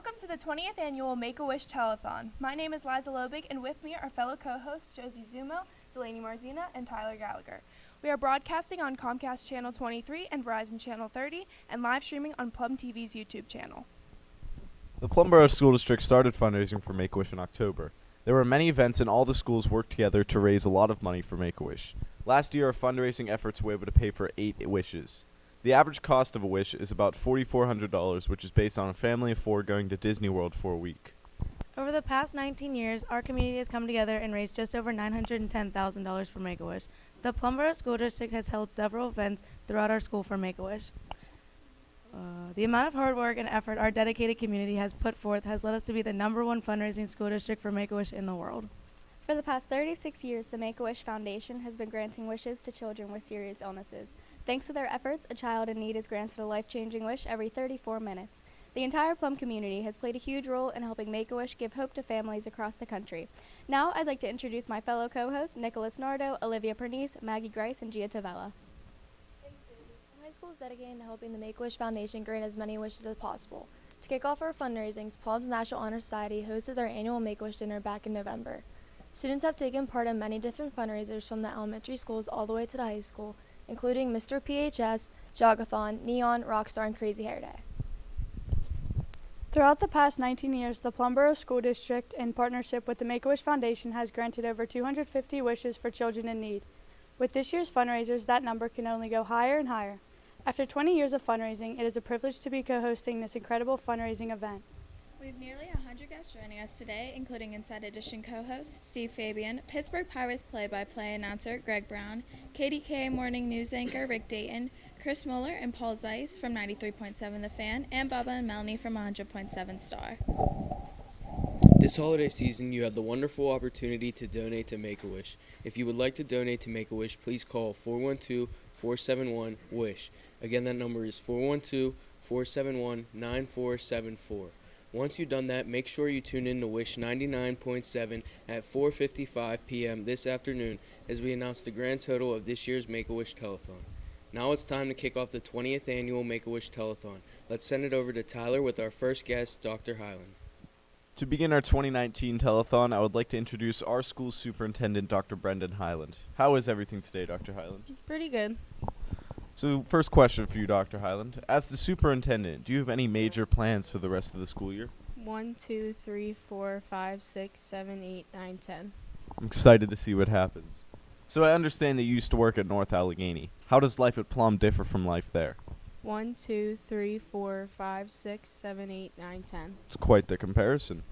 Welcome to the 20th Annual Make-A-Wish Telethon. My name is Liza Lobig, and with me are fellow co-hosts Josie Zumo, Delaney Marzina, and Tyler Gallagher. We are broadcasting on Comcast Channel 23 and Verizon Channel 30, and live streaming on Plum TV's YouTube channel. The Plumboro School District started fundraising for Make-A-Wish in October. There were many events and all the schools worked together to raise a lot of money for Make-A-Wish. Last year, our fundraising efforts were able to pay for 8 wishes. The average cost of a wish is about $4,400, which is based on a family of 4 going to Disney World for a week. Over the past 19 years, our community has come together and raised just over $910,000 for Make-A-Wish. The Plumboro School District has held several events throughout our school for Make-A-Wish. The amount of hard work and effort our dedicated community has put forth has led us to be the #1 fundraising school district for Make-A-Wish in the world. For the past 36 years, the Make-A-Wish Foundation has been granting wishes to children with serious illnesses. Thanks to their efforts, a child in need is granted a life-changing wish every 34 minutes. The entire Plum community has played a huge role in helping Make-A-Wish give hope to families across the country. Now, I'd like to introduce my fellow co-hosts, Nicholas Nardo, Olivia Pernice, Maggie Grice, and Gia Tavella. High school is dedicated to helping the Make-A-Wish Foundation grant as many wishes as possible. To kick off our fundraisings, Plum's National Honor Society hosted their annual Make-A-Wish dinner back in November. Students have taken part in many different fundraisers from the elementary schools all the way to the high school, including Mr. PHS, Jogathon, Neon, Rockstar, and Crazy Hair Day. Throughout the past 19 years, the Plumboro School District, in partnership with the Make-A-Wish Foundation, has granted over 250 wishes for children in need. With this year's fundraisers, that number can only go higher and higher. After 20 years of fundraising, it is a privilege to be co-hosting this incredible fundraising event. We have nearly 100 guests joining us today, including Inside Edition co-host Steve Fabian, Pittsburgh Pirates play-by-play announcer Greg Brown, KDKA Morning News anchor Rick Dayton, Chris Mueller and Paul Zeiss from 93.7 The Fan, and Bubba and Melanie from 100.7 Star. This holiday season, you have the wonderful opportunity to donate to Make-A-Wish. If you would like to donate to Make-A-Wish, please call 412-471-WISH. Again, that number is 412-471-9474. Once you've done that, make sure you tune in to Wish 99.7 at 4:55 p.m. this afternoon as we announce the grand total of this year's Make-A-Wish Telethon. Now it's time to kick off the 20th Annual Make-A-Wish Telethon. Let's send it over to Tyler with our first guest, Dr. Hyland. To begin our 2019 telethon, I would like to introduce our school superintendent, Dr. Brendan Hyland. How is everything today, Dr. Hyland? Pretty good. So, first question for you, Dr. Hyland. As the superintendent, do you have any major plans for the rest of the school year? 1, 2, 3, 4, 5, 6, 7, 8, 9, 10. I'm excited to see what happens. So I understand that you used to work at North Allegheny. How does life at Plum differ from life there? 1, 2, 3, 4, 5, 6, 7, 8, 9, 10. It's quite the comparison.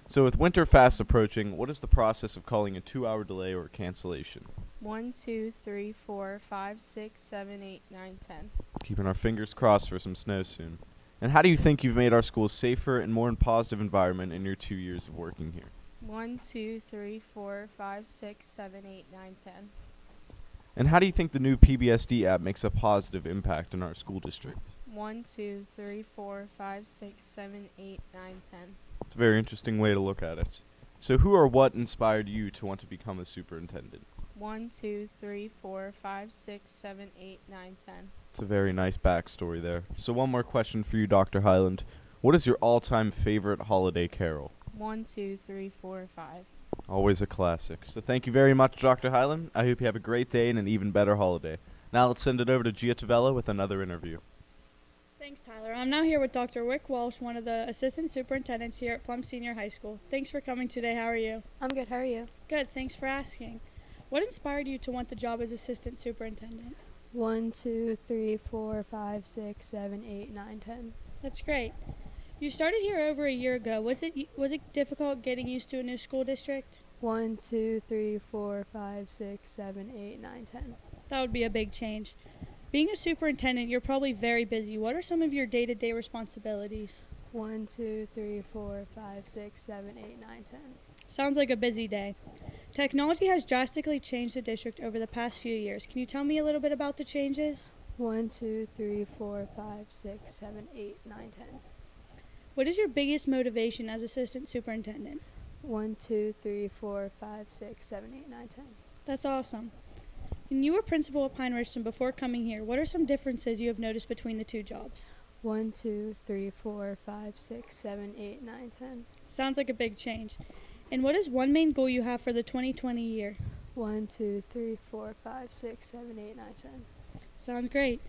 So with winter fast approaching, what is the process of calling a 2-hour delay or cancellation? 1, 2, 3, 4, 5, 6, 7, 8, 9, 10. Keeping our fingers crossed for some snow soon. And how do you think you've made our school safer and more positive environment in your 2 years of working here? 1, 2, 3, 4, 5, 6, 7, 8, 9, 10. And how do you think the new PBSD app makes a positive impact in our school district? 1, 2, 3, 4, 5, 6, 7, 8, 9, 10. It's a very interesting way to look at it. So who or what inspired you to want to become a superintendent? 1, 2, 3, 4, 5, 6, 7, 8, 9, 10. It's a very nice backstory there. So one more question for you, Dr. Hyland. What is your all-time favorite holiday carol? 1, 2, 3, 4, 5. Always a classic. So thank you very much, Dr. Hyland. I hope you have a great day and an even better holiday. Now let's send it over to Gia Tavella with another interview. Thanks, Tyler. I'm now here with Dr. Wick Walsh, one of the assistant superintendents here at Plum Senior High School. Thanks for coming today. How are you? I'm good, how are you? Good, thanks for asking. What inspired you to want the job as assistant superintendent? 1, 2, 3, 4, 5, 6, 7, 8, 9, 10. That's great. You started here over a year ago. Was it difficult getting used to a new school district? 1, 2, 3, 4, 5, 6, 7, 8, 9, 10. That would be a big change. Being a superintendent, you're probably very busy. What are some of your day-to-day responsibilities? 1, 2, 3, 4, 5, 6, 7, 8, 9, 10. Sounds like a busy day. Technology has drastically changed the district over the past few years. Can you tell me a little bit about the changes? 1, 2, 3, 4, 5, 6, 7, 8, 9, 10. What is your biggest motivation as assistant superintendent? 1, 2, 3, 4, 5, 6, 7, 8, 9, 10. That's awesome. And you were principal at Pine Richton before coming here. What are some differences you have noticed between the two jobs? 1, 2, 3, 4, 5, 6, 7, 8, 9, 10. Sounds like a big change. And what is one main goal you have for the 2020 year? 1, 2, 3, 4, 5, 6, 7, 8, 9, 10. Sounds great.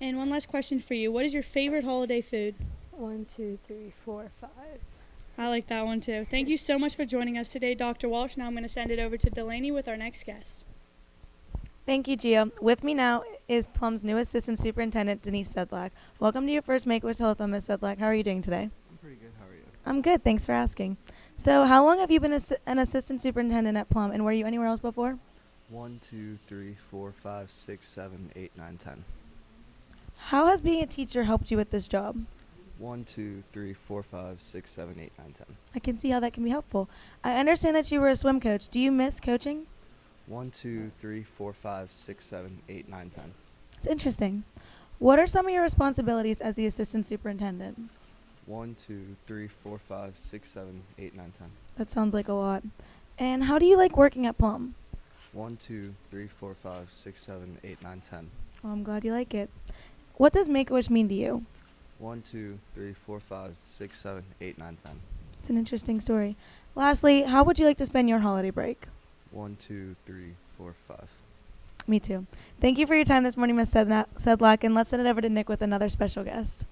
And one last question for you. What is your favorite holiday food? 1, 2, 3, 4, 5. I like that one too. Thank you so much for joining us today, Dr. Walsh. Now I'm going to send it over to Delaney with our next guest. Thank you, Gia. With me now is Plum's new assistant superintendent, Denise Sedlak. Welcome to your first Make-A-Wish Telethon, Ms. Sedlak. How are you doing today? I'm pretty good. How are you? I'm good. Thanks for asking. So how long have you been an assistant superintendent at Plum, and were you anywhere else before? 1, 2, 3, 4, 5, 6, 7, 8, 9, 10. How has being a teacher helped you with this job? 1, 2, 3, 4, 5, 6, 7, 8, 9, 10. I can see how that can be helpful. I understand that you were a swim coach. Do you miss coaching? 1, 2, 3, 4, 5, 6, 7, 8, 9, 10. It's interesting. What are some of your responsibilities as the assistant superintendent? 1, 2, 3, 4, 5, 6, 7, 8, 9, 10. That sounds like a lot. And how do you like working at Plum? 1, 2, 3, 4, 5, 6, 7, 8, 9, 10. Well, I'm glad you like it. What does Make-A-Wish mean to you? 1, 2, 3, 4, 5, 6, 7, 8, 9, 10. It's an interesting story. Lastly, how would you like to spend your holiday break? 1, 2, 3, 4, 5. Me too. Thank you for your time this morning, Ms. Sedlak, and let's send it over to Nick with another special guest.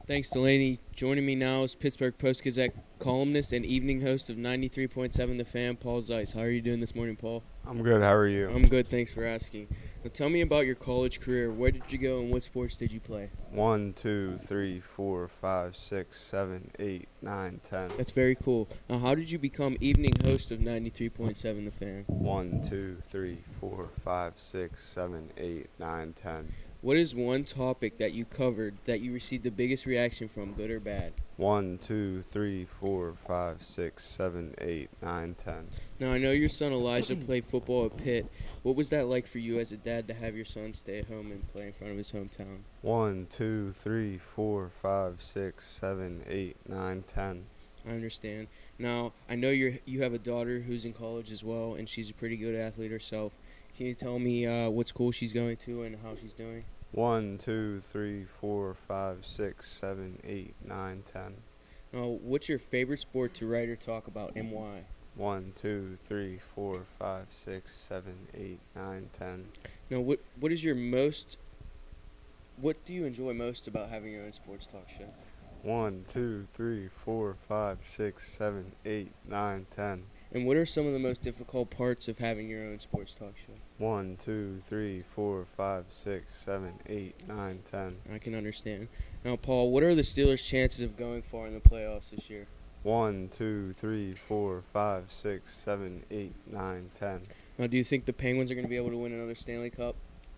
Thanks, Delaney. Joining me now is Pittsburgh Post-Gazette columnist and evening host of 93.7 The Fan, Paul Zeiss. How are you doing this morning, Paul? I'm good. How are you? I'm good. Thanks for asking. Now, tell me about your college career. Where did you go and what sports did you play? 1, 2, 3, 4, 5, 6, 7, 8, 9, 10. That's very cool. Now, how did you become evening host of 93.7 The Fan? 1, 2, 3, 4, 5, 6, 7, 8, 9, 10. What is one topic that you covered that you received the biggest reaction from, good or bad? 1, 2, 3, 4, 5, 6, 7, 8, 9, 10. Now, I know your son Elijah played football at Pitt. What was that like for you as a dad to have your son stay at home and play in front of his hometown? 1, 2, 3, 4, 5, 6, 7, 8, 9, 10. I understand. Now, I know you have a daughter who's in college as well, and she's a pretty good athlete herself. Can you tell me what school she's going to and how she's doing? 1, 2, 3, 4, 5, 6, 7, 8, 9, 10. Now, what's your favorite sport to write or talk about and why? 1, 2, 3, 4, 5, 6, 7, 8, 9, 10. Now, what do you enjoy most about having your own sports talk show? 1, 2, 3, 4, 5, 6, 7, 8, 9, 10. And what are some of the most difficult parts of having your own sports talk show? 1, 2, 3, 4, 5, 6, 7, 8, 9, 10. I can understand. Now, Paul, what are the Steelers' chances of going far in the playoffs this year? 1, 2, 3, 4, 5, 6, 7, 8, 9, 10. Now, do you think the Penguins are going to be able to win another Stanley Cup?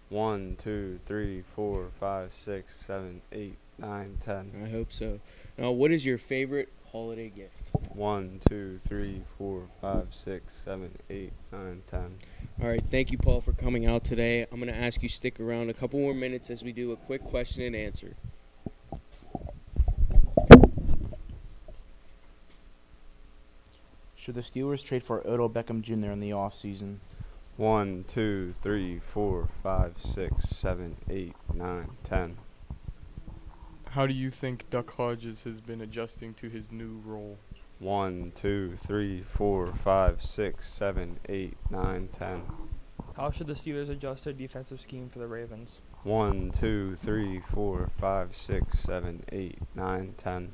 1, 2, 3, 4, 5, 6, 7, 8, 9, 10. I hope so. Now, what is your favorite holiday gift? 1, 2, 3, 4, 5, 6, 7, 8, 9, 10. All right, thank you, Paul, for coming out today. I'm going to ask you to stick around a couple more minutes as we do a quick question and answer. Should the Steelers trade for Odell Beckham Jr. in the offseason? 1, 2, 3, 4, 5, 6, 7, 8, 9, 10. How do you think Duck Hodges has been adjusting to his new role? 1, 2, 3, 4, 5, 6, 7, 8, 9, 10. How should the Steelers adjust their defensive scheme for the Ravens? 1, 2, 3, 4, 5, 6, 7, 8, 9, 10.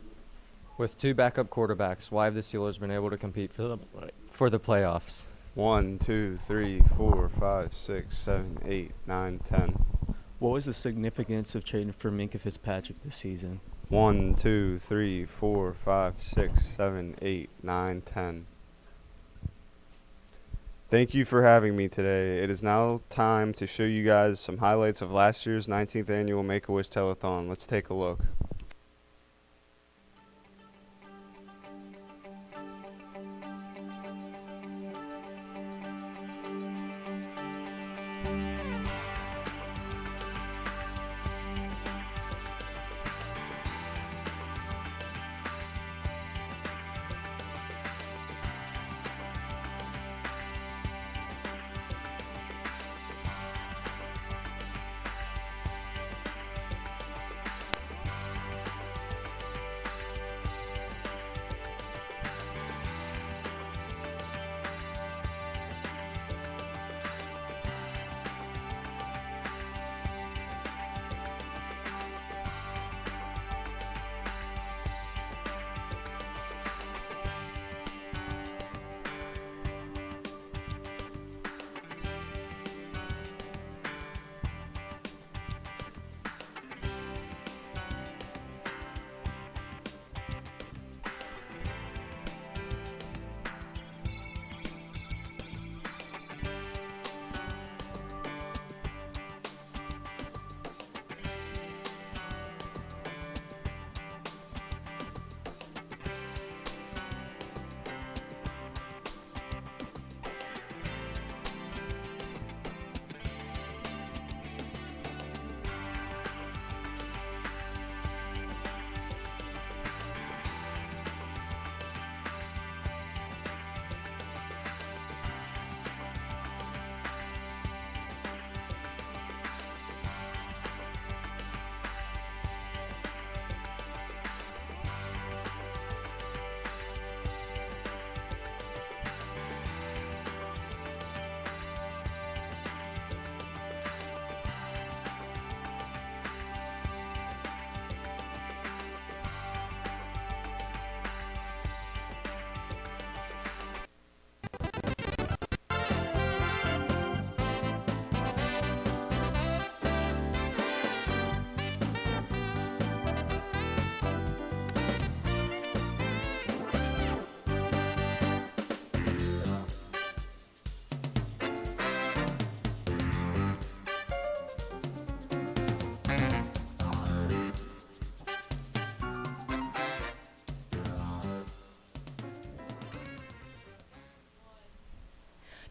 With two backup quarterbacks, why have the Steelers been able to compete for the playoffs? 1, 2, 3, 4, 5, 6, 7, 8, 9, 10. What was the significance of trading for Minkah Fitzpatrick this season? 1, 2, 3, 4, 5, 6, 7, 8, 9, 10. Thank you for having me today. It is now time to show you guys some highlights of last year's 19th annual Make-A-Wish Telethon. Let's take a look.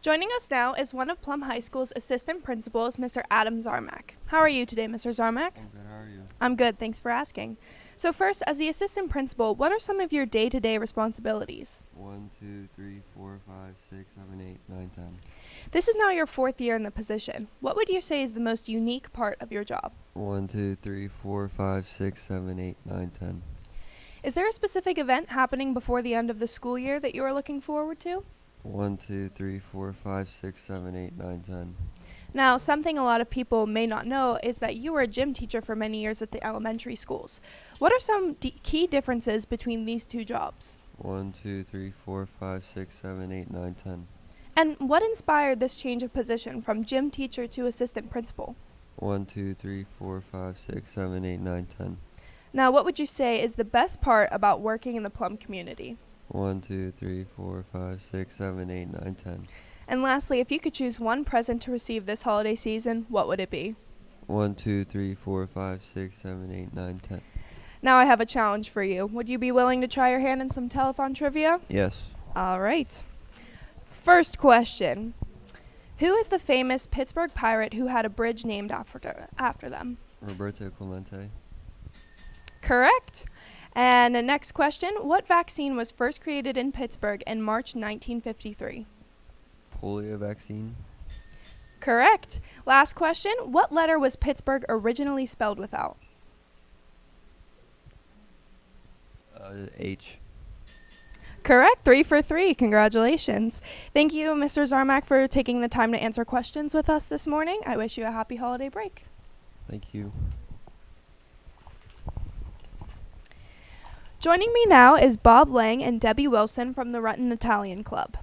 Joining us now is one of Plum High School's assistant principals, Mr. Adam Zarmak. How are you today, Mr. Zarmak? I'm good. How are you? I'm good, thanks for asking. So first, as the assistant principal, what are some of your day-to-day responsibilities? 1, 2, 3, 4, 5, 6, 7, 8, 9, 10. This is now your 4th year in the position. What would you say is the most unique part of your job? 1, 2, 3, 4, 5, 6, 7, 8, 9, 10. Is there a specific event happening before the end of the school year that you are looking forward to? 1, 2, 3, 4, 5, 6, 7, 8, 9, 10. Now, something a lot of people may not know is that you were a gym teacher for many years at the elementary schools. What are some key differences between these two jobs? 1, 2, 3, 4, 5, 6, 7, 8, 9, 10. And what inspired this change of position from gym teacher to assistant principal? 1, 2, 3, 4, 5, 6, 7, 8, 9, 10. Now, what would you say is the best part about working in the Plum community? 1, 2, 3, 4, 5, 6, 7, 8, 9, 10. And lastly, if you could choose one present to receive this holiday season, what would it be? 1, 2, 3, 4, 5, 6, 7, 8, 9, 10. Now I have a challenge for you. Would you be willing to try your hand in some telethon trivia? Yes. All right. First question. Who is the famous Pittsburgh pirate who had a bridge named after them? Roberto Clemente. Correct. And the next question. What vaccine was first created in Pittsburgh in March 1953? Polio vaccine. Correct. Last question. What letter was Pittsburgh originally spelled without? H. Correct. 3 for 3. Congratulations. Thank you, Mr. Zarmak, for taking the time to answer questions with us this morning. I wish you a happy holiday break. Thank you. Joining me now is Bob Lang and Debbie Wilson from the Rutten Italian Club.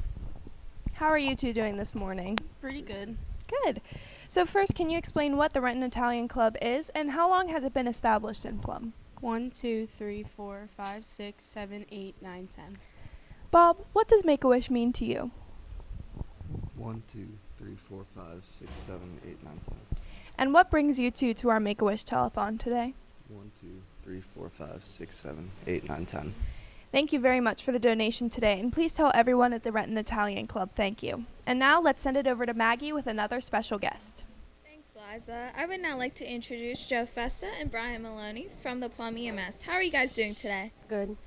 How are you two doing this morning? Pretty good. Good. So first, can you explain what the Rutten Italian Club is and how long has it been established in Plum? 1, 2, 3, 4, 5, 6, 7, 8, 9, 10. Bob, what does Make-A-Wish mean to you? 1, 2, 3, 4, 5, 6, 7, 8, 9, 10. And what brings you two to our Make-A-Wish telethon today? 1, 2, 3, 4, 5, 6, 7, 8, 9, 10. Thank you very much for the donation today, and please tell everyone at the Renton Italian Club thank you. And now let's send it over to Maggie with another special guest. Thanks, Liza. I would now like to introduce Joe Festa and Brian Maloney from the Plum EMS. How are you guys doing today? Good.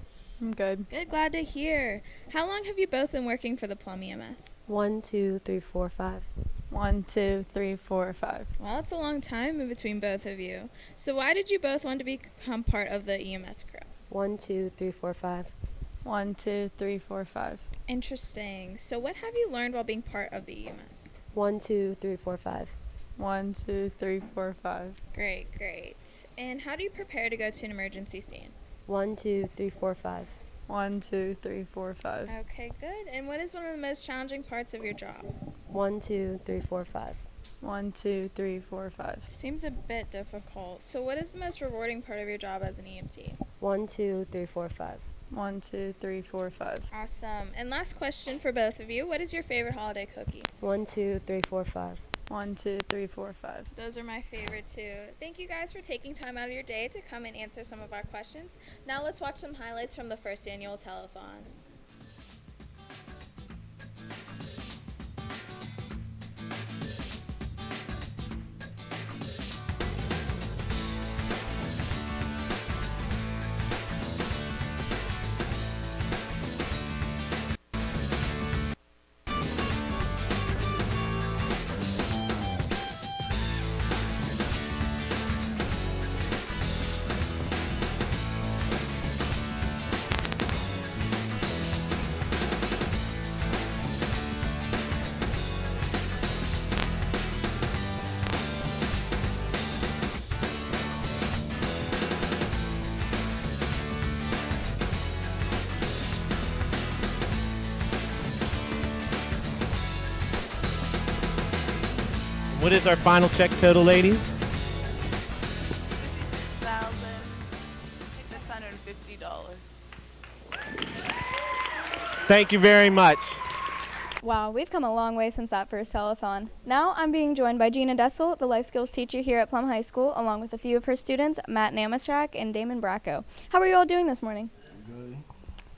I'm good. Good, glad to hear. How long have you both been working for the Plum EMS? 1, 2, 3, 4, 5. 1, 2, 3, 4, 5. Well, it's a long time in between both of you. So why did you both want to become part of the EMS crew? 1, 2, 3, 4, 5. 1, 2, 3, 4, 5. Interesting. So what have you learned while being part of the EMS? 1, 2, 3, 4, 5. 1, 2, 3, 4, 5. Great, great. And how do you prepare to go to an emergency scene? 1, 2, 3, 4, 5. 1, 2, 3, 4, 5. Okay, good. And what is one of the most challenging parts of your job? 1, 2, 3, 4, 5. 1, 2, 3, 4, 5. Seems a bit difficult. So what is the most rewarding part of your job as an EMT? 1, 2, 3, 4, 5. 1, 2, 3, 4, 5. Awesome. And last question for both of you. What is your favorite holiday cookie? 1, 2, 3, 4, 5. 1, 2, 3, 4, 5. Those are my favorite too. Thank you guys for taking time out of your day to come and answer some of our questions. Now let's watch some highlights from the first annual telethon. What is our final check total, ladies? $650. Thank you very much. Wow, we've come a long way since that first telethon. Now I'm being joined by Gina Dessel, the life skills teacher here at Plum High School, along with a few of her students, Matt Namischak and Damon Bracco. How are you all doing this morning? Good.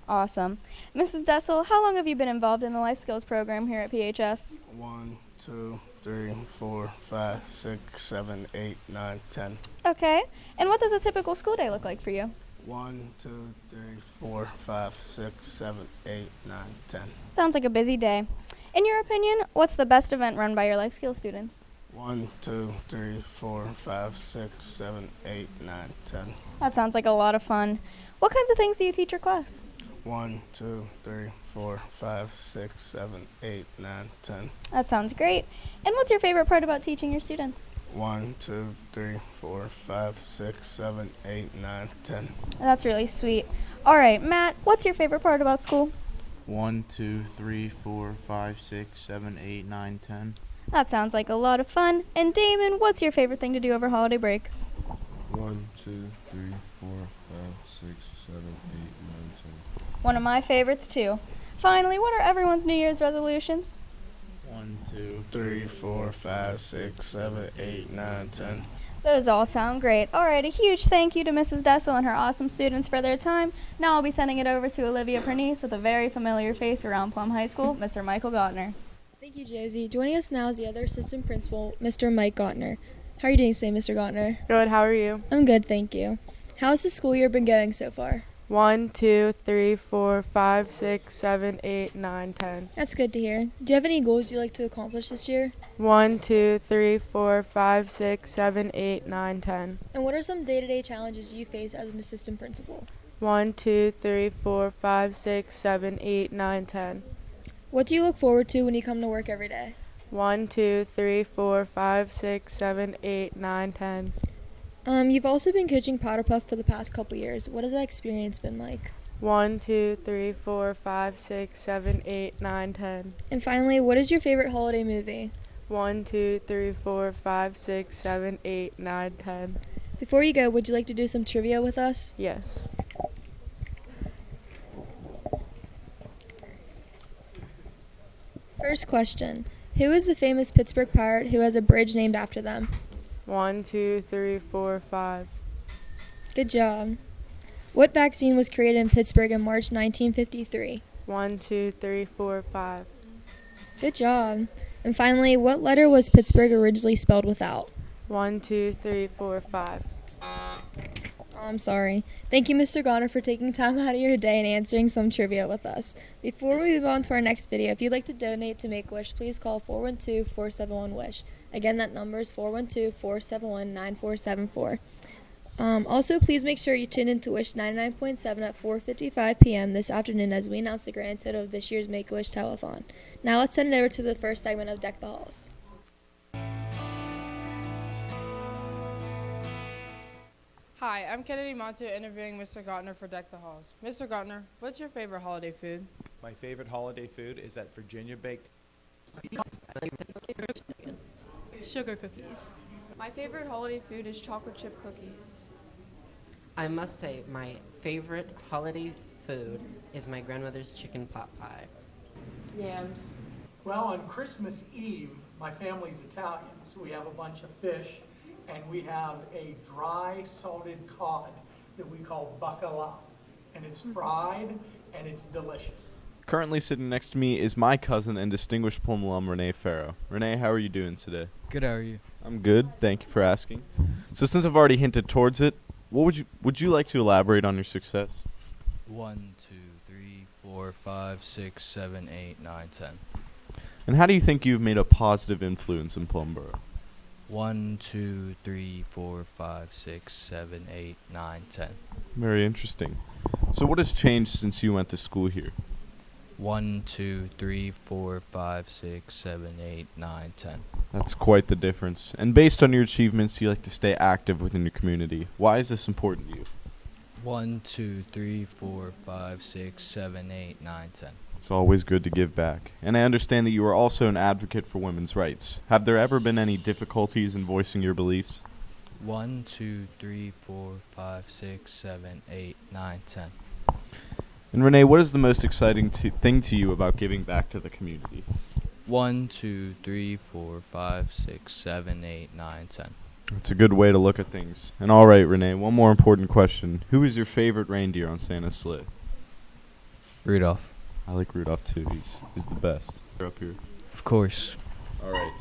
Awesome. Mrs. Dessel, how long have you been involved in the life skills program here at PHS? 1, 2, 3, 4, 5, 6, 7, 8, 9, 10. Okay. And what does a typical school day look like for you? 1, 2, 3, 4, 5, 6, 7, 8, 9, 10. Sounds like a busy day. In your opinion, what's the best event run by your life skills students? 1, 2, 3, 4, 5, 6, 7, 8, 9, 10. That sounds like a lot of fun. What kinds of things do you teach your class? 1, 2, 3, 4, 5, 6, 7, 8, 9, 10. That sounds great. And what's your favorite part about teaching your students? 1, 2, 3, 4, 5, 6, 7, 8, 9, 10. That's really sweet. All right, Matt, what's your favorite part about school? 1, 2, 3, 4, 5, 6, 7, 8, 9, 10. That sounds like a lot of fun. And Damon, what's your favorite thing to do over holiday break? 1, 2, 3, 4, 5, 6, 7, 8, 9, 10. One of my favorites, too. Finally, what are everyone's New Year's resolutions? 1, 2, 3, 4, 5, 6, 7, 8, 9, 10. Those all sound great. All right, a huge thank you to Mrs. Dessel and her awesome students for their time. Now I'll be sending it over to Olivia Pernice with a very familiar face around Plum High School, Mr. Michael Gautner. Thank you, Josie. Joining us now is the other assistant principal, Mr. Mike Gautner. How are you doing today, Mr. Gautner? Good, how are you? I'm good, thank you. How's the school year been going so far? 1, 2, 3, 4, 5, 6, 7, 8, 9, 10. That's good to hear. Do you have any goals you'd like to accomplish this year? 1, 2, 3, 4, 5, 6, 7, 8, 9, 10. And what are some day-to-day challenges you face as an assistant principal? 1, 2, 3, 4, 5, 6, 7, 8, 9, 10. What do you look forward to when you come to work every day? 1, 2, 3, 4, 5, 6, 7, 8, 9, 10. You've also been coaching Powder Puff for the past couple years. What has that experience been like? 1, 2, 3, 4, 5, 6, 7, 8, 9, 10. And finally, what is your favorite holiday movie? 1, 2, 3, 4, 5, 6, 7, 8, 9, 10. Before you go, would you like to do some trivia with us? Yes. First question. Who is the famous Pittsburgh Pirate who has a bridge named after them? 1, 2, 3, 4, 5. Good job. What vaccine was created in Pittsburgh in March 1953? 1, 2, 3, 4, 5. Good job. And finally, what letter was Pittsburgh originally spelled without? 1, 2, 3, 4, 5. Oh, I'm sorry. Thank you, Mr. Garner, for taking time out of your day and answering some trivia with us. Before we move on to our next video, if you'd like to donate to Make-A-Wish, please call 412-471-WISH. Again, that number is 412-471-9474. Also, please make sure you tune in to Wish 99.7 at 4:55 p.m. this afternoon as we announce the grand total of this year's Make-A-Wish Telethon. Now let's send it over to the first segment of Deck the Halls. Hi, I'm Kennedy Montu interviewing Mr. Gautner for Deck the Halls. Mr. Gautner, what's your favorite holiday food? My favorite holiday food is that Virginia baked Sugar cookies. My favorite holiday food is chocolate chip cookies. I must say, my favorite holiday food is my grandmother's chicken pot pie. Yams. Well, on Christmas Eve, my family's Italian, so we have a bunch of fish, and we have a dry salted cod that we call bacala, and it's fried, and it's delicious. Currently sitting next to me is my cousin and distinguished Plum alum, Renee Farrow. Renee, how are you doing today? Good, how are you? I'm good, thank you for asking. So since I've already hinted towards it, what would you like to elaborate on your success? 1, 2, 3, 4, 5, 6, 7, 8, 9, 10. And how do you think you've made a positive influence in Plumboro? 1, 2, 3, 4, 5, 6, 7, 8, 9, 10. Very interesting. So what has changed since you went to school here? 1, 2, 3, 4, 5, 6, 7, 8, 9, 10. That's quite the difference. And based on your achievements, you like to stay active within your community. Why is this important to you? 1, 2, 3, 4, 5, 6, 7, 8, 9, 10. It's always good to give back. And I understand that you are also an advocate for women's rights. Have there ever been any difficulties in voicing your beliefs? 1, 2, 3, 4, 5, 6, 7, 8, 9, 10. And Renee, what is the most exciting thing to you about giving back to the community? 1, 2, 3, 4, 5, 6, 7, 8, 9, 10. That's a good way to look at things. And all right, Renee, one more important question. Who is your favorite reindeer on Santa's sleigh? Rudolph. I like Rudolph too. He's the best. You're up here. Of course. All right.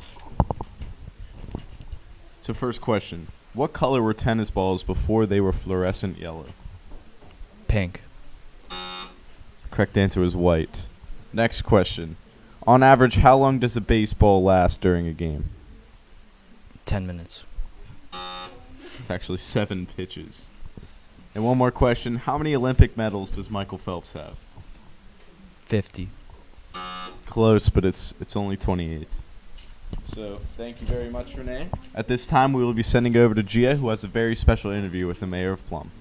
So first question. What color were tennis balls before they were fluorescent yellow? Pink. Correct answer was white. Next question. On average, how long does a baseball last during a game? 10 minutes. It's actually 7 pitches. And one more question. How many Olympic medals does Michael Phelps have? 50. Close, but it's only 28. So, thank you very much, Renee. At this time, we will be sending over to Gia, who has a very special interview with the mayor of Plum.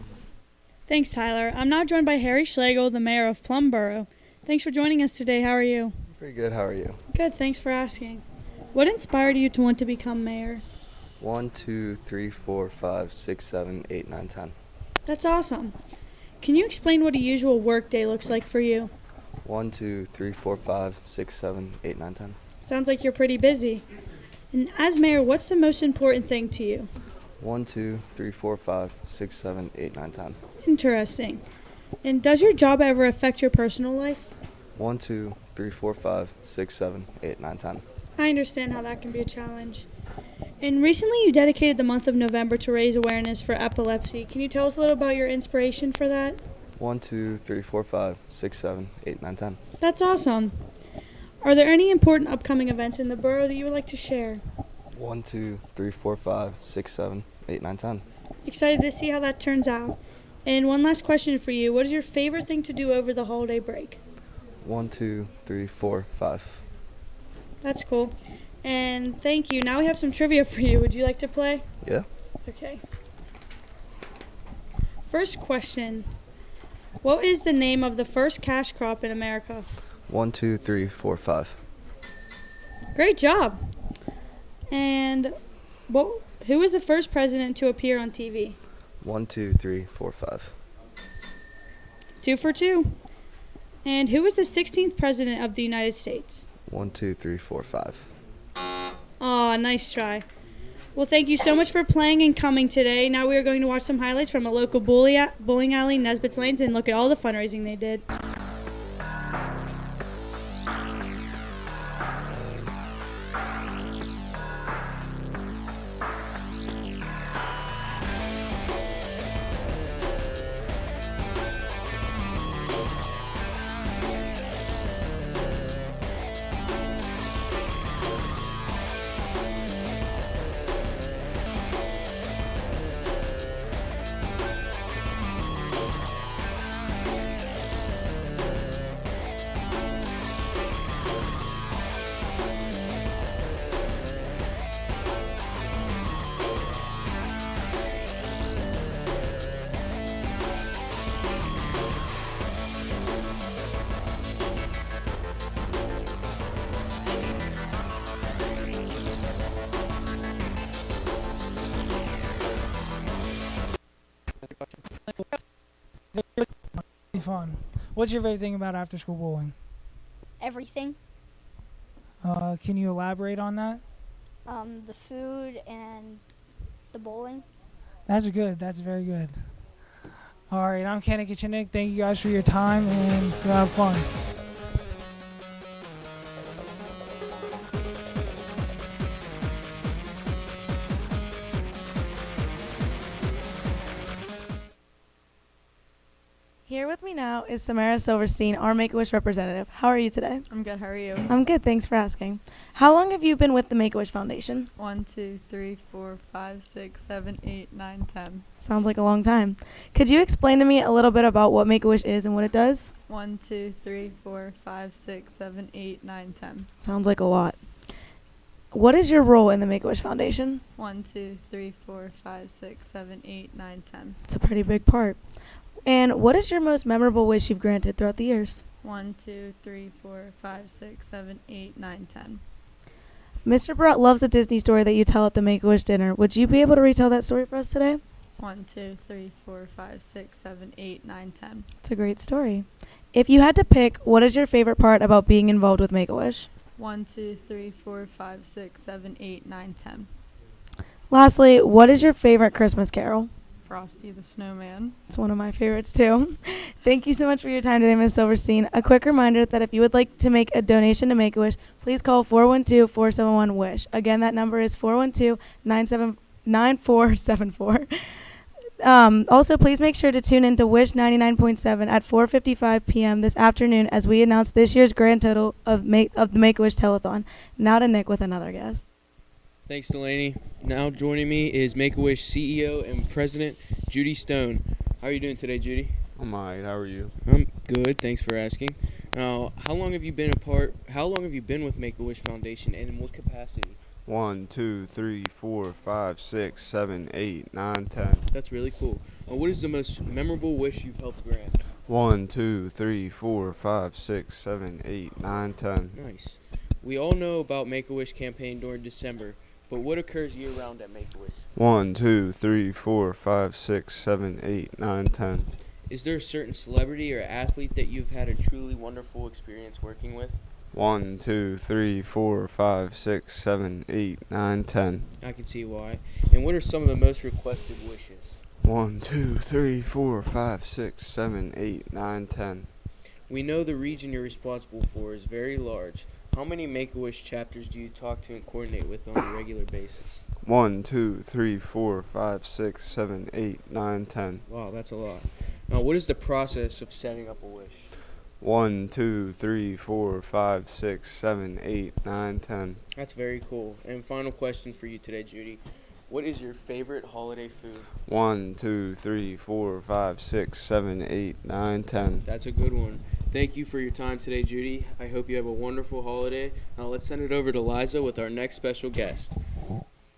Thanks, Tyler. I'm now joined by Harry Schlegel, the mayor of Plum Borough. Thanks for joining us today. How are you? Pretty good. How are you? Good. Thanks for asking. What inspired you to want to become mayor? 1, 2, 3, 4, 5, 6, 7, 8, 9, 10. That's awesome. Can you explain what a usual work day looks like for you? 1, 2, 3, 4, 5, 6, 7, 8, 9, 10. Sounds like you're pretty busy. And as mayor, what's the most important thing to you? 1, 2, 3, 4, 5, 6, 7, 8, 9, 10. Interesting. And does your job ever affect your personal life? 1, 2, 3, 4, 5, 6, 7, 8, 9, 10. I understand how that can be a challenge. And recently you dedicated the month of November to raise awareness for epilepsy. Can you tell us a little about your inspiration for that? 1, 2, 3, 4, 5, 6, 7, 8, 9, 10. That's awesome. Are there any important upcoming events in the borough that you would like to share? 1, 2, 3, 4, 5, 6, 7, 8, 9, 10. Excited to see how that turns out. And one last question for you. What is your favorite thing to do over the holiday break? 1, 2, 3, 4, 5. That's cool. And thank you. Now we have some trivia for you. Would you like to play? Yeah. Okay. First question. What is the name of the first cash crop in America? 1, 2, 3, 4, 5. Great job. And who was the first president to appear on TV? 1, 2, 3, 4, 5. 2 for 2. And who was the 16th president of the United States? 1, 2, 3, 4, 5. Aw, nice try. Well, thank you so much for playing and coming today. Now we are going to watch some highlights from a local bowling alley, Nesbitt's Lanes, and look at all the fundraising they did. Fun. What's your favorite thing about after school bowling? Everything. Can you elaborate on that? The food and the bowling. That's good. That's very good. All right, I'm Kenny Kitchenik. Thank you guys for your time and go have fun. Here with me now is Samara Silverstein, our Make-A-Wish representative. How are you today? I'm good. How are you? I'm good. Thanks for asking. How long have you been with the Make-A-Wish Foundation? 1, 2, 3, 4, 5, 6, 7, 8, 9, 10. Sounds like a long time. Could you explain to me a little bit about what Make-A-Wish is and what it does? 1, 2, 3, 4, 5, 6, 7, 8, 9, 10. Sounds like a lot. What is your role in the Make-A-Wish Foundation? 1, 2, 3, 4, 5, 6, 7, 8, 9, 10. It's a pretty big part. And what is your most memorable wish you've granted throughout the years? 1, 2, 3, 4, 5, 6, 7, 8, 9, 10. Mr. Brett loves a Disney story that you tell at the Make-A-Wish dinner. Would you be able to retell that story for us today? 1, 2, 3, 4, 5, 6, 7, 8, 9, 10. It's a great story. If you had to pick, what is your favorite part about being involved with Make-A-Wish? 1, 2, 3, 4, 5, 6, 7, 8, 9, 10. Lastly, what is your favorite Christmas carol? Frosty the Snowman. It's one of my favorites too. Thank you so much for your time today, Ms. Silverstein. A quick reminder that if you would like to make a donation to Make-A-Wish, please call 412-471-WISH. Again, that number is 412-9474. Also, please make sure to tune in to Wish 99.7 at 4:55 p.m. this afternoon as we announce this year's grand total of the Make-A-Wish Telethon. Now to Nick with another guest. Thanks, Delaney. Now joining me is Make-A-Wish CEO and President Judy Stone. How are you doing today, Judy? I'm alright. How are you? I'm good. Thanks for asking. Now, how long have you been with Make-A-Wish Foundation, and in what capacity? 1, 2, 3, 4, 5, 6, 7, 8, 9, 10. That's really cool. What is the most memorable wish you've helped grant? 1, 2, 3, 4, 5, 6, 7, 8, 9, 10. Nice. We all know about Make-A-Wish campaign during December, but what occurs year-round at Make-A-Wish? 1, 2, 3, 4, 5, 6, 7, 8, 9, 10. Is there a certain celebrity or athlete that you've had a truly wonderful experience working with? 1, 2, 3, 4, 5, 6, 7, 8, 9, 10. I can see why. And what are some of the most requested wishes? 1, 2, 3, 4, 5, 6, 7, 8, 9, 10. We know the region you're responsible for is very large. How many Make-A-Wish chapters do you talk to and coordinate with on a regular basis? 1, 2, 3, 4, 5, 6, 7, 8, 9, 10. Wow, that's a lot. Now, what is the process of setting up a wish? 1, 2, 3, 4, 5, 6, 7, 8, 9, 10. That's very cool. And final question for you today, Judy. What is your favorite holiday food? 1, 2, 3, 4, 5, 6, 7, 8, 9, 10. That's a good one. Thank you for your time today, Judy. I hope you have a wonderful holiday. Now let's send it over to Liza with our next special guest.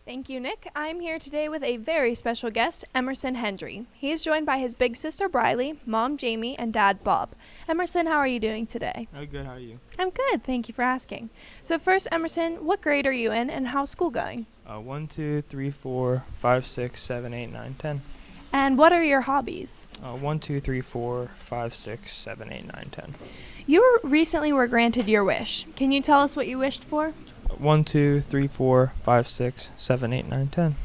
Thank you, Nick. I'm here today with a very special guest, Emerson Hendry. He is joined by his big sister, Briley, mom, Jamie, and dad, Bob. Emerson, how are you doing today? Oh, good. How are you? I'm good. Thank you for asking. So first, Emerson, what grade are you in, and how's school going? 1, 2, 3, 4, 5, 6, 7, 8, 9, 10. And what are your hobbies? 1, 2, 3, 4, 5, 6, 7, 8, 9, 10. You recently were granted your wish. Can you tell us what you wished for? 1, 2, 3, 4, 5, 6, 7, 8, 9, 10.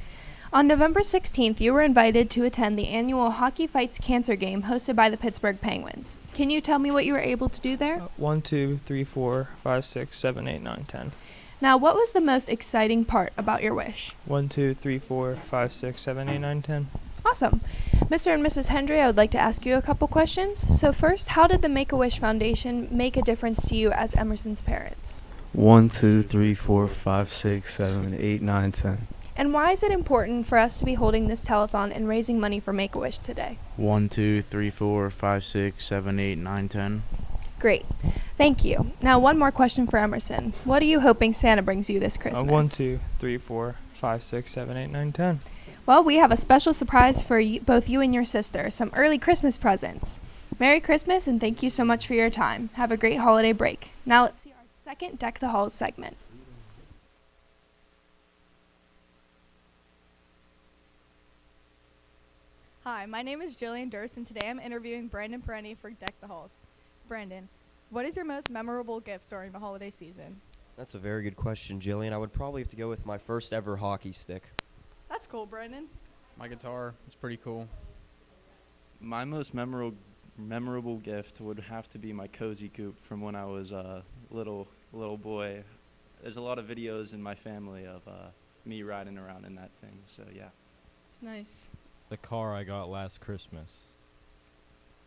On November 16th, you were invited to attend the annual Hockey Fights Cancer game hosted by the Pittsburgh Penguins. Can you tell me what you were able to do there? 1, 2, 3, 4, 5, 6, 7, 8, 9, 10. Now, what was the most exciting part about your wish? 1, 2, 3, 4, 5, 6, 7, 8, 9, 10. Awesome. Mr. and Mrs. Hendry, I would like to ask you a couple questions. So first, how did the Make-A-Wish Foundation make a difference to you as Emerson's parents? 1, 2, 3, 4, 5, 6, 7, 8, 9, 10. And why is it important for us to be holding this telethon and raising money for Make-A-Wish today? 1, 2, 3, 4, 5, 6, 7, 8, 9, 10. Great. Thank you. Now, one more question for Emerson. What are you hoping Santa brings you this Christmas? 1, 2, 3, 4, 5, 6, 7, 8, 9, 10. Well, we have a special surprise for both you and your sister, some early Christmas presents. Merry Christmas, and thank you so much for your time. Have a great holiday break. Now let's see our second Deck the Halls segment. Hi, my name is Jillian Durst, and today I'm interviewing Brandon Perenni for Deck the Halls. Brandon, what is your most memorable gift during the holiday season? That's a very good question, Jillian. I would probably have to go with my first ever hockey stick. That's cool, Brandon. My guitar. It's pretty cool. My most memorable gift would have to be my cozy coop from when I was a little boy. There's a lot of videos in my family of me riding around in that thing, so yeah. It's nice. The car I got last Christmas.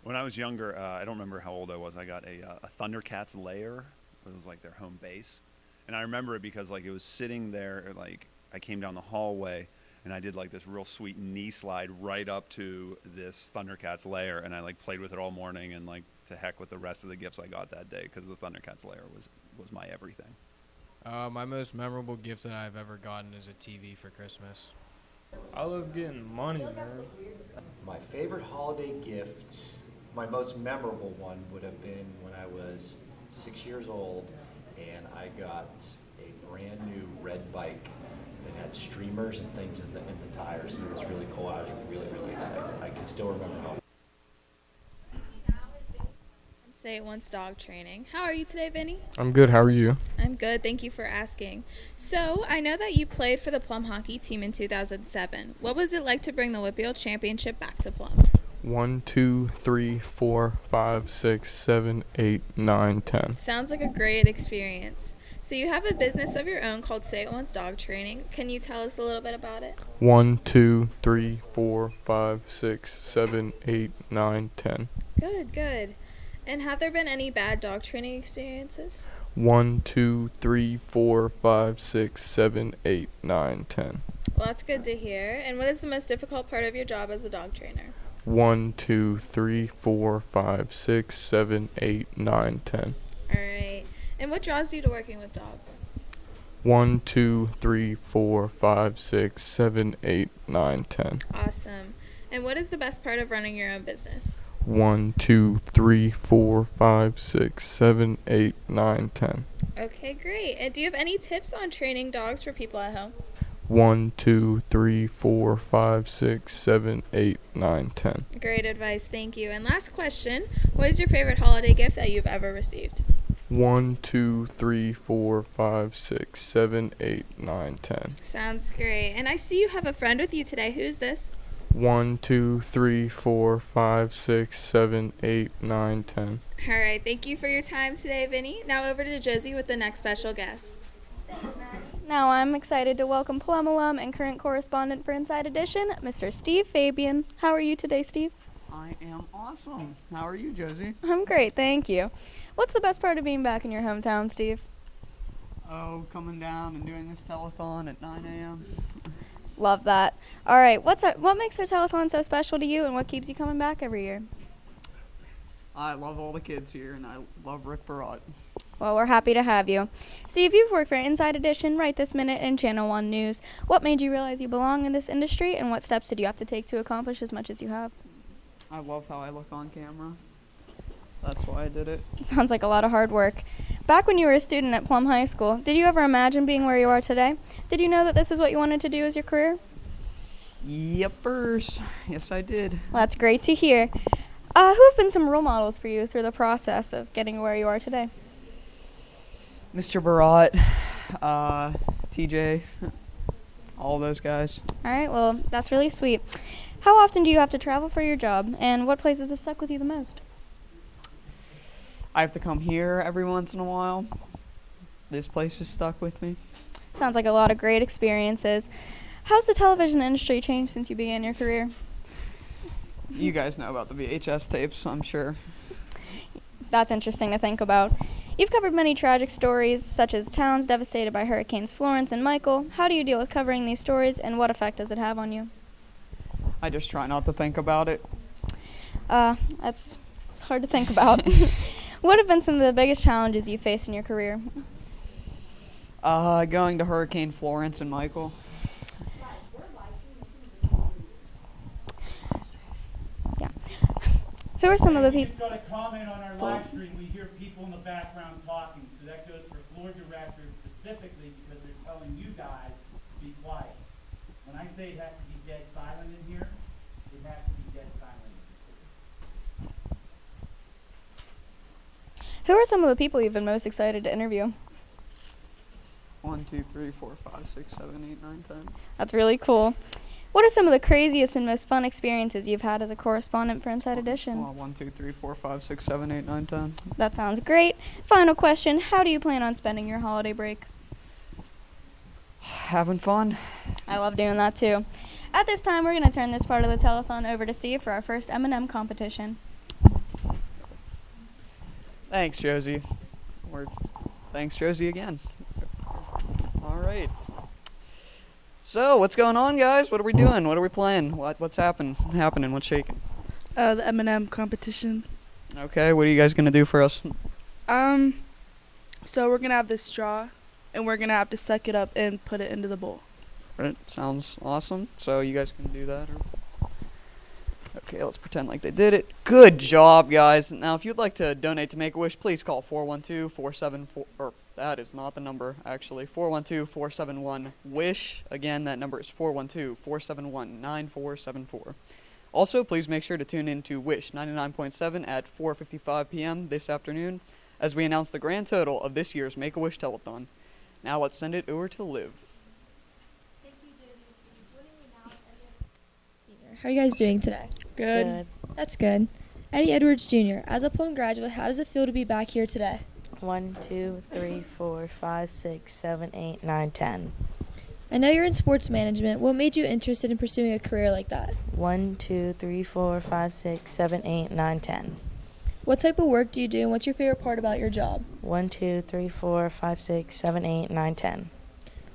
When I was younger, I don't remember how old I was, I got a Thundercats lair. It was like their home base. And I remember it because like it was sitting there, like I came down the hallway and I did like this real sweet knee slide right up to this Thundercats lair, and I like played with it all morning, and like to heck with the rest of the gifts I got that day, because the Thundercats lair was my everything. My most memorable gift that I've ever gotten is a TV for Christmas. I love getting money, man. My favorite holiday gift, my most memorable one, would have been when I was 6 years old and I got a brand new red bike that had streamers and things in the tires, and it was really cool. I was really excited. I can still remember how. I'm Say It Once Dog Training. How are you today, Vinny? I'm good. How are you? I'm good. Thank you for asking. So, I know that you played for the Plum hockey team in 2007. What was it like to bring the Whitfield Championship back to Plum? 1, 2, 3, 4, 5, 6, 7, 8, 9, 10. Sounds like a great experience. So, you have a business of your own called Say It Once Dog Training. Can you tell us a little bit about it? 1, 2, 3, 4, 5, 6, 7, 8, 9, 10. Good, good. And have there been any bad dog training experiences? 1, 2, 3, 4, 5, 6, 7, 8, 9, 10. Well, that's good to hear. And what is the most difficult part of your job as a dog trainer? 1, 2, 3, 4, 5, 6, 7, 8, 9, 10. All right. And what draws you to working with dogs? 1, 2, 3, 4, 5, 6, 7, 8, 9, 10. Awesome. And what is the best part of running your own business? 1, 2, 3, 4, 5, 6, 7, 8, 9, 10. Okay, great. And do you have any tips on training dogs for people at home? 1, 2, 3, 4, 5, 6, 7, 8, 9, 10. Great advice, thank you. And last question, what is your favorite holiday gift that you've ever received? 1, 2, 3, 4, 5, 6, 7, 8, 9, 10. Sounds great. And I see you have a friend with you today. Who's this? 1, 2, 3, 4, 5, 6, 7, 8, 9, 10. All right, thank you for your time today, Vinny. Now over to Josie with the next special guest. Now I'm excited to welcome Plum alum and current correspondent for Inside Edition, Mr. Steve Fabian. How are you today, Steve? I am awesome. How are you, Josie? I'm great, thank you. What's the best part of being back in your hometown, Steve? Oh, coming down and doing this telethon at 9 a.m. Love that. All right, what makes our telethon so special to you, and what keeps you coming back every year? I love all the kids here, and I love Rick Barat. Well, we're happy to have you. Steve, you've worked for Inside Edition, Right This Minute, and Channel 1 News. What made you realize you belong in this industry, and what steps did you have to take to accomplish as much as you have? I love how I look on camera. That's why I did it. Sounds like a lot of hard work. Back when you were a student at Plum High School, did you ever imagine being where you are today? Did you know that this is what you wanted to do as your career? Yepers. Yes, I did. Well, that's great to hear. Who have been some role models for you through the process of getting where you are today? Mr. Barat, TJ, all those guys. All right, well, that's really sweet. How often do you have to travel for your job, and what places have stuck with you the most? I have to come here every once in a while. This place is stuck with me. Sounds like a lot of great experiences. How's the television industry changed since you began your career? You guys know about the VHS tapes, I'm sure. That's interesting to think about. You've covered many tragic stories, such as towns devastated by Hurricanes Florence and Michael. How do you deal with covering these stories, and what effect does it have on you? I just try not to think about it. It's hard to think about. What have been some of the biggest challenges you faced in your career? Going to Hurricane Florence and Michael. Yeah. Who are some of the people? We've got a comment on our live stream. We hear people in the background talking, so that goes for floor directors specifically because they're telling you guys to be quiet. When I say it has to be dead silent in here, it has to be dead silent. Who are some of the people you've been most excited to interview? 1, 2, 3, 4, 5, 6, 7, 8, 9, 10. That's really cool. What are some of the craziest and most fun experiences you've had as a correspondent for Inside Edition? 1, 2, 3, 4, 5, 6, 7, 8, 9, 10. That sounds great. Final question, how do you plan on spending your holiday break? Having fun. I love doing that too. At this time, we're going to turn this part of the telethon over to Steve for our first M&M competition. Thanks, Josie. Thanks, Josie, again. All right. So, what's going on, guys? What are we doing? What are we playing? What's happening? What's shaking? The M&M competition. Okay, what are you guys going to do for us? So we're going to have this straw, and we're going to have to suck it up and put it into the bowl. Right, sounds awesome. So, you guys can do that? Okay, let's pretend like they did it. Good job, guys. Now, if you'd like to donate to Make-A-Wish, please call 412-474, or that is not the number, actually, 412-471-WISH. Again, that number is 412-471-9474. Also, please make sure to tune in to Wish 99.7 at 4:55 p.m. this afternoon as we announce the grand total of this year's Make-A-Wish Telethon. Now let's send it over to Liv. How are you guys doing today? Good. That's good. Eddie Edwards Jr., as a Plum graduate, how does it feel to be back here today? 1, 2, 3, 4, 5, 6, 7, 8, 9, 10. I know you're in sports management. What made you interested in pursuing a career like that? 1, 2, 3, 4, 5, 6, 7, 8, 9, 10. What type of work do you do, and what's your favorite part about your job? 1, 2, 3, 4, 5, 6, 7, 8, 9, 10.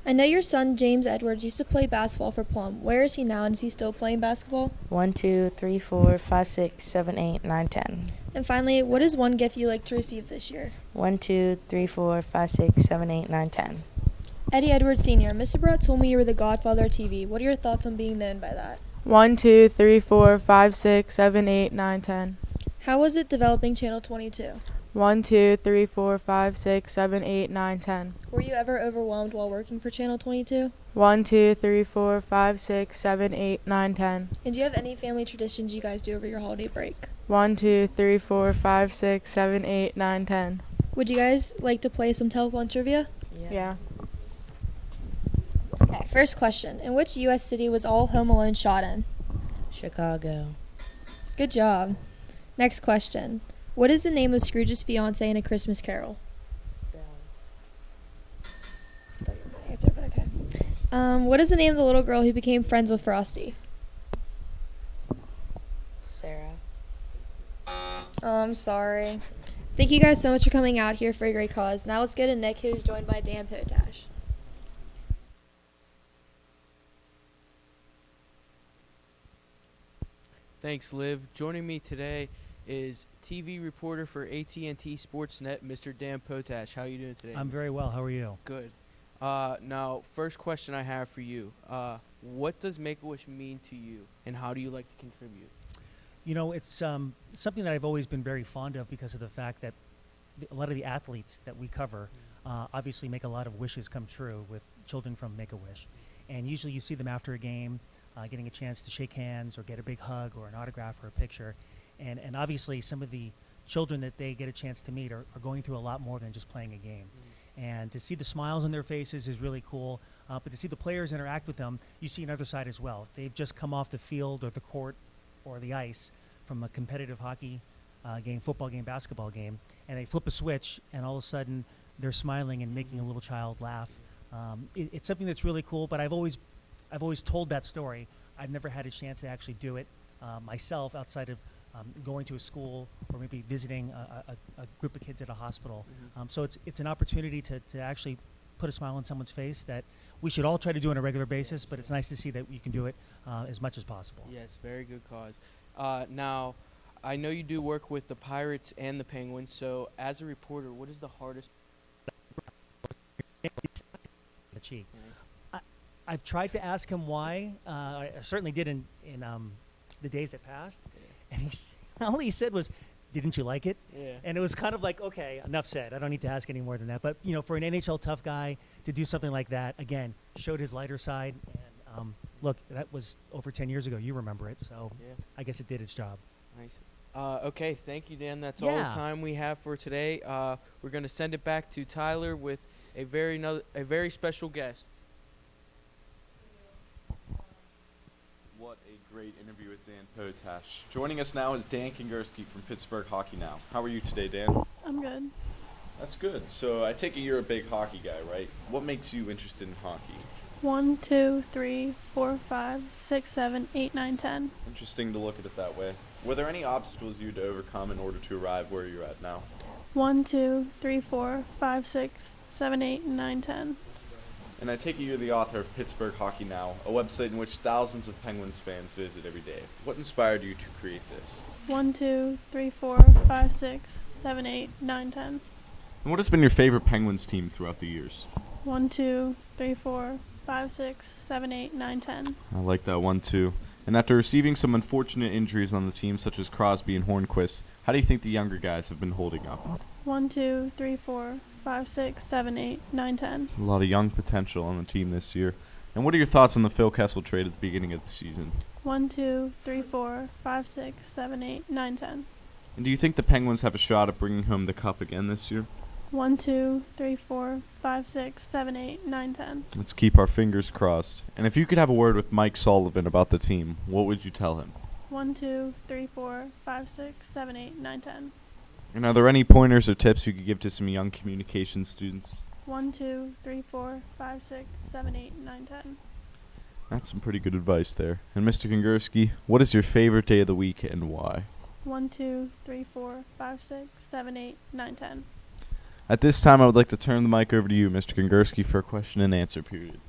I know your son, James Edwards, used to play basketball for Plum. Where is he now, and is he still playing basketball? 1, 2, 3, 4, 5, 6, 7, 8, 9, 10. And finally, what is one gift you'd like to receive this year? 1, 2, 3, 4, 5, 6, 7, 8, 9, 10. Eddie Edwards Sr., Mr. Brett told me you were the godfather of TV. What are your thoughts on being known by that? 1, 2, 3, 4, 5, 6, 7, 8, 9, 10. How was it developing Channel 22? 1, 2, 3, 4, 5, 6, 7, 8, 9, 10. Were you ever overwhelmed while working for Channel 22? 1, 2, 3, 4, 5, 6, 7, 8, 9, 10. And do you have any family traditions you guys do over your holiday break? 1, 2, 3, 4, 5, 6, 7, 8, 9, 10. Would you guys like to play some telephone trivia? Yeah. Okay, first question. In which U.S. city was All Home Alone shot in? Chicago. Good job. Next question. What is the name of Scrooge's fiancée in A Christmas Carol? Answer, but okay. What is the name of the little girl who became friends with Frosty? Sarah. Oh, I'm sorry. Thank you guys so much for coming out here for a great cause. Now let's go to Nick, who's joined by Dan Potash. Thanks, Liv. Joining me today is TV reporter for AT&T Sportsnet, Mr. Dan Potash. How are you doing today? I'm very well. How are you? Good. Now, first question I have for you. What does Make-A-Wish mean to you, and how do you like to contribute? You know, it's something that I've always been very fond of because of the fact that a lot of the athletes that we cover obviously make a lot of wishes come true with children from Make-A-Wish. And usually you see them after a game getting a chance to shake hands or get a big hug or an autograph or a picture. And obviously some of the children that they get a chance to meet are going through a lot more than just playing a game. And to see the smiles on their faces is really cool. But to see the players interact with them, you see another side as well. They've just come off the field or the court or the ice from a competitive hockey game, football game, basketball game, and they flip a switch, and all of a sudden they're smiling and making a little child laugh. It's something that's really cool, but I've always told that story. I've never had a chance to actually do it myself outside of going to a school or maybe visiting a group of kids at a hospital. So it's an opportunity to actually put a smile on someone's face that we should all try to do on a regular basis, but it's nice to see that you can do it as much as possible. Yes, very good cause. Now, I know you do work with the Pirates and the Penguins, so as a reporter, what is the hardest? The cheek. I've tried to ask him why. I certainly did in the days that passed, and all he said was, "Didn't you like it?" Yeah. And it was kind of like, okay, enough said. I don't need to ask any more than that. But for an NHL tough guy to do something like that, again, showed his lighter side. And look, that was over 10 years ago. You remember it, so Yeah. I guess it did its job. Nice. Okay, thank you, Dan. That's all the time we have for today. We're going to send it back to Tyler with a very special guest. What a great interview with Dan Potash. Joining us now is Dan Kingerski from Pittsburgh Hockey Now. How are you today, Dan? I'm good. That's good. So I take it you're a big hockey guy, right? What makes you interested in hockey? 1, 2, 3, 4, 5, 6, 7, 8, 9, 10. Interesting to look at it that way. Were there any obstacles you had to overcome in order to arrive where you're at now? 1, 2, 3, 4, 5, 6, 7, 8, 9, 10. And I take it you're the author of Pittsburgh Hockey Now, a website in which thousands of Penguins fans visit every day. What inspired you to create this? 1, 2, 3, 4, 5, 6, 7, 8, 9, 10. And what has been your favorite Penguins team throughout the years? 1, 2, 3, 4, 5, 6, 7, 8, 9, 10. I like that one too. And after receiving some unfortunate injuries on the team, such as Crosby and Hornquist, how do you think the younger guys have been holding up? 1, 2, 3, 4, 5, 6, 7, 8, 9, 10. A lot of young potential on the team this year. And what are your thoughts on the Phil Kessel trade at the beginning of the season? 1, 2, 3, 4, 5, 6, 7, 8, 9, 10. And do you think the Penguins have a shot at bringing home the cup again this year? 1, 2, 3, 4, 5, 6, 7, 8, 9, 10. Let's keep our fingers crossed. And if you could have a word with Mike Sullivan about the team, what would you tell him? 1, 2, 3, 4, 5, 6, 7, 8, 9, 10. And are there any pointers or tips you could give to some young communications students? 1, 2, 3, 4, 5, 6, 7, 8, 9, 10. That's some pretty good advice there. And Mr. Kongursky, what is your favorite day of the week and why? 1, 2, 3, 4, 5, 6, 7, 8, 9, 10. At this time, I would like to turn the mic over to you, Mr. Kongursky, for a question and answer period.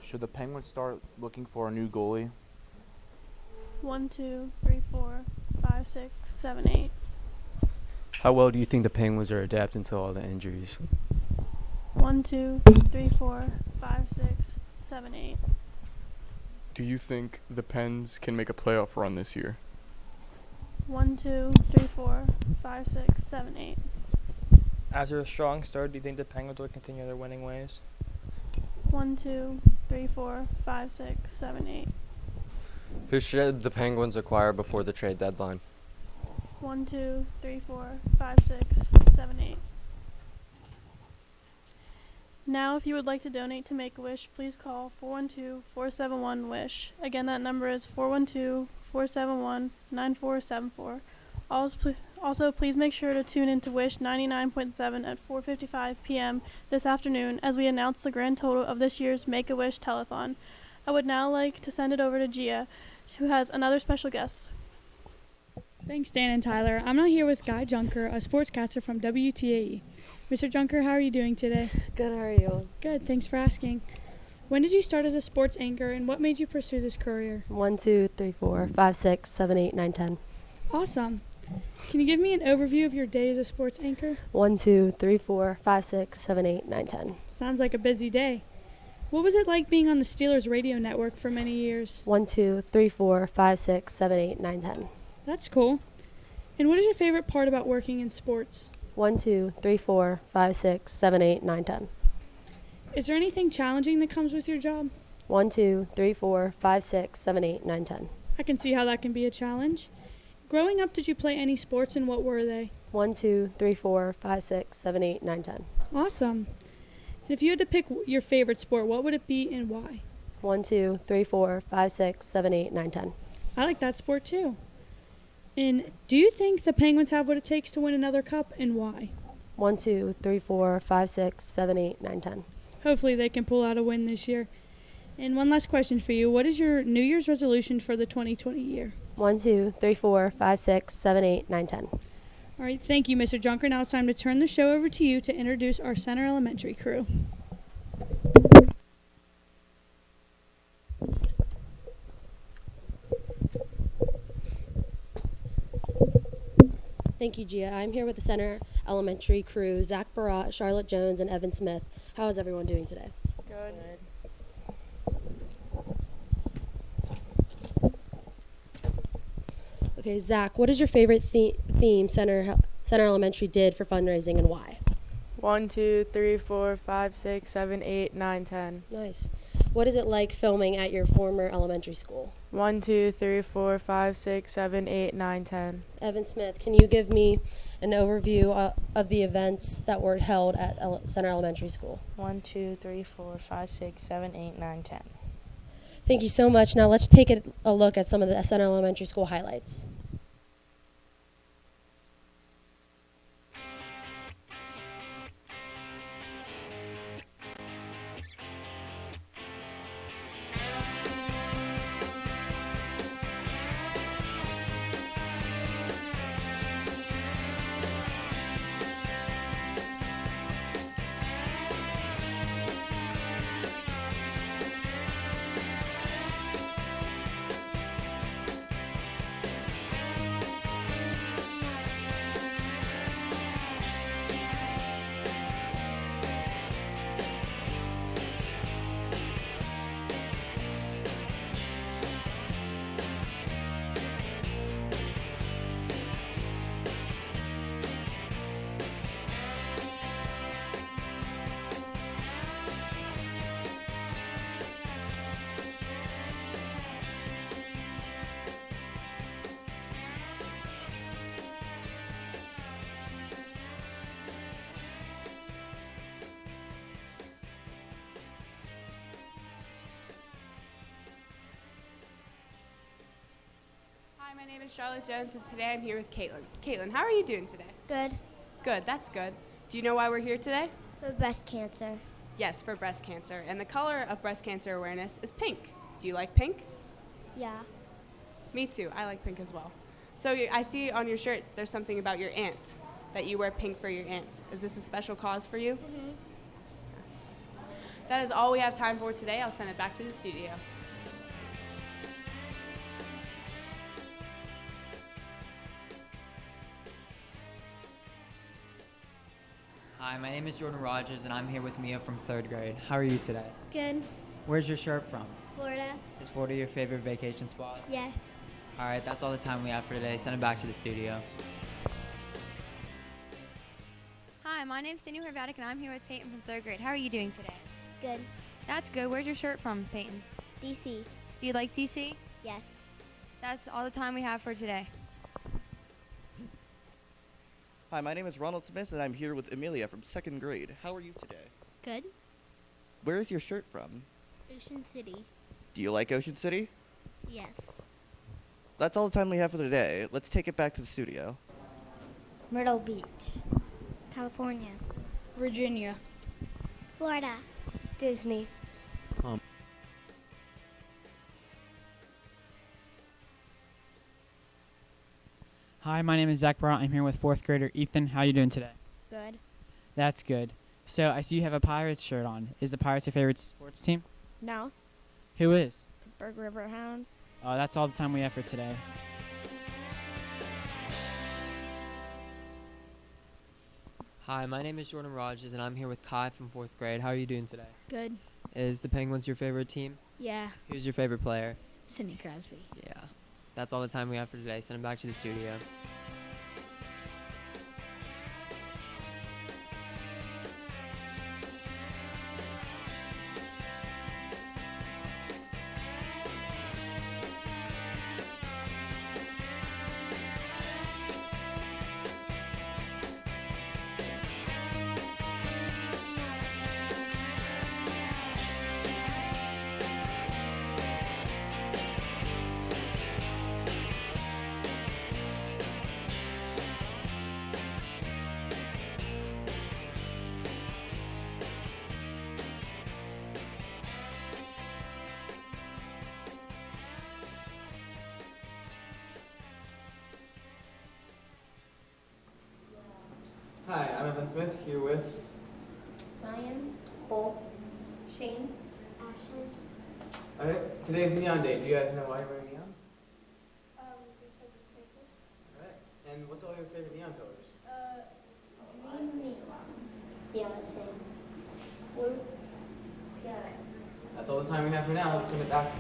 Should the Penguins start looking for a new goalie? 1, 2, 3, 4, 5, 6, 7, 8. How well do you think the Penguins are adapting to all the injuries? 1, 2, 3, 4, 5, 6, 7, 8. Do you think the Pens can make a playoff run this year? 1, 2, 3, 4, 5, 6, 7, 8. After a strong start, do you think the Penguins will continue their winning ways? 1, 2, 3, 4, 5, 6, 7, 8. Who should the Penguins acquire before the trade deadline? 1, 2, 3, 4, 5, 6, 7, 8. Now, if you would like to donate to Make-A-Wish, please call 412-471-WISH. Again, that number is 412-471-9474. Also, please make sure to tune in to Wish 99.7 at 4:55 p.m. this afternoon as we announce the grand total of this year's Make-A-Wish Telethon. I would now like to send it over to Gia, who has another special guest. Thanks, Dan and Tyler. I'm now here with Guy Junker, a sportscaster from WTAE. Mr. Junker, how are you doing today? Good, how are you? Good, thanks for asking. When did you start as a sports anchor, and what made you pursue this career? 1, 2, 3, 4, 5, 6, 7, 8, 9, 10. Awesome. Can you give me an overview of your day as a sports anchor? 1, 2, 3, 4, 5, 6, 7, 8, 9, 10. Sounds like a busy day. What was it like being on the Steelers radio network for many years? 1, 2, 3, 4, 5, 6, 7, 8, 9, 10. That's cool. And what is your favorite part about working in sports? 1, 2, 3, 4, 5, 6, 7, 8, 9, 10. Is there anything challenging that comes with your job? 1, 2, 3, 4, 5, 6, 7, 8, 9, 10. I can see how that can be a challenge. Growing up, did you play any sports, and what were they? 1, 2, 3, 4, 5, 6, 7, 8, 9, 10. Awesome. And if you had to pick your favorite sport, what would it be and why? 1, 2, 3, 4, 5, 6, 7, 8, 9, 10. I like that sport too. And do you think the Penguins have what it takes to win another cup, and why? 1, 2, 3, 4, 5, 6, 7, 8, 9, 10. Hopefully they can pull out a win this year. And one last question for you. What is your New Year's resolution for the 2020 year? 1, 2, 3, 4, 5, 6, 7, 8, 9, 10. All right, thank you, Mr. Junker. Now it's time to turn the show over to you to introduce our Center Elementary crew. Thank you, Gia. I'm here with the Center Elementary crew, Zach Barat, Charlotte Jones, and Evan Smith. How is everyone doing today? Good. Okay, Zach, what is your favorite theme Center Elementary did for fundraising and why? 1, 2, 3, 4, 5, 6, 7, 8, 9, 10. Nice. What is it like filming at your former elementary school? 1, 2, 3, 4, 5, 6, 7, 8, 9, 10. Evan Smith, can you give me an overview of the events that were held at Center Elementary School? 1, 2, 3, 4, 5, 6, 7, 8, 9, 10. Thank you so much. Now let's take a look at some of the Center Elementary School highlights. my name is Charlotte Jones, and today I'm here with Caitlin. Caitlin, how are you doing today? Good. Good, that's good. Do you know why we're here today? For breast cancer. Yes, for breast cancer. And the color of breast cancer awareness is pink. Do you like pink? Yeah. Me too. I like pink as well. So I see on your shirt there's something about your aunt, that you wear pink for your aunt. Is this a special cause for you? Mm-hmm. That is all we have time for today. I'll send it back to the studio. Hi, my name is Jordan Rogers, and I'm here with Mia from 3rd grade. How are you today? Good. Where's your shirt from? Florida. Is Florida your favorite vacation spot? Yes. All right, that's all the time we have for today. Send it back to the studio. Hi, my name's Daniel Hervatic, and I'm here with Peyton from 3rd grade. How are you doing today? Good. That's good. Where's your shirt from, Peyton? DC. Do you like DC? Yes. That's all the time we have for today. Hi, my name is Ronald Smith, and I'm here with Amelia from 2nd grade. How are you today? Good. Where is your shirt from? Ocean City. Do you like Ocean City? Yes. That's all the time we have for today. Let's take it back to the studio. Myrtle Beach. California. Virginia. Florida. Disney. Hi, my name is Zach Brown. I'm here with 4th grader Ethan. How are you doing today? Good. That's good. So I see you have a Pirates shirt on. Is the Pirates your favorite sports team? No. Who is? Pittsburgh Riverhounds. That's all the time we have for today. Hi, my name is Jordan Rogers, and I'm here with Kai from 4th grade. How are you doing today? Good. Is the Penguins your favorite team? Yeah. Who's your favorite player? Sidney Crosby. Yeah. That's all the time we have for today. Send it back to the studio. Hi, I'm Evan Smith, here with Ryan, Cole, Shane, Ashley. Alright, today's Neon Day. Do you guys know why you're wearing neon? Because it's maple. Alright, and what's all your favorite neon colors? Green. Yeah, the same. Blue. Yes. That's all the time we have for now. Let's send it back.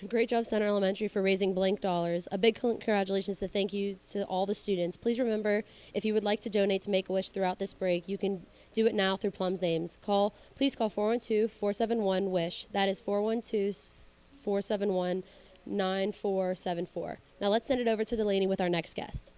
Great job, Center Elementary, for raising blank dollars. A big congratulations to thank you to all the students. Please remember, if you would like to donate to Make-A-Wish throughout this break, you can do it now through Plum's names. Please call 412-471-WISH. That is 412-471-9474. Now let's send it over to Delaney with our next guest.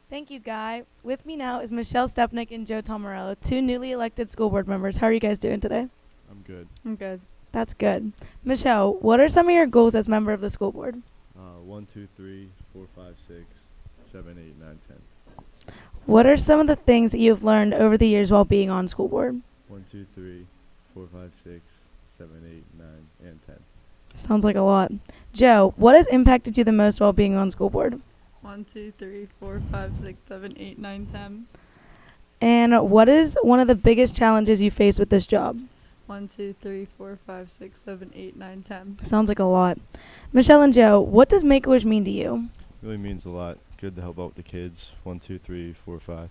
Thank you, Guy. With me now is Michelle Stepnick and Joe Tomarello, two newly elected school board members. How are you guys doing today? I'm good. I'm good. That's good. Michelle, what are some of your goals as member of the school board? 1, 2, 3, 4, 5, 6, 7, 8, 9, 10. What are some of the things that you've learned over the years while being on school board? 1, 2, 3, 4, 5, 6, 7, 8, 9, and 10. Sounds like a lot. Joe, what has impacted you the most while being on school board? 1, 2, 3, 4, 5, 6, 7, 8, 9, 10. And what is one of the biggest challenges you face with this job? 1, 2, 3, 4, 5, 6, 7, 8, 9, 10. Sounds like a lot. Michelle and Joe, what does Make-A-Wish mean to you? Really means a lot. Good to help out the kids. 1, 2, 3, 4, 5.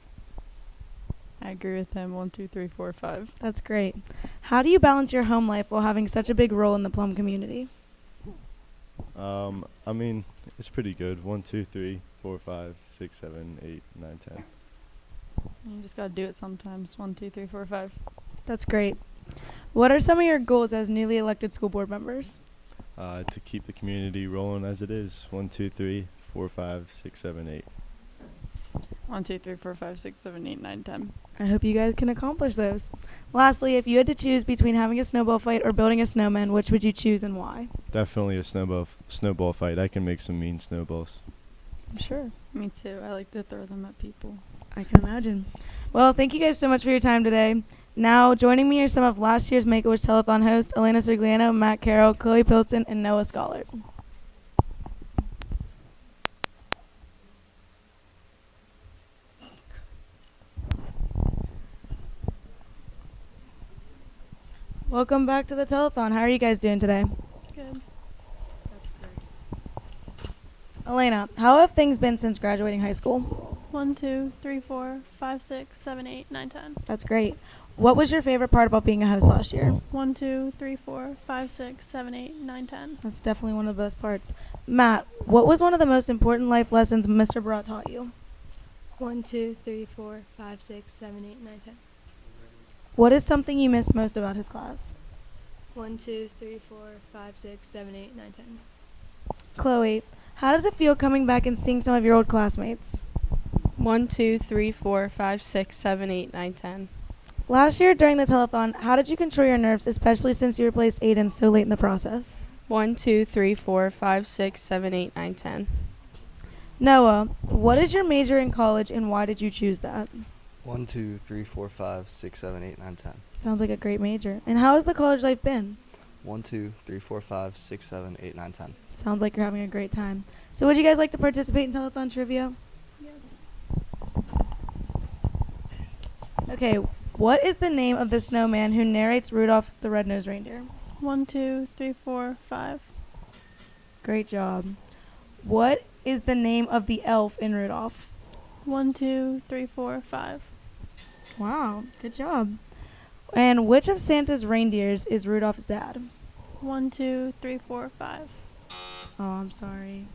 I agree with him. 1, 2, 3, 4, 5. That's great. How do you balance your home life while having such a big role in the Plum community? I mean, it's pretty good. 1, 2, 3, 4, 5, 6, 7, 8, 9, 10. You just gotta do it sometimes. 1, 2, 3, 4, 5. That's great. What are some of your goals as newly elected school board members? To keep the community rolling as it is. 1, 2, 3, 4, 5, 6, 7, 8. 1, 2, 3, 4, 5, 6, 7, 8, 9, 10. I hope you guys can accomplish those. Lastly, if you had to choose between having a snowball fight or building a snowman, which would you choose and why? Definitely a snowball fight. I can make some mean snowballs. I'm sure. Me too. I like to throw them at people. I can imagine. Well, thank you guys so much for your time today. Now, joining me are some of last year's Make-A-Wish Telethon hosts, Elena Sergliano, Matt Carroll, Chloe Pilston, and Noah Schollard. Welcome back to the Telethon. How are you guys doing today? Good. Elena, how have things been since graduating high school? 1, 2, 3, 4, 5, 6, 7, 8, 9, 10. That's great. What was your favorite part about being a host last year? 1, 2, 3, 4, 5, 6, 7, 8, 9, 10. That's definitely one of the best parts. Matt, what was one of the most important life lessons Mr. Barat taught you? 1, 2, 3, 4, 5, 6, 7, 8, 9, 10. What is something you missed most about his class? 1, 2, 3, 4, 5, 6, 7, 8, 9, 10. Chloe, how does it feel coming back and seeing some of your old classmates? 1, 2, 3, 4, 5, 6, 7, 8, 9, 10. Last year during the telethon, how did you control your nerves, especially since you replaced Aiden so late in the process? 1, 2, 3, 4, 5, 6, 7, 8, 9, 10. Noah, what is your major in college and why did you choose that? 1, 2, 3, 4, 5, 6, 7, 8, 9, 10. Sounds like a great major. And how has the college life been? 1, 2, 3, 4, 5, 6, 7, 8, 9, 10. Sounds like you're having a great time. So would you guys like to participate in telethon trivia? Yes. Okay, what is the name of the snowman who narrates Rudolph the Red-Nosed Reindeer? 1, 2, 3, 4, 5. Great job. What is the name of the elf in Rudolph? 1, 2, 3, 4, 5. Wow, good job. And which of Santa's reindeers is Rudolph's dad? 1, 2, 3, 4, 5. Oh, I'm sorry.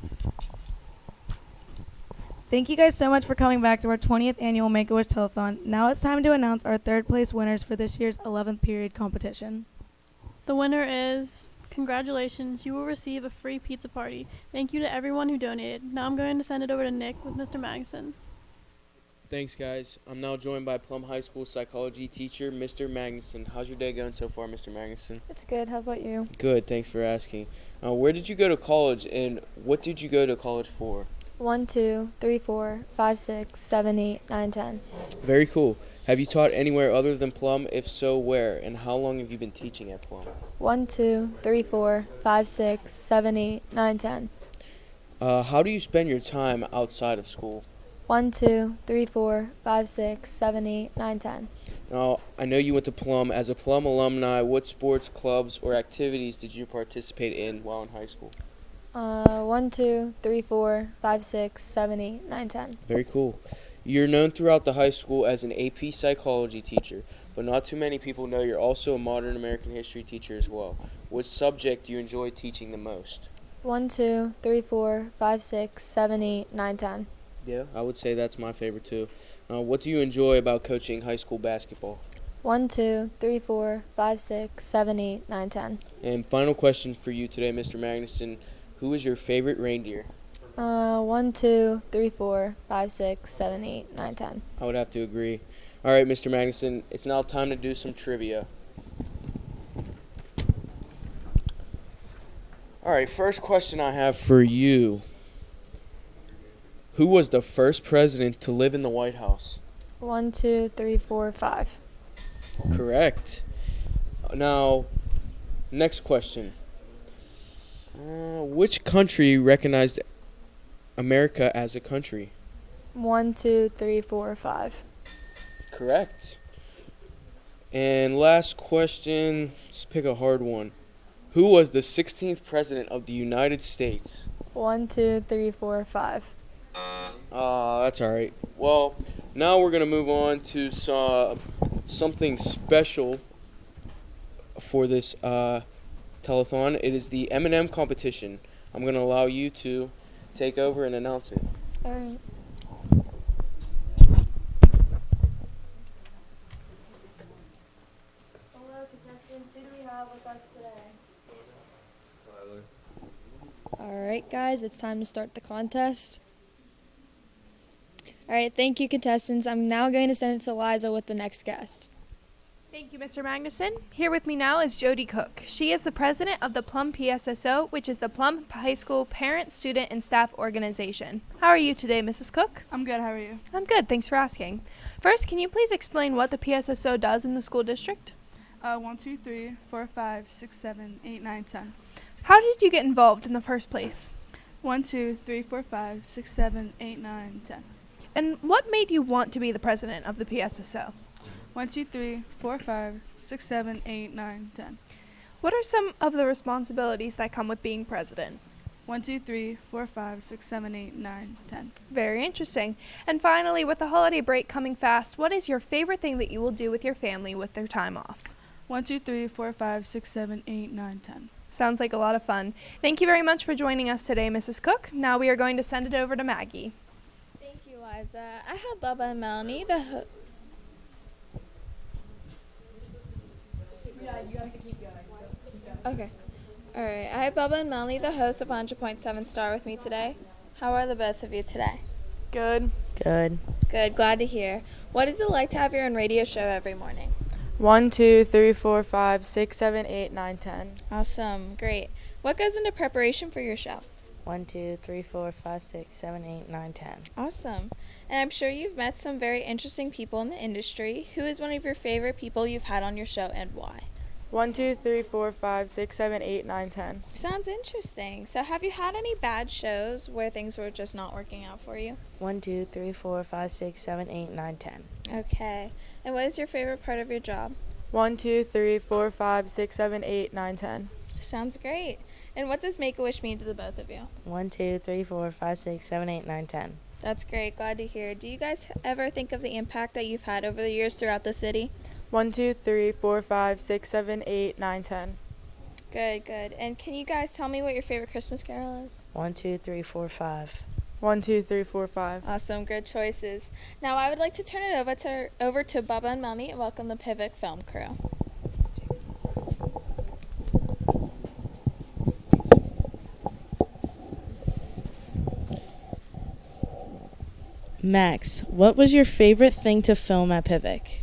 Thank you guys so much for coming back to our 20th annual Make-A-Wish Telethon. Now it's time to announce our third place winners for this year's 11th period competition. The winner is, congratulations, you will receive a free pizza party. Thank you to everyone who donated. Now I'm going to send it over to Nick with Mr. Magnuson. Thanks, guys. I'm now joined by Plum High School psychology teacher, Mr. Magnuson. How's your day going so far, Mr. Magnuson? It's good. How about you? Good, thanks for asking. Where did you go to college, and what did you go to college for? 1, 2, 3, 4, 5, 6, 7, 8, 9, 10. Very cool. Have you taught anywhere other than Plum? If so, where? And how long have you been teaching at Plum? 1, 2, 3, 4, 5, 6, 7, 8, 9, 10. How do you spend your time outside of school? 1, 2, 3, 4, 5, 6, 7, 8, 9, 10. Now, I know you went to Plum. As a Plum alumni, what sports, clubs, or activities did you participate in while in high school? 1, 2, 3, 4, 5, 6, 7, 8, 9, 10. Very cool. You're known throughout the high school as an AP psychology teacher, but not too many people know you're also a modern American history teacher as well. What subject do you enjoy teaching the most? 1, 2, 3, 4, 5, 6, 7, 8, 9, 10. Yeah, I would say that's my favorite too. What do you enjoy about coaching high school basketball? 1, 2, 3, 4, 5, 6, 7, 8, 9, 10. And final question for you today, Mr. Magnuson. Who is your favorite reindeer? 1, 2, 3, 4, 5, 6, 7, 8, 9, 10. I would have to agree. All right, Mr. Magnuson, it's now time to do some trivia. All right, first question I have for you. Who was the first president to live in the White House? 1, 2, 3, 4, 5. Correct. Now, next question. Which country recognized America as a country? 1, 2, 3, 4, 5. correct. And last question, let's pick a hard one. Who was the 16th president of the United States? 1, 2, 3, 4, 5. That's all right. Well, now we're going to move on to something special for this telethon. It is the M&M competition. I'm going to allow you to take over and announce it. All right. Hello, contestants. Who do we have with us today? All right, guys, it's time to start the contest. All right, thank you, contestants. I'm now going to send it to Liza with the next guest. Thank you, Mr. Magnuson. Here with me now is Jody Cook. She is the president of the Plum PSSO, which is the Plum High School Parent, Student, and Staff Organization. How are you today, Mrs. Cook? I'm good. How are you? I'm good. Thanks for asking. First, can you please explain what the PSSO does in the school district? 1, 2, 3, 4, 5, 6, 7, 8, 9, 10. How did you get involved in the first place? 1, 2, 3, 4, 5, 6, 7, 8, 9, 10. And what made you want to be the president of the PSSO? 1, 2, 3, 4, 5, 6, 7, 8, 9, 10. What are some of the responsibilities that come with being president? 1, 2, 3, 4, 5, 6, 7, 8, 9, 10. Very interesting. And finally, with the holiday break coming fast, what is your favorite thing that you will do with your family with their time off? 1, 2, 3, 4, 5, 6, 7, 8, 9, 10. Sounds like a lot of fun. Thank you very much for joining us today, Mrs. Cook. Now we are going to send it over to Maggie. Thank you, Liza. I have Bubba and Melanie, the Okay. All right. I have Bubba and Melanie, the hosts of 100.7 Star, with me today. How are the both of you today? Good. Good. Good. Glad to hear. What is it like to have your own radio show every morning? 1, 2, 3, 4, 5, 6, 7, 8, 9, 10. Awesome. Great. What goes into preparation for your show? 1, 2, 3, 4, 5, 6, 7, 8, 9, 10. Awesome. And I'm sure you've met some very interesting people in the industry. Who is one of your favorite people you've had on your show and why? 1, 2, 3, 4, 5, 6, 7, 8, 9, 10. Sounds interesting. So have you had any bad shows where things were just not working out for you? 1, 2, 3, 4, 5, 6, 7, 8, 9, 10. Okay. And what is your favorite part of your job? 1, 2, 3, 4, 5, 6, 7, 8, 9, 10. Sounds great. And what does Make-A-Wish mean to the both of you? 1, 2, 3, 4, 5, 6, 7, 8, 9, 10. That's great. Glad to hear. Do you guys ever think of the impact that you've had over the years throughout the city? 1, 2, 3, 4, 5, 6, 7, 8, 9, 10. Good, good. And can you guys tell me what your favorite Christmas carol is? 1, 2, 3, 4, 5. 1, 2, 3, 4, 5. Awesome. Good choices. Now I would like to turn it over to Bubba and Melanie and welcome the Pivot Film crew. Max, what was your favorite thing to film at Pivot?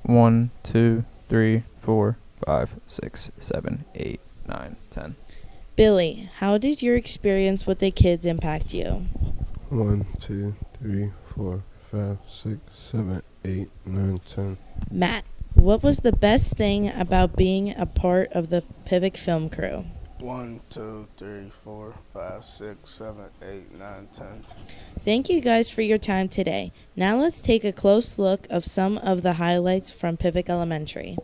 1, 2, 3, 4, 5, 6, 7, 8, 9, 10. Billy, how did your experience with the kids impact you? 1, 2, 3, 4, 5, 6, 7, 8, 9, 10. Matt, what was the best thing about being a part of the Pivot Film crew? 1, 2, 3, 4, 5, 6, 7, 8, 9, 10. Thank you guys for your time today. Now let's take a close look of some of the highlights from Pivot Elementary.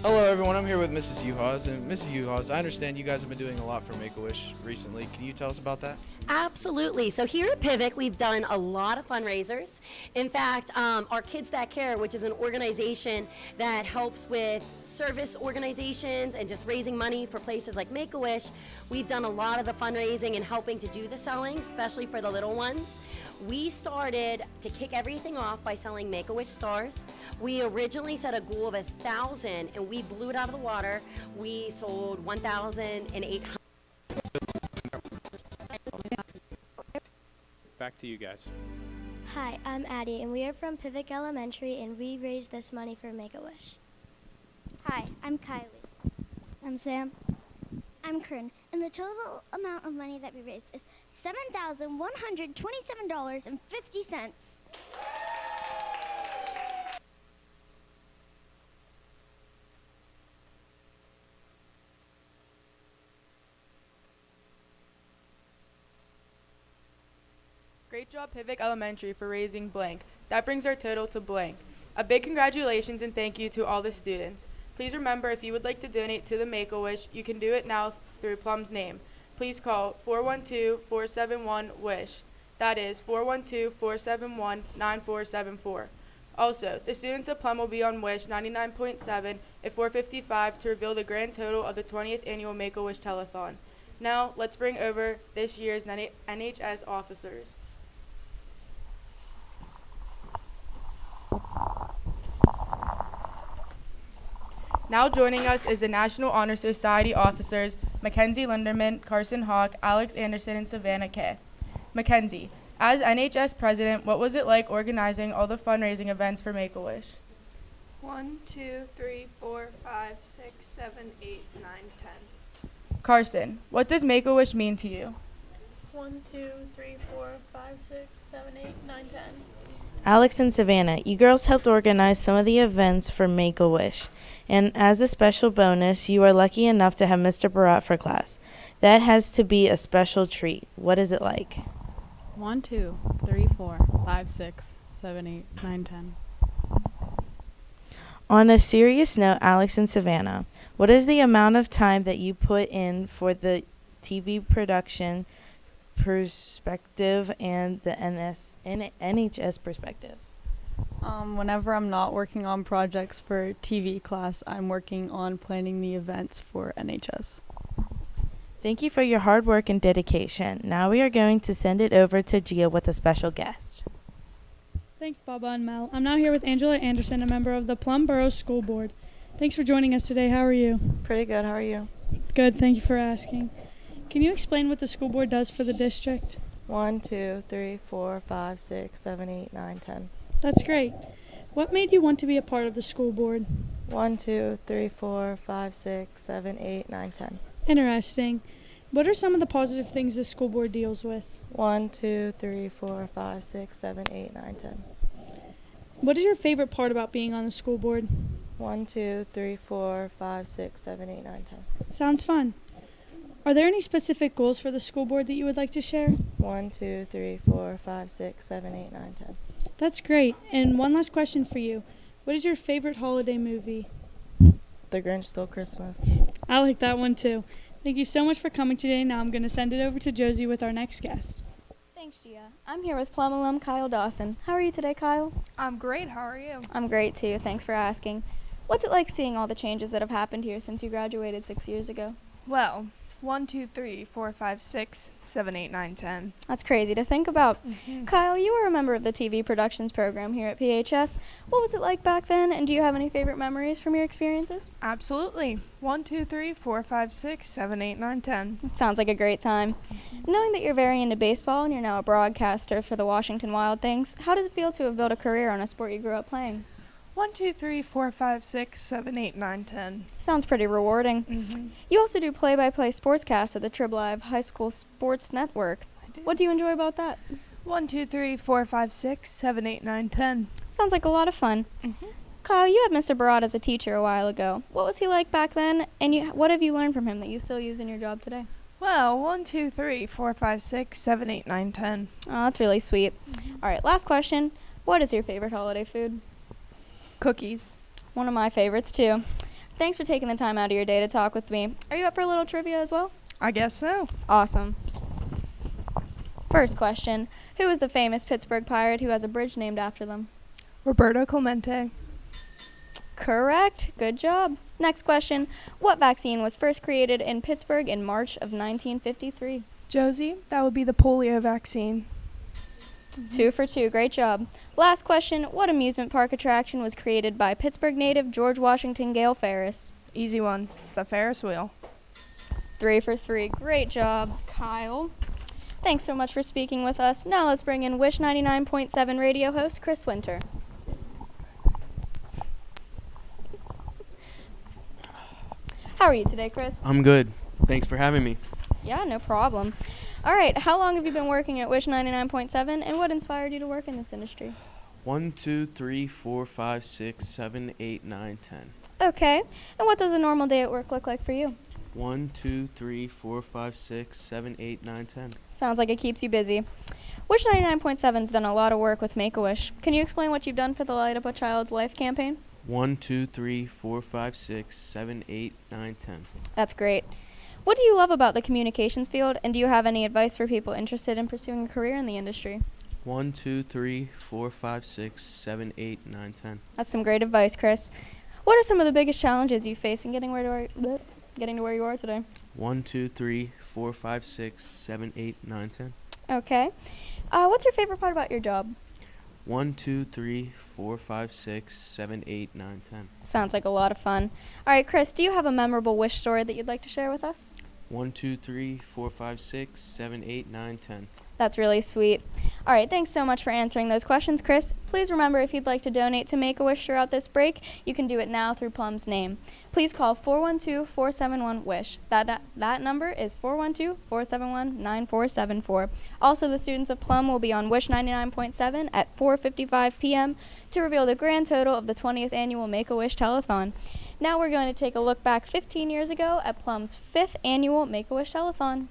Hello, everyone. I'm here with Mrs. Uhas. And Mrs. Uhas, I understand you guys have been doing a lot for Make-A-Wish recently. Can you tell us about that? Absolutely. So here at Pivot, we've done a lot of fundraisers. In fact, our Kids That Care, which is an organization that helps with service organizations and just raising money for places like Make-A-Wish, we've done a lot of the fundraising and helping to do the selling, especially for the little ones. We started to kick everything off by selling Make-A-Wish stars. We originally set a goal of 1,000 and we blew it out of the water. We sold 1,800. Back to you guys. Hi, I'm Addie, and we are from Pivot Elementary, and we raised this money for Make-A-Wish. Hi, I'm Kylie. I'm Sam. I'm Corinne, and the total amount of money that we raised is $7,127.50. Great job, Pivot Elementary, for raising blank. That brings our total to blank. A big congratulations and thank you to all the students. Please remember, if you would like to donate to the Make-A-Wish, you can do it now through Plum's name. Please call 412-471-WISH. That is 412-471-9474. Also, the students of Plum will be on Wish 99.7 at 4:55 to reveal the grand total of the 20th annual Make-A-Wish Telethon. Now, let's bring over this year's NHS officers. Now joining us is the National Honor Society officers, Mackenzie Linderman, Carson Hawk, Alex Anderson, and Savannah Kay. Mackenzie, as NHS president, what was it like organizing all the fundraising events for Make-A-Wish? 1, 2, 3, 4, 5, 6, 7, 8, 9, 10. Carson, what does Make-A-Wish mean to you? 1, 2, 3, 4, 5, 6, 7, 8, 9, 10. Alex and Savannah, you girls helped organize some of the events for Make-A-Wish. And as a special bonus, you are lucky enough to have Mr. Barat for class. That has to be a special treat. What is it like? 1, 2, 3, 4, 5, 6, 7, 8, 9, 10. On a serious note, Alex and Savannah, what is the amount of time that you put in for the TV production perspective and the NHS perspective? Whenever I'm not working on projects for TV class, I'm working on planning the events for NHS. Thank you for your hard work and dedication. Now we are going to send it over to Gia with a special guest. Thanks, Baba and Mel. I'm now here with Angela Anderson, a member of the Plum Borough School Board. Thanks for joining us today. How are you? Pretty good. How are you? Good. Thank you for asking. Can you explain what the school board does for the district? 1, 2, 3, 4, 5, 6, 7, 8, 9, 10. That's great. What made you want to be a part of the school board? 1, 2, 3, 4, 5, 6, 7, 8, 9, 10. Interesting. What are some of the positive things the school board deals with? 1, 2, 3, 4, 5, 6, 7, 8, 9, 10. What is your favorite part about being on the school board? 1, 2, 3, 4, 5, 6, 7, 8, 9, 10. Sounds fun. Are there any specific goals for the school board that you would like to share? 1, 2, 3, 4, 5, 6, 7, 8, 9, 10. That's great. And one last question for you. What is your favorite holiday movie? The Grinch Stole Christmas. I like that one too. Thank you so much for coming today. Now I'm going to send it over to Josie with our next guest. Thanks, Gia. I'm here with Plum alum Kyle Dawson. How are you today, Kyle? I'm great. How are you? I'm great too. Thanks for asking. What's it like seeing all the changes that have happened here since you graduated 6 years ago? Well, 1, 2, 3, 4, 5, 6, 7, 8, 9, 10. That's crazy to think about. Kyle, you were a member of the TV productions program here at PHS. What was it like back then, and do you have any favorite memories from your experiences? Absolutely. 1, 2, 3, 4, 5, 6, 7, 8, 9, 10. It sounds like a great time. Knowing that you're very into baseball and you're now a broadcaster for the Washington Wild Things, how does it feel to have built a career on a sport you grew up playing? 1, 2, 3, 4, 5, 6, 7, 8, 9, 10. Sounds pretty rewarding. You also do play-by-play sportscasts at the Trib Live High School Sports Network. What do you enjoy about that? 1, 2, 3, 4, 5, 6, 7, 8, 9, 10. Sounds like a lot of fun. Kyle, you had Mr. Barat as a teacher a while ago. What was he like back then, and what have you learned from him that you still use in your job today? Well, 1, 2, 3, 4, 5, 6, 7, 8, 9, 10. Oh, that's really sweet. All right, last question. What is your favorite holiday food? Cookies. One of my favorites, too. Thanks for taking the time out of your day to talk with me. Are you up for a little trivia as well? I guess so. Awesome. First question. Who is the famous Pittsburgh Pirate who has a bridge named after them? Roberto Clemente. Correct. Good job. Next question. What vaccine was first created in Pittsburgh in March of 1953? Josie, that would be the polio vaccine. 2 for 2. Great job. Last question. What amusement park attraction was created by Pittsburgh native George Washington Gale Ferris? Easy one. It's the Ferris wheel. 3 for 3. Great job, Kyle. Thanks so much for speaking with us. Now let's bring in Wish 99.7 radio host Chris Winter. How are you today, Chris? I'm good. Thanks for having me. Yeah, no problem. All right, how long have you been working at Wish 99.7, and what inspired you to work in this industry? 1, 2, 3, 4, 5, 6, 7, 8, 9, 10. Okay, and what does a normal day at work look like for you? 1, 2, 3, 4, 5, 6, 7, 8, 9, 10. Sounds like it keeps you busy. Wish 99.7's done a lot of work with Make-A-Wish. Can you explain what you've done for the Light Up a Child's Life campaign? 1, 2, 3, 4, 5, 6, 7, 8, 9, 10. That's great. What do you love about the communications field, and do you have any advice for people interested in pursuing a career in the industry? 1, 2, 3, 4, 5, 6, 7, 8, 9, 10. That's some great advice, Chris. What are some of the biggest challenges you face in getting to where you are today? 1, 2, 3, 4, 5, 6, 7, 8, 9, 10. Okay. What's your favorite part about your job? 1, 2, 3, 4, 5, 6, 7, 8, 9, 10. Sounds like a lot of fun. All right, Chris, do you have a memorable Wish story that you'd like to share with us? 1, 2, 3, 4, 5, 6, 7, 8, 9, 10. That's really sweet. All right, thanks so much for answering those questions, Chris. Please remember, if you'd like to donate to Make-A-Wish throughout this break, you can do it now through Plum's name. Please call 412-471-WISH. That number is 412-471-9474. Also, the students of Plum will be on Wish 99.7 at 4:55 p.m. to reveal the grand total of the 20th annual Make-A-Wish Telethon. Now we're going to take a look back 15 years ago at Plum's 5th annual Make-A-Wish Telethon.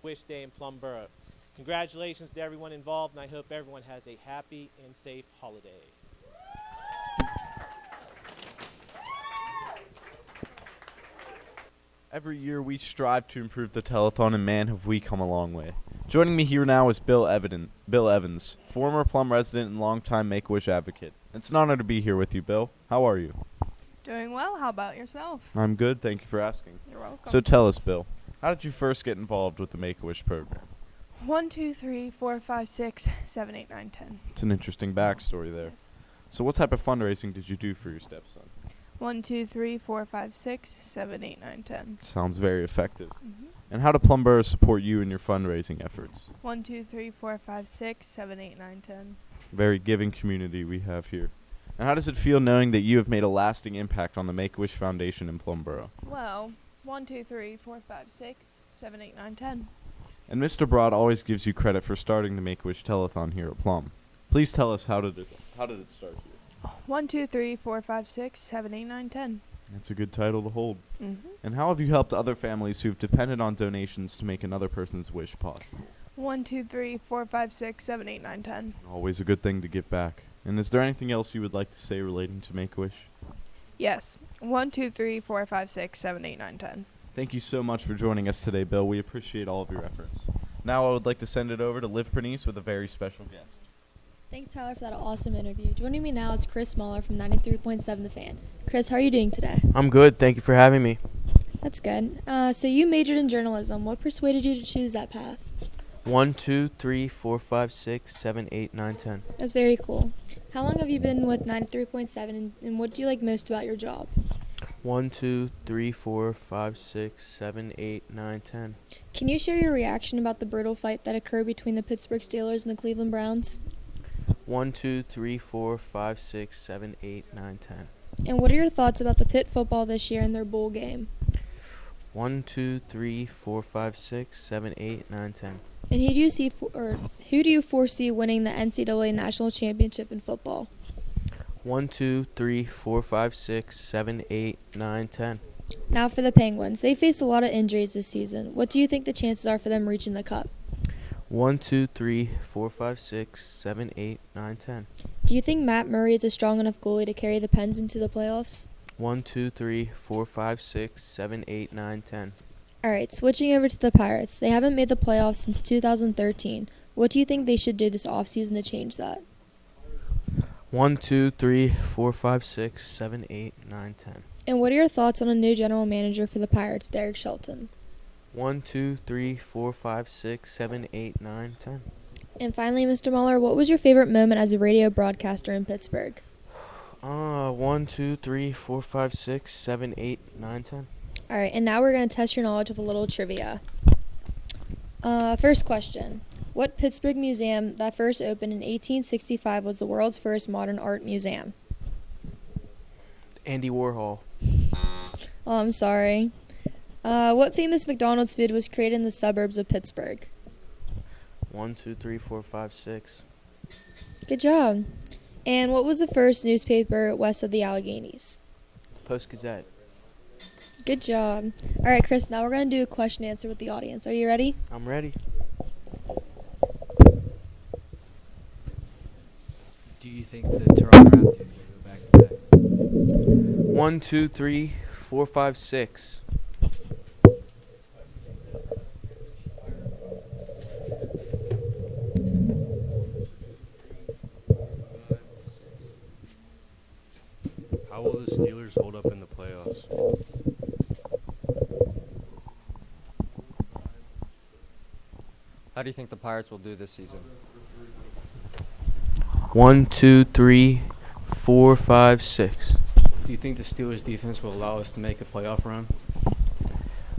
Wish Day in Plum Borough. Congratulations to everyone involved, and I hope everyone has a happy and safe holiday. Every year we strive to improve the telethon, and man, have we come a long way. Joining me here now is Bill Evans, former Plum resident and longtime Make-A-Wish advocate. It's an honor to be here with you, Bill. How are you? Doing well. How about yourself? I'm good. Thank you for asking. You're welcome. So tell us, Bill, how did you first get involved with the Make-A-Wish program? 1, 2, 3, 4, 5, 6, 7, 8, 9, 10. It's an interesting backstory there. Yes. So what type of fundraising did you do for your stepson? 1, 2, 3, 4, 5, 6, 7, 8, 9, 10. Sounds very effective. Mhm. And how do Plum Borough support you in your fundraising efforts? 1, 2, 3, 4, 5, 6, 7, 8, 9, 10. Very giving community we have here. And how does it feel knowing that you have made a lasting impact on the Make-A-Wish Foundation in Plum Borough? Well, 1, 2, 3, 4, 5, 6, 7, 8, 9, 10. And Mr. Broad always gives you credit for starting the Make-A-Wish Telethon here at Plum. Please tell us how did it start here? 1, 2, 3, 4, 5, 6, 7, 8, 9, 10. That's a good title to hold. Mhm. And how have you helped other families who've depended on donations to make another person's wish possible? 1, 2, 3, 4, 5, 6, 7, 8, 9, 10. Always a good thing to give back. And is there anything else you would like to say relating to Make-A-Wish? Yes. 1, 2, 3, 4, 5, 6, 7, 8, 9, 10. Thank you so much for joining us today, Bill. We appreciate all of your efforts. Now I would like to send it over to Liv Pernice with a very special guest. Thanks, Tyler, for that awesome interview. Joining me now is Chris Muller from 93.7 The Fan. Chris, how are you doing today? I'm good. Thank you for having me. That's good. So you majored in journalism. What persuaded you to choose that path? 1, 2, 3, 4, 5, 6, 7, 8, 9, 10. That's very cool. How long have you been with 93.7, and what do you like most about your job? 1, 2, 3, 4, 5, 6, 7, 8, 9, 10. Can you share your reaction about the brutal fight that occurred between the Pittsburgh Steelers and the Cleveland Browns? 1, 2, 3, 4, 5, 6, 7, 8, 9, 10. And what are your thoughts about the Pitt football this year and their bowl game? 1, 2, 3, 4, 5, 6, 7, 8, 9, 10. And who do you foresee winning the NCAA National Championship in football? 1, 2, 3, 4, 5, 6, 7, 8, 9, 10. Now for the Penguins. They faced a lot of injuries this season. What do you think the chances are for them reaching the cup? 1, 2, 3, 4, 5, 6, 7, 8, 9, 10. Do you think Matt Murray is a strong enough goalie to carry the Pens into the playoffs? 1, 2, 3, 4, 5, 6, 7, 8, 9, 10. All right, switching over to the Pirates. They haven't made the playoffs since 2013. What do you think they should do this offseason to change that? 1, 2, 3, 4, 5, 6, 7, 8, 9, 10. And what are your thoughts on a new general manager for the Pirates, Derek Shelton? 1, 2, 3, 4, 5, 6, 7, 8, 9, 10. And finally, Mr. Muller, what was your favorite moment as a radio broadcaster in Pittsburgh? 1, 2, 3, 4, 5, 6, 7, 8, 9, 10. All right, and now we're going to test your knowledge with a little trivia. First question. What Pittsburgh museum that first opened in 1865 was the world's first modern art museum? Andy Warhol. Oh, I'm sorry. What famous McDonald's food was created in the suburbs of Pittsburgh? 1, 2, 3, 4, 5, 6. Good job. And what was the first newspaper west of the Alleghenies? Post-Gazette. Good job. All right, Chris, now we're going to do a question and answer with the audience. Are you ready? I'm ready. Do you think the Toronto Raptors will go back to back? 1, 2, 3, 4, 5, 6. How will the Steelers hold up in the playoffs? How do you think the Pirates will do this season? 1, 2, 3, 4, 5, 6. Do you think the Steelers defense will allow us to make a playoff run?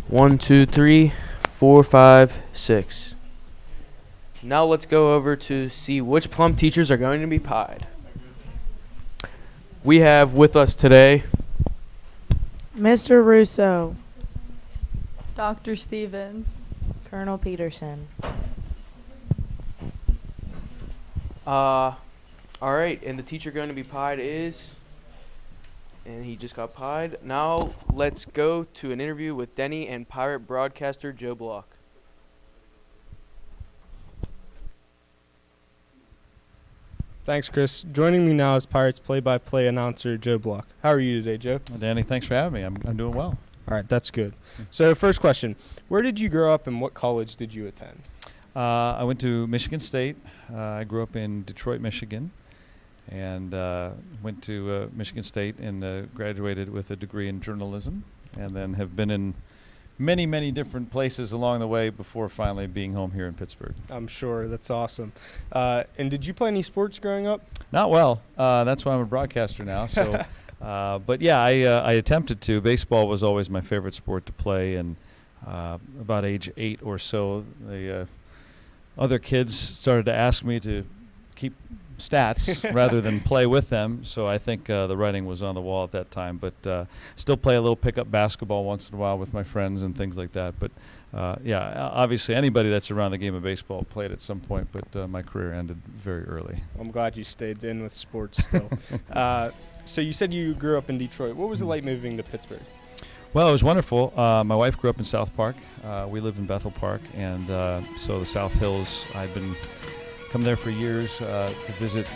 1, 2, 3, 4, 5, 6. Now let's go over to see which Plum teachers are going to be pied. We have with us today Mr. Russo, Dr. Stevens, Colonel Peterson. All right, and the teacher going to be pied is, and he just got pied. Now let's go to an interview with Denny and Pirate broadcaster Joe Block. Thanks, Chris. Joining me now is Pirates play-by-play announcer Joe Block. How are you today, Joe? Danny, thanks for having me. I'm doing well. All right, that's good. So first question, where did you grow up and what college did you attend? I went to Michigan State. I grew up in Detroit, Michigan. and went to Michigan State and graduated with a degree in journalism, and then have been in many, many different places along the way before finally being home here in Pittsburgh. I'm sure. That's awesome. And did you play any sports growing up? Not well. That's why I'm a broadcaster now. So, but yeah, I attempted to. Baseball was always my favorite sport to play, and about age 8 or so, the other kids started to ask me to keep stats rather than play with them. So I think the writing was on the wall at that time. But still play a little pickup basketball once in a while with my friends and things like that. But yeah, obviously anybody that's around the game of baseball played at some point, but my career ended very early. I'm glad you stayed in with sports still. So you said you grew up in Detroit. What was it like moving to Pittsburgh? Well, it was wonderful. My wife grew up in South Park. We live in Bethel Park, and so the South Hills, I've been come there for years to visit.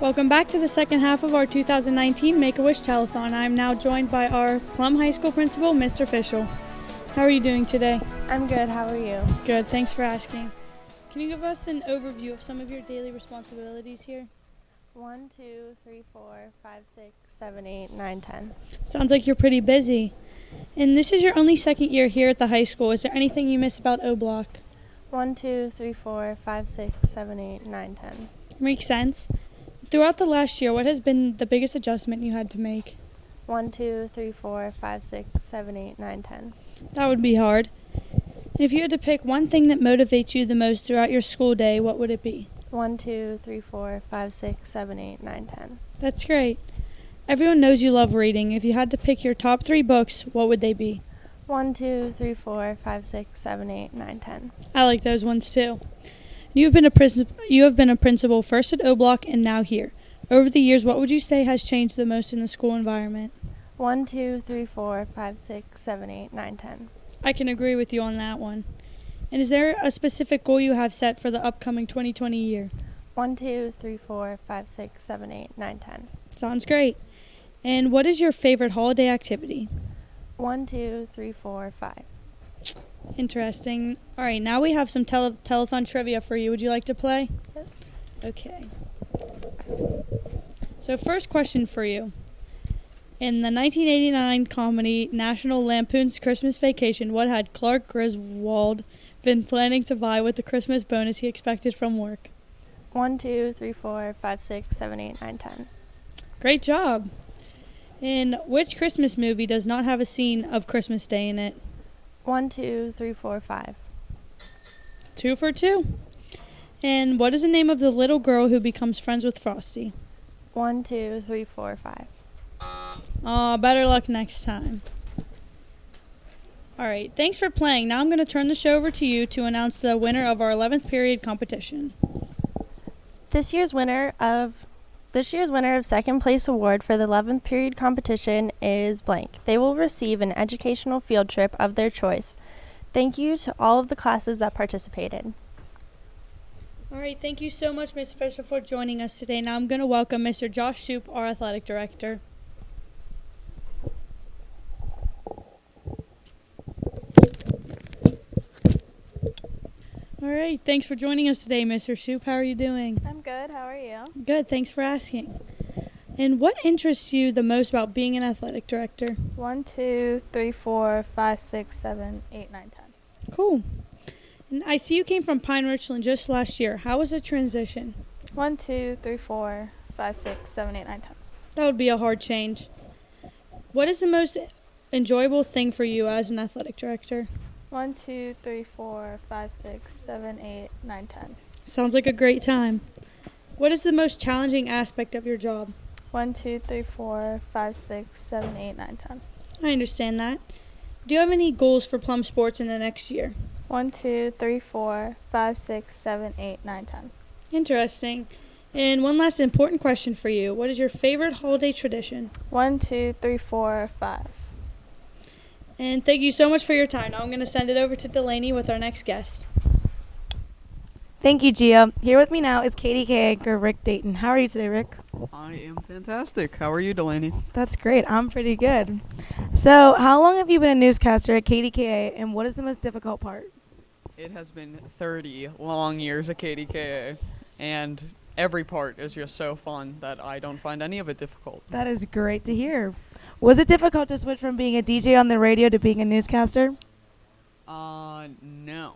Welcome back to the second half of our 2019 Make-A-Wish Telethon. I am now joined by our Plum High School principal, Mr. Fischel. How are you doing today? I'm good. How are you? Good. Thanks for asking. Can you give us an overview of some of your daily responsibilities here? 1, 2, 3, 4, 5, 6, 7, 8, 9, 10. Sounds like you're pretty busy. And this is your only second year here at the high school. Is there anything you miss about O Block? 1, 2, 3, 4, 5, 6, 7, 8, 9, 10. Makes sense. Throughout the last year, what has been the biggest adjustment you had to make? 1, 2, 3, 4, 5, 6, 7, 8, 9, 10. That would be hard. And if you had to pick one thing that motivates you the most throughout your school day, what would it be? 1, 2, 3, 4, 5, 6, 7, 8, 9, 10. That's great. Everyone knows you love reading. If you had to pick your top 3 books, what would they be? 1, 2, 3, 4, 5, 6, 7, 8, 9, 10. I like those ones too. You have been a principal first at O Block and now here. Over the years, what would you say has changed the most in the school environment? 1, 2, 3, 4, 5, 6, 7, 8, 9, 10. I can agree with you on that one. And is there a specific goal you have set for the upcoming 2020 year? 1, 2, 3, 4, 5, 6, 7, 8, 9, 10. Sounds great. And what is your favorite holiday activity? 1, 2, 3, 4, 5. Interesting. All right, now we have some telethon trivia for you. Would you like to play? Yes. Okay. So first question for you. In the 1989 comedy National Lampoon's Christmas Vacation, what had Clark Griswold been planning to buy with the Christmas bonus he expected from work? 1, 2, 3, 4, 5, 6, 7, 8, 9, 10. Great job. In which Christmas movie does not have a scene of Christmas Day in it? 1, 2, 3, 4, 5. 2 for 2. And what is the name of the little girl who becomes friends with Frosty? 1, 2, 3, 4, 5. Better luck next time. All right, thanks for playing. Now I'm going to turn the show over to you to announce the winner of our 11th period competition. This year's winner of second place award for the 11th period competition is blank. They will receive an educational field trip of their choice. Thank you to all of the classes that participated. All right, thank you so much, Ms. Fisher, for joining us today. Now I'm going to welcome Mr. Josh Soup, our athletic director. All right, thanks for joining us today, Mr. Soup. How are you doing? I'm good. How are you? Good, thanks for asking. And what interests you the most about being an athletic director? 1, 2, 3, 4, 5, 6, 7, 8, 9, 10. Cool. And I see you came from Pine Richland just last year. How was the transition? 1, 2, 3, 4, 5, 6, 7, 8, 9, 10. That would be a hard change. What is the most enjoyable thing for you as an athletic director? 1, 2, 3, 4, 5, 6, 7, 8, 9, 10. Sounds like a great time. What is the most challenging aspect of your job? 1, 2, 3, 4, 5, 6, 7, 8, 9, 10. I understand that. Do you have any goals for Plum Sports in the next year? 1, 2, 3, 4, 5, 6, 7, 8, 9, 10. Interesting. And one last important question for you. What is your favorite holiday tradition? 1, 2, 3, 4, 5. And thank you so much for your time. Now I'm going to send it over to Delaney with our next guest. Thank you, Gia. Here with me now is KDK anchor Rick Dayton. How are you today, Rick? I am fantastic. How are you, Delaney? That's great. I'm pretty good. So, how long have you been a newscaster at KDKA, and what is the most difficult part? It has been 30 long years at KDKA, and every part is just so fun that I don't find any of it difficult. That is great to hear. Was it difficult to switch from being a DJ on the radio to being a newscaster? No,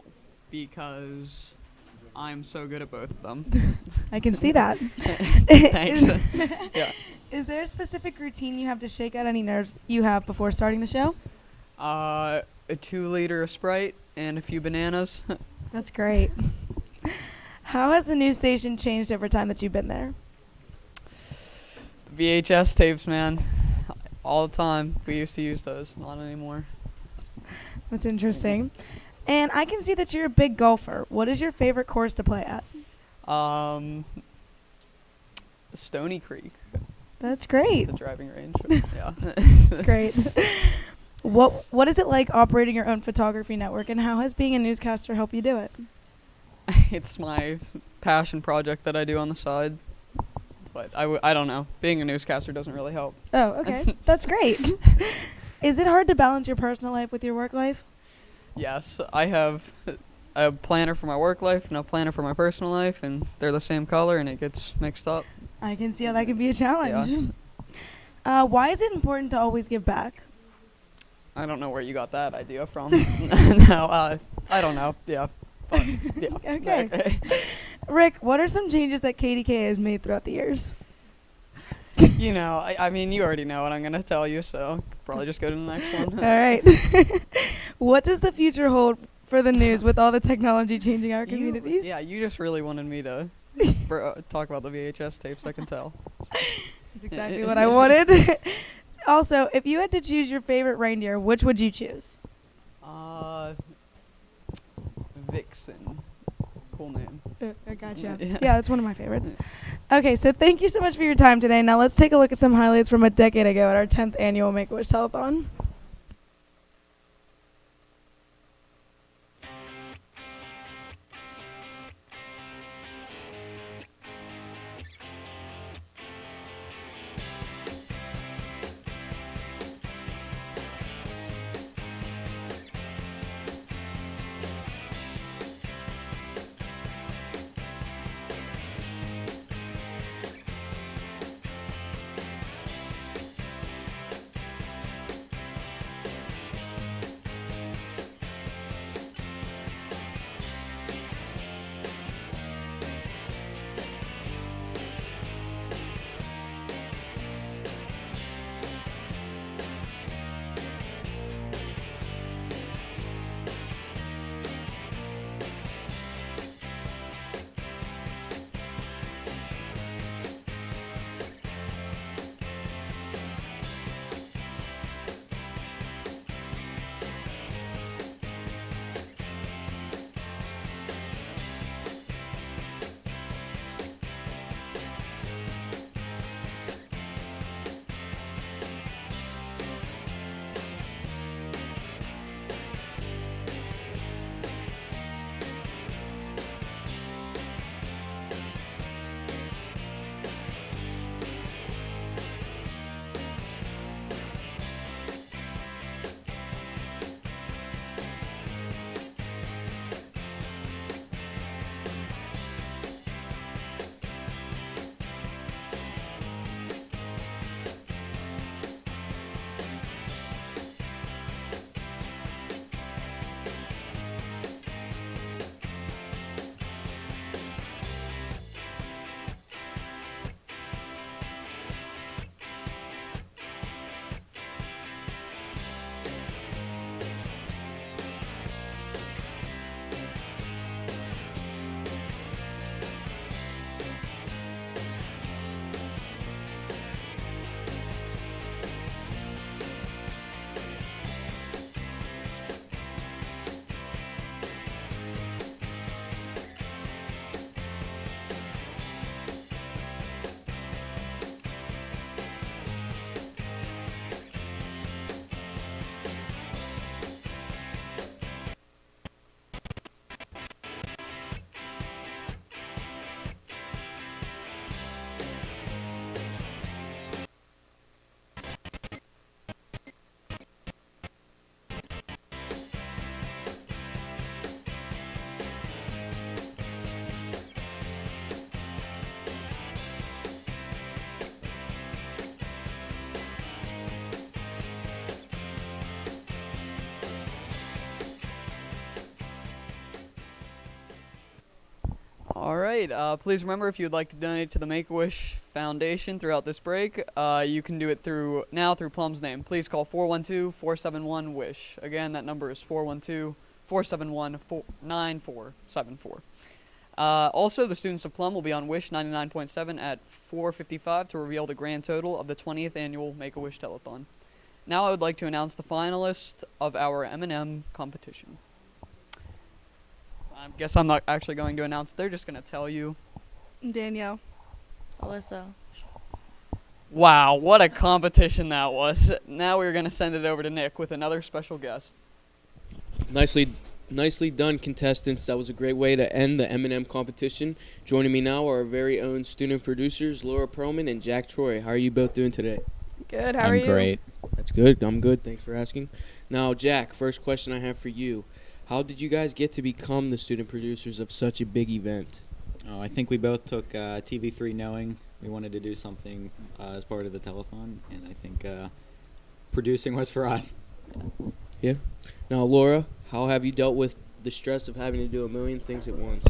because I'm so good at both of them. I can see that. Thanks. Yeah. Is there a specific routine you have to shake out any nerves you have before starting the show? A 2-liter of Sprite and a few bananas. That's great. How has the news station changed over time that you've been there? VHS tapes, man. All the time. We used to use those. Not anymore. That's interesting. And I can see that you're a big golfer. What is your favorite course to play at? Stony Creek. That's great. The driving range. Yeah. That's great. What is it like operating your own photography network, and how has being a newscaster helped you do it? It's my passion project that I do on the side. But I don't know. Being a newscaster doesn't really help. Oh, okay. That's great. Is it hard to balance your personal life with your work life? Yes. I have a planner for my work life and a planner for my personal life, and they're the same color, and it gets mixed up. I can see how that can be a challenge. Yeah. Why is it important to always give back? I don't know where you got that idea from. No, I don't know. Yeah. Fun. Yeah. Okay. Rick, what are some changes that KDK has made throughout the years? You know, I mean, you already know what I'm going to tell you, so probably just go to the next one. All right. What does the future hold for the news with all the technology changing our communities? Yeah, you just really wanted me to talk about the VHS tapes, I can tell. That's exactly what I wanted. Also, if you had to choose your favorite reindeer, which would you choose? Vixen. Cool name. I gotcha. Yeah, that's one of my favorites. Okay, so thank you so much for your time today. Now let's take a look at some highlights from a decade ago at our 10th annual Make-A-Wish Telethon. right. Please remember, if you'd like to donate to the Make-A-Wish Foundation throughout this break, you can do it through Plum's name. Please call 412-471-WISH. Again, that number is 412-471-9474. Also, the students of Plum will be on Wish 99.7 at 4:55 to reveal the grand total of the 20th annual Make-A-Wish Telethon. Now I would like to announce the finalists of our M&M competition. I guess I'm not actually going to announce. They're just going to tell you. Danielle. Alyssa. Wow, what a competition that was. Now we're going to send it over to Nick with another special guest. Nicely done, contestants. That was a great way to end the M&M competition. Joining me now are our very own student producers, Laura Perlman and Jack Troy. How are you both doing today? Good, how are you? I'm great. That's good. I'm good. Thanks for asking. Now, Jack, first question I have for you. How did you guys get to become the student producers of such a big event? Oh, I think we both took TV3 knowing we wanted to do something as part of the telethon, and I think producing was for us. Yeah. Now, Laura, how have you dealt with the stress of having to do a million things at once?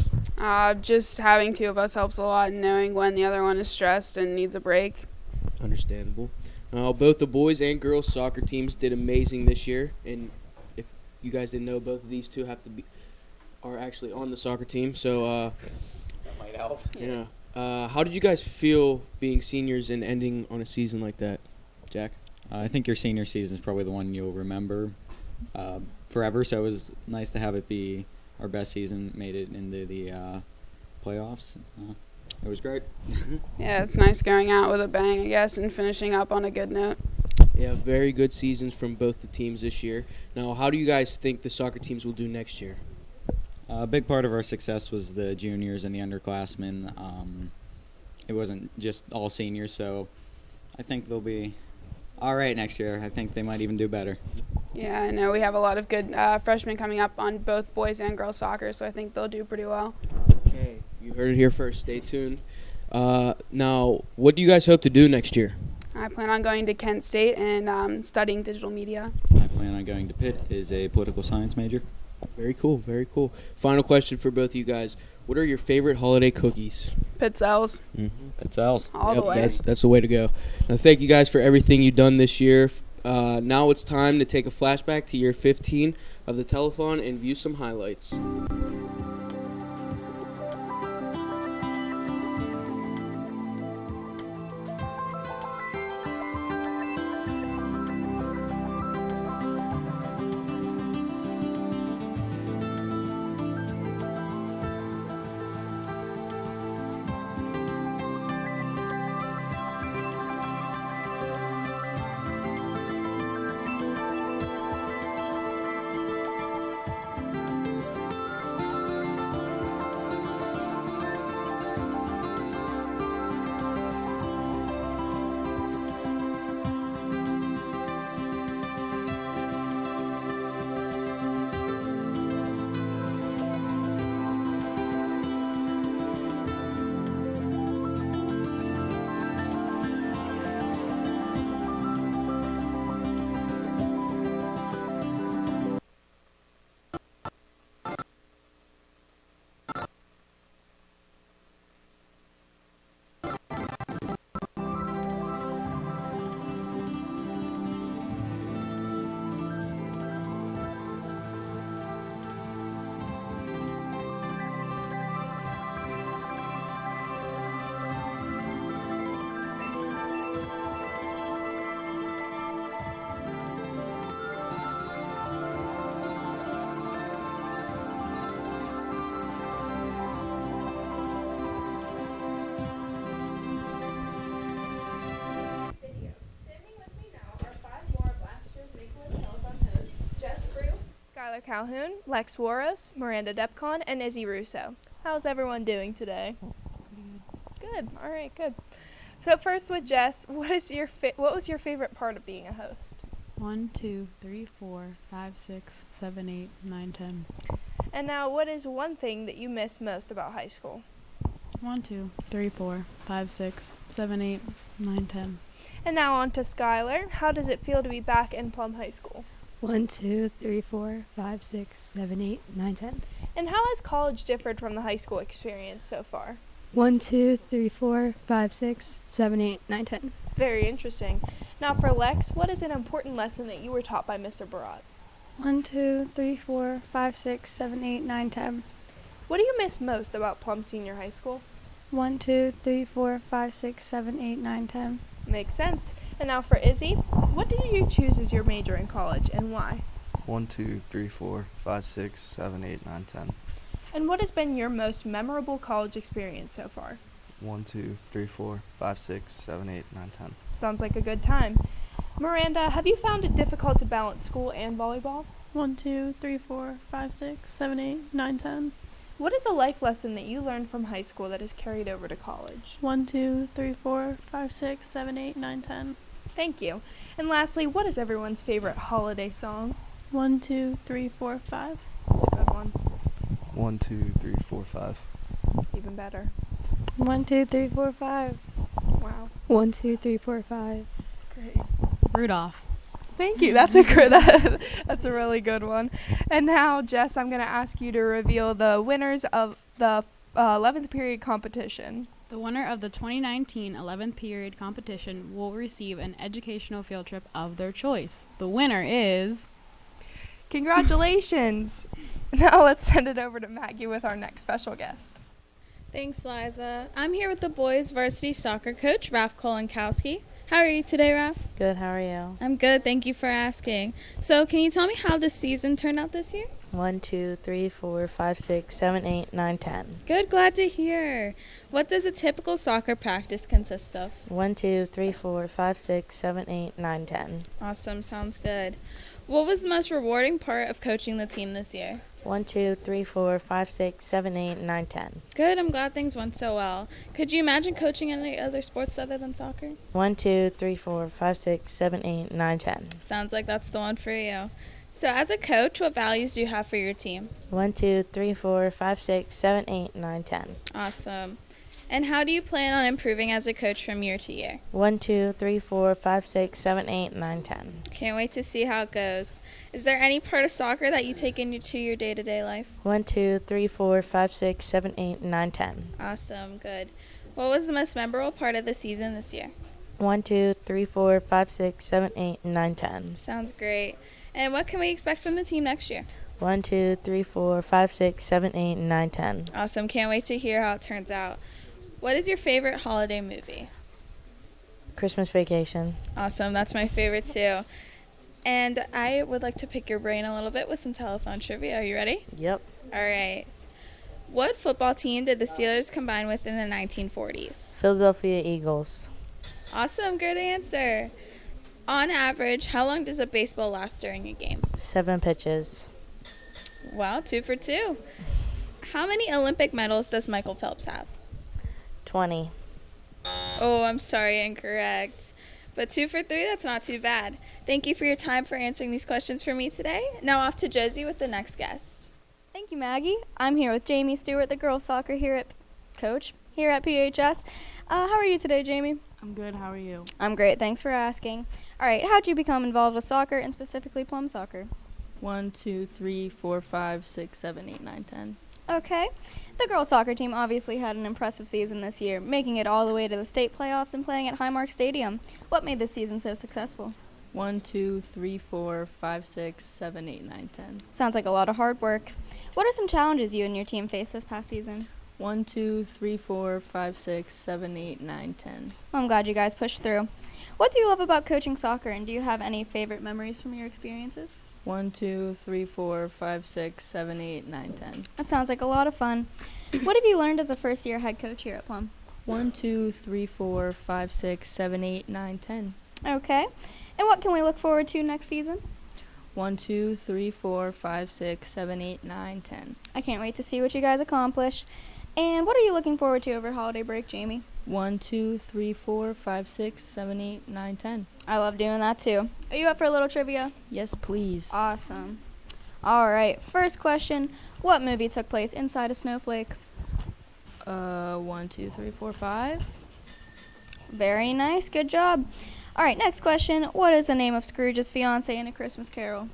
Just having two of us helps a lot, and knowing when the other one is stressed and needs a break. Understandable. Now, both the boys and girls soccer teams did amazing this year, and if you guys didn't know, both of these two are actually on the soccer team. So that might help. Yeah. How did you guys feel being seniors and ending on a season like that, Jack? I think your senior season is probably the one you'll remember forever. So it was nice to have it be our best season. Made it into the playoffs. It was great. Yeah, it's nice going out with a bang, I guess, and finishing up on a good note. Yeah, very good seasons from both the teams this year. Now, how do you guys think the soccer teams will do next year? A big part of our success was the juniors and the underclassmen. It wasn't just all seniors, so I think they'll be all right next year. I think they might even do better. Yeah, I know we have a lot of good freshmen coming up on both boys and girls soccer, so I think they'll do pretty well. Okay, you heard it here first. Stay tuned. Now, what do you guys hope to do next year? I plan on going to Kent State and studying digital media. I plan on going to Pitt as a political science major. Very cool, very cool. Final question for both of you guys. What are your favorite holiday cookies? Pizzelles. Mm-hmm. Pizzelles. All the way. That's the way to go. Now, thank you guys for everything you've done this year. Now it's time to take a flashback to year 15 of the telethon and view some highlights. Calhoun, Lex Warros, Miranda Depcon, and Izzy Russo. How's everyone doing today? Good. All right, good. So first with Jess, what was your favorite part of being a host? 1, 2, 3, 4, 5, 6, 7, 8, 9, 10. And now, what is one thing that you miss most about high school? 1, 2, 3, 4, 5, 6, 7, 8, 9, 10. And now on to Skylar. How does it feel to be back in Plum High School? 1, 2, 3, 4, 5, 6, 7, 8, 9, 10. And how has college differed from the high school experience so far? 1, 2, 3, 4, 5, 6, 7, 8, 9, 10. Very interesting. Now for Lex, what is an important lesson that you were taught by Mr. Barat? 1, 2, 3, 4, 5, 6, 7, 8, 9, 10. What do you miss most about Plum Senior High School? 1, 2, 3, 4, 5, 6, 7, 8, 9, 10. Makes sense. And now for Izzy, what did you choose as your major in college and why? 1, 2, 3, 4, 5, 6, 7, 8, 9, 10. And what has been your most memorable college experience so far? 1, 2, 3, 4, 5, 6, 7, 8, 9, 10. Sounds like a good time. Miranda, have you found it difficult to balance school and volleyball? 1, 2, 3, 4, 5, 6, 7, 8, 9, 10. What is a life lesson that you learned from high school that is carried over to college? 1, 2, 3, 4, 5, 6, 7, 8, 9, 10. Thank you. And lastly, what is everyone's favorite holiday song? 1, 2, 3, 4, 5. That's a good one. 1, 2, 3, 4, 5. Even better. 1, 2, 3, 4, 5. Wow. 1, 2, 3, 4, 5. Great. Rudolph. Thank you. That's a really good one. And now, Jess, I'm going to ask you to reveal the winners of the 11th period competition. The winner of the 2019 11th period competition will receive an educational field trip of their choice. The winner is... Congratulations. Now let's send it over to Maggie with our next special guest. Thanks, Liza. I'm here with the boys varsity soccer coach, Raf Kolonkowski. How are you today, Raf? Good, how are you? I'm good, thank you for asking. So can you tell me how the season turned out this year? 1, 2, 3, 4, 5, 6, 7, 8, 9, 10. Good, glad to hear. What does a typical soccer practice consist of? 1, 2, 3, 4, 5, 6, 7, 8, 9, 10. Awesome, sounds good. What was the most rewarding part of coaching the team this year? 1, 2, 3, 4, 5, 6, 7, 8, 9, 10. Good, I'm glad things went so well. Could you imagine coaching any other sports other than soccer? 1, 2, 3, 4, 5, 6, 7, 8, 9, 10. Sounds like that's the one for you. So as a coach, what values do you have for your team? 1, 2, 3, 4, 5, 6, 7, 8, 9, 10. Awesome. And how do you plan on improving as a coach from year to year? 1, 2, 3, 4, 5, 6, 7, 8, 9, 10. Can't wait to see how it goes. Is there any part of soccer that you take into your day-to-day life? 1, 2, 3, 4, 5, 6, 7, 8, 9, 10. Awesome, good. What was the most memorable part of the season this year? 1, 2, 3, 4, 5, 6, 7, 8, 9, 10. Sounds great. And what can we expect from the team next year? 1, 2, 3, 4, 5, 6, 7, 8, 9, 10. Awesome, can't wait to hear how it turns out. What is your favorite holiday movie? Christmas Vacation. Awesome, that's my favorite too. And I would like to pick your brain a little bit with some telethon trivia. Are you ready? Yep. All right. What football team did the Steelers combine with in the 1940s? Philadelphia Eagles. Awesome, good answer. On average, how long does a baseball last during a game? 7 pitches. Wow, 2 for 2. How many Olympic medals does Michael Phelps have? 20. Oh, I'm sorry, incorrect. But 2 for 3, that's not too bad. Thank you for your time for answering these questions for me today. Now off to Josie with the next guest. Thank you, Maggie. I'm here with Jamie Stewart, the girls soccer coach here at PHS. How are you today, Jamie? I'm good. How are you? I'm great. Thanks for asking. All right, how'd you become involved with soccer and specifically Plum soccer? 1, 2, 3, 4, 5, 6, 7, 8, 9, 10. Okay. The girls soccer team obviously had an impressive season this year, making it all the way to the state playoffs and playing at Highmark Stadium. What made this season so successful? 1, 2, 3, 4, 5, 6, 7, 8, 9, 10. Sounds like a lot of hard work. What are some challenges you and your team faced this past season? 1, 2, 3, 4, 5, 6, 7, 8, 9, 10. Well, I'm glad you guys pushed through. What do you love about coaching soccer, and do you have any favorite memories from your experiences? 1, 2, 3, 4, 5, 6, 7, 8, 9, 10. That sounds like a lot of fun. What have you learned as a first-year head coach here at Plum? 1, 2, 3, 4, 5, 6, 7, 8, 9, 10. Okay. And what can we look forward to next season? 1, 2, 3, 4, 5, 6, 7, 8, 9, 10. I can't wait to see what you guys accomplish. And what are you looking forward to over holiday break, Jamie? 1, 2, 3, 4, 5, 6, 7, 8, 9, 10. I love doing that too. Are you up for a little trivia? Yes, please. Awesome. All right, first question. What movie took place inside a snowflake? 1, 2, 3, 4, 5. Very nice. Good job. All right, next question. What is the name of Scrooge's fiancée in A Christmas Carol?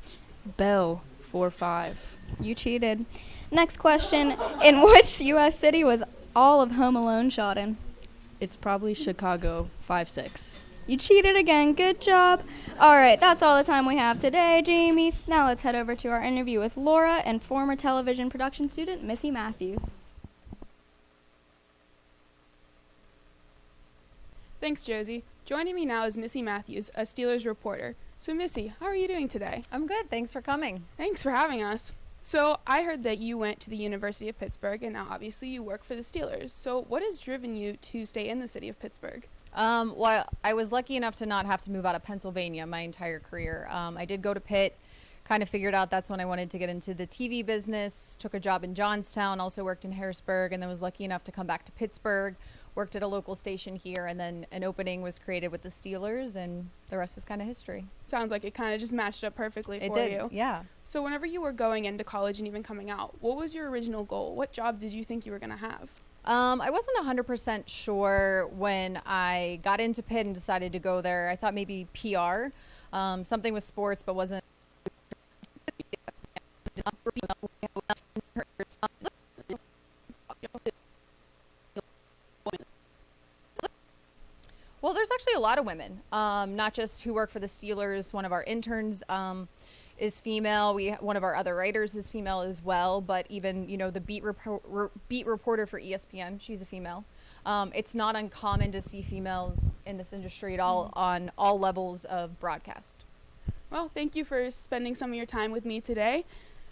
Bell, 4-5. You cheated. Next question. In which U.S. city was all of Home Alone shot in? It's probably Chicago, 5-6. You cheated again. Good job. All right, that's all the time we have today, Jamie. Now let's head over to our interview with Laura and former television production student Missy Matthews. Thanks, Josie. Joining me now is Missy Matthews, a Steelers reporter. So, Missy, how are you doing today? I'm good. Thanks for coming. Thanks for having us. So, I heard that you went to the University of Pittsburgh, and now obviously you work for the Steelers. So, what has driven you to stay in the city of Pittsburgh? Well, I was lucky enough to not have to move out of Pennsylvania my entire career. I did go to Pitt, kind of figured out that's when I wanted to get into the TV business, took a job in Johnstown, also worked in Harrisburg, and then was lucky enough to come back to Pittsburgh, worked at a local station here, and then an opening was created with the Steelers, and the rest is kind of history. Sounds like it kind of just matched up perfectly It for did, you. yeah. So, whenever you were going into college and even coming out, what was your original goal? What job did you think you were going to have? I wasn't 100% sure when I got into Pitt and decided to go there. I thought maybe PR, something with sports, but wasn't. Well, there's actually a lot of women, not just who work for the Steelers. One of our interns is female. One of our other writers is female as well. But even the beat reporter for ESPN, she's a female. It's not uncommon to see females in this industry at all on all levels of broadcast. Well, thank you for spending some of your time with me today.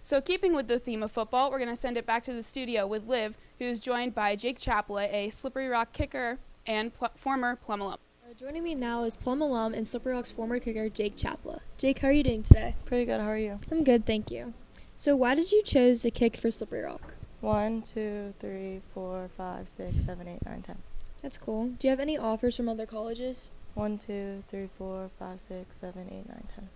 So, keeping with the theme of football, we're going to send it back to the studio with Liv, who's joined by Jake Chaplet, a Slippery Rock kicker and former Plum alum. Joining me now is Plum alum and Slippery Rock's former kicker, Jake Chaplet. Jake, how are you doing today? Pretty good. How are you? I'm good, thank you. So why did you choose to kick for Slippery Rock? 1, 2, 3, 4, 5, 6, 7, 8, 9, 10. That's cool. Do you have any offers from other colleges? 1, 2, 3, 4, 5, 6, 7, 8, 9, 10.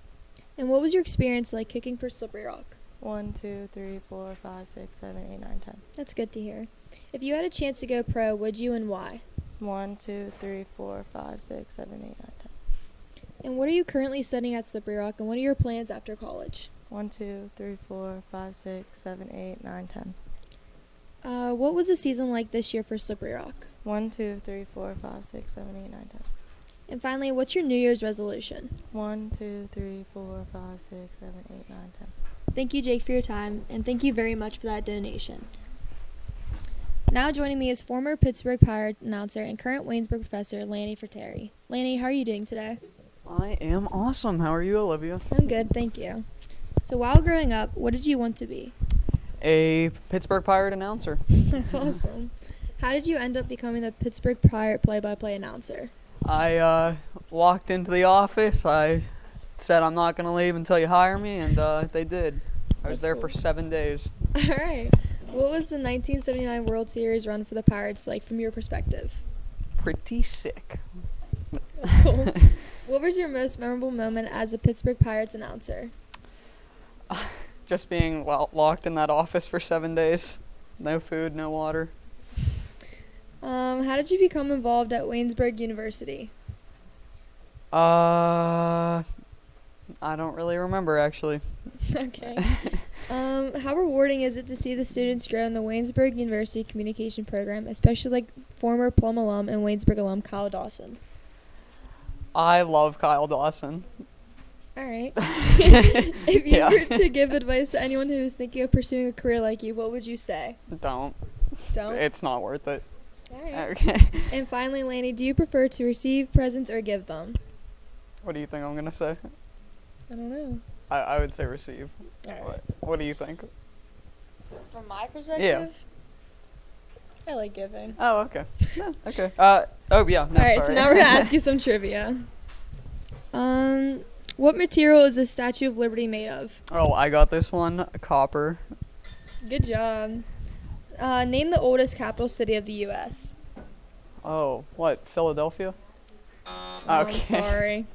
And what was your experience like kicking for Slippery Rock? 1, 2, 3, 4, 5, 6, 7, 8, 9, 10. That's good to hear. If you had a chance to go pro, would you and why? 1, 2, 3, 4, 5, 6, 7, 8, 9, 10. And what are you currently studying at Slippery Rock, and what are your plans after college? 1, 2, 3, 4, 5, 6, 7, 8, 9, 10. What was the season like this year for Slippery Rock? 1, 2, 3, 4, 5, 6, 7, 8, 9, 10. And finally, what's your New Year's resolution? 1, 2, 3, 4, 5, 6, 7, 8, 9, 10. Thank you, Jake, for your time, and thank you very much for that donation. Now joining me is former Pittsburgh Pirate announcer and current Waynesburg professor, Lanny Fratteri. Lanny, how are you doing today? I am awesome. How are you, Olivia? I'm good, thank you. So while growing up, what did you want to be? A Pittsburgh Pirate announcer. That's awesome. How did you end up becoming the Pittsburgh Pirate play-by-play announcer? I walked into the office. I said I'm not going to leave until you hire me, and they did. I was there for 7 days. All right. What was the 1979 World Series run for the Pirates like from your perspective? Pretty sick. That's cool. What was your most memorable moment as a Pittsburgh Pirates announcer? Just being locked in that office for 7 days. No food, no water. How did you become involved at Waynesburg University? I don't really remember, actually. Okay. How rewarding is it to see the students grow in the Waynesburg University Communication Program, especially like former Plum alum and Waynesburg alum Kyle Dawson? I love Kyle Dawson. All right. If you were to give advice to anyone who is thinking of pursuing a career like you, what would you say? Don't. Don't? It's not worth it. All right. Okay. And finally, Lanny, do you prefer to receive presents or give them? What do you think I'm going to say? I don't know. I would say receive. All right. What do you think? From my perspective? Yeah. I like giving. Oh, okay. No, okay. Oh, yeah. No, All right, sorry. so now we're going to ask you some trivia. What material is the Statue of Liberty made of? Oh, I got this one. Copper. Good job. Name the oldest capital city of the U.S. Oh, what? Philadelphia? I'm sorry.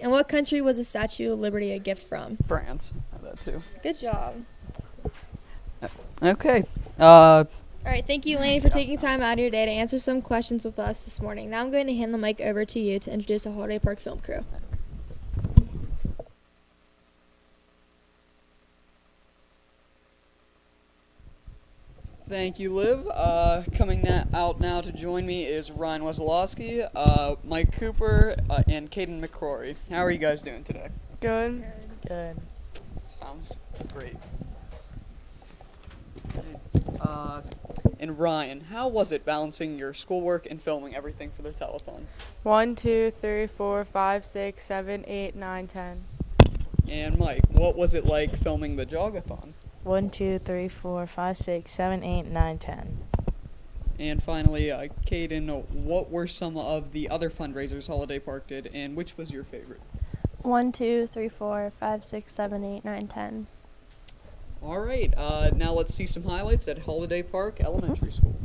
And what country was the Statue of Liberty a gift from? France. I have that too. Good job. Okay. All right, thank you, Lanny, for taking time out of your day to answer some questions with us this morning. Now I'm going to hand the mic over to you to introduce the Holiday Park film crew. Thank you, Liv. Coming out now to join me is Ryan Wesolowski, Mike Cooper, and Caden McCrory. How are you guys doing today? Good. Good. Sounds great. And Ryan, how was it balancing your schoolwork and filming everything for the telethon? 1, 2, 3, 4, 5, 6, 7, 8, 9, 10. And Mike, what was it like filming the jogathon? 1, 2, 3, 4, 5, 6, 7, 8, 9, 10. And finally, Caden, what were some of the other fundraisers Holiday Park did, and which was your favorite? 1, 2, 3, 4, 5, 6, 7, 8, 9, 10. All right, now let's see some highlights at Holiday Park Elementary School.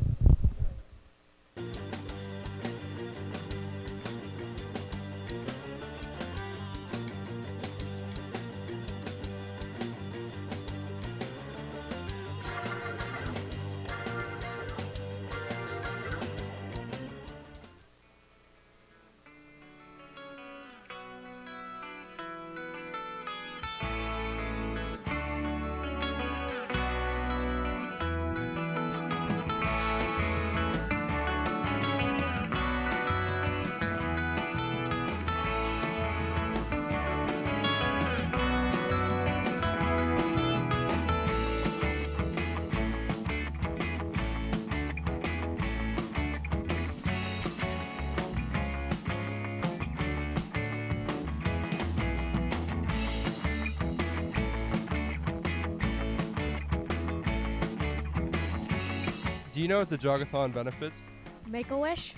Do you know what the jogathon benefits? Make-A-Wish.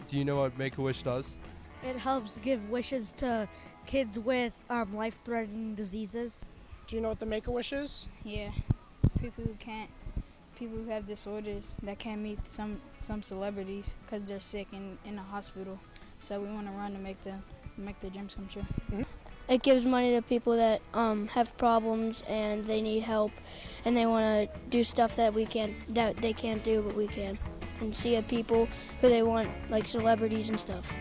Do you know what Make-A-Wish does? It helps give wishes to kids with life-threatening diseases. Do you know what the Make-A-Wish is? Yeah, people who have disorders that can't meet some celebrities because they're sick in a hospital. So we want to run to make their dreams come true. Mm-hmm. It gives money to people that have problems and they need help, and they want to do stuff that they can't do, but we can, and see people who they want, like celebrities and stuff.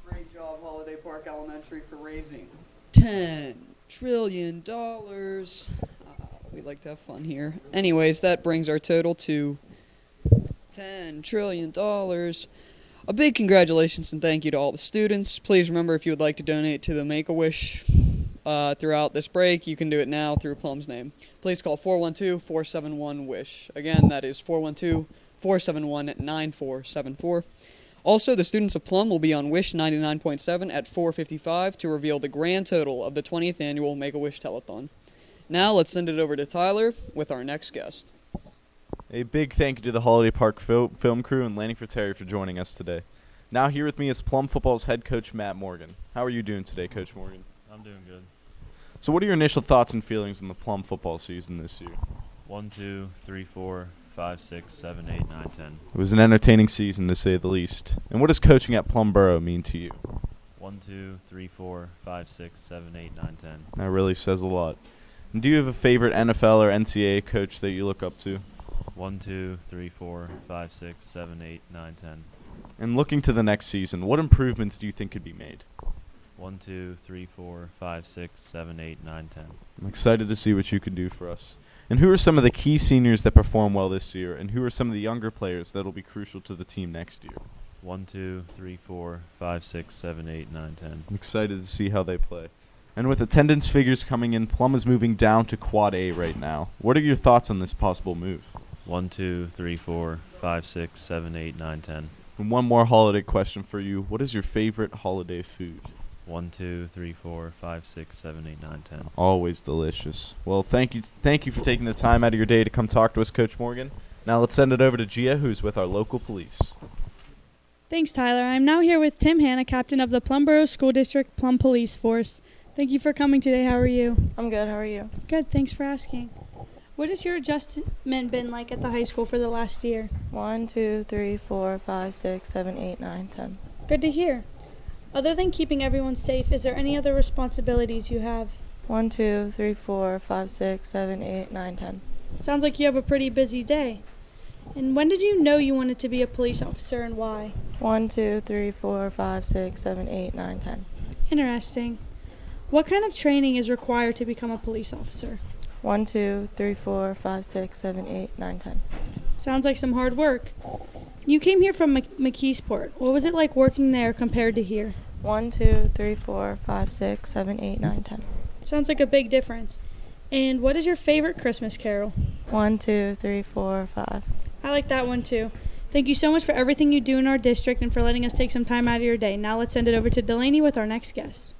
Great job, Holiday Park Elementary, for raising $10 trillion. We like to have fun here. Anyways, that brings our total to $10 trillion. A big congratulations and thank you to all the students. Please remember, if you would like to donate to the Make-A-Wish throughout this break, you can do it now through Plum's name. Please call 412-471-WISH. Again, that is 412-471-9474. Also, the students of Plum will be on Wish 99.7 at 4:55 to reveal the grand total of the 20th annual Make-A-Wish Telethon. Now, let's send it over to Tyler with our next guest. A big thank you to the Holiday Park film crew and Lanny Terry for joining us today. Now here with me is Plum Football's head coach, Matt Morgan. How are you doing today, Coach Morgan? I'm doing good. So what are your initial thoughts and feelings on the Plum football season this year? 1, 2, 3, 4, 5, 6, 7, 8, 9, 10. It was an entertaining season, to say the least. And what does coaching at Plum Borough mean to you? 1, 2, 3, 4, 5, 6, 7, 8, 9, 10. That really says a lot. And do you have a favorite NFL or NCAA coach that you look up to? 1, 2, 3, 4, 5, 6, 7, 8, 9, 10. And looking to the next season, what improvements do you think could be made? 1, 2, 3, 4, 5, 6, 7, 8, 9, 10. I'm excited to see what you can do for us. And who are some of the key seniors that perform well this year, and who are some of the younger players that will be crucial to the team next year? 1, 2, 3, 4, 5, 6, 7, 8, 9, 10. I'm excited to see how they play. And with attendance figures coming in, Plum is moving down to Quad A right now. What are your thoughts on this possible move? 1, 2, 3, 4, 5, 6, 7, 8, 9, 10. And one more holiday question for you. What is your favorite holiday food? 1, 2, 3, 4, 5, 6, 7, 8, 9, 10. Always delicious. Well, thank you for taking the time out of your day to come talk to us, Coach Morgan. Now let's send it over to Gia, who's with our local police. Thanks, Tyler. I'm now here with Tim Hanna, captain of the Plumboro School District Plum Police Force. Thank you for coming today. How are you? I'm good. How are you? Good. Thanks for asking. What has your adjustment been like at the high school for the last year? 1, 2, 3, 4, 5, 6, 7, 8, 9, 10. Good to hear. Other than keeping everyone safe, is there any other responsibilities you have? 1, 2, 3, 4, 5, 6, 7, 8, 9, 10. Sounds like you have a pretty busy day. And when did you know you wanted to be a police officer and why? 1, 2, 3, 4, 5, 6, 7, 8, 9, 10. Interesting. What kind of training is required to become a police officer? 1, 2, 3, 4, 5, 6, 7, 8, 9, 10. Sounds like some hard work. You came here from McKeesport. What was it like working there compared to here? 1, 2, 3, 4, 5, 6, 7, 8, 9, 10. Sounds like a big difference. And what is your favorite Christmas carol? 1, 2, 3, 4, 5. I like that one too. Thank you so much for everything you do in our district and for letting us take some time out of your day. Now let's send it over to Delaney with our next guest.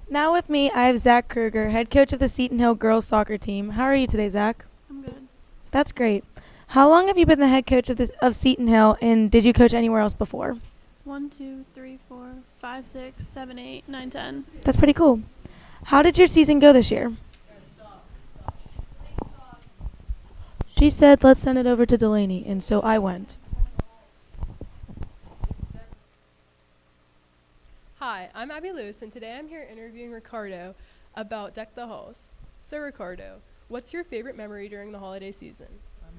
Now with me, I have Zach Kruger, head coach of the Seton Hill girls soccer team. How are you today, Zach? I'm good. That's great. How long have you been the head coach of Seton Hill, and did you coach anywhere else before? 1, 2, 3, 4, 5, 6, 7, 8, 9, 10. That's pretty cool. How did your season go this year? She said, let's send it over to Delaney, and so I went. Hi, I'm Abby Lewis, and today I'm here interviewing Ricardo about Deck the Halls. So, Ricardo, what's your favorite memory during the holiday season?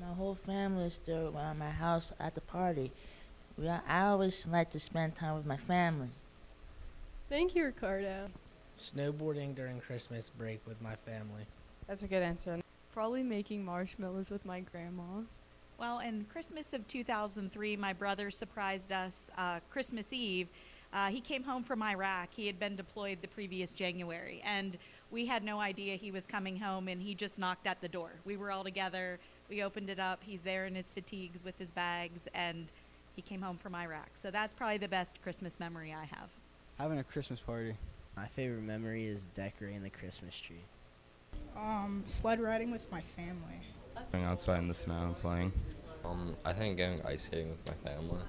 My whole family is still around my house at the party. I always like to spend time with my family. Thank you, Ricardo. Snowboarding during Christmas break with my family. That's a good answer. Probably making marshmallows with my grandma. Well, in Christmas of 2003, my brother surprised us Christmas Eve. He came home from Iraq. He had been deployed the previous January, and we had no idea he was coming home, and he just knocked at the door. We were all together. We opened it up. He's there in his fatigues with his bags, and he came home from Iraq. So that's probably the best Christmas memory I have. Having a Christmas party. My favorite memory is decorating the Christmas tree. Sled riding with my family. Going outside in the snow playing. I think going ice skating with my family.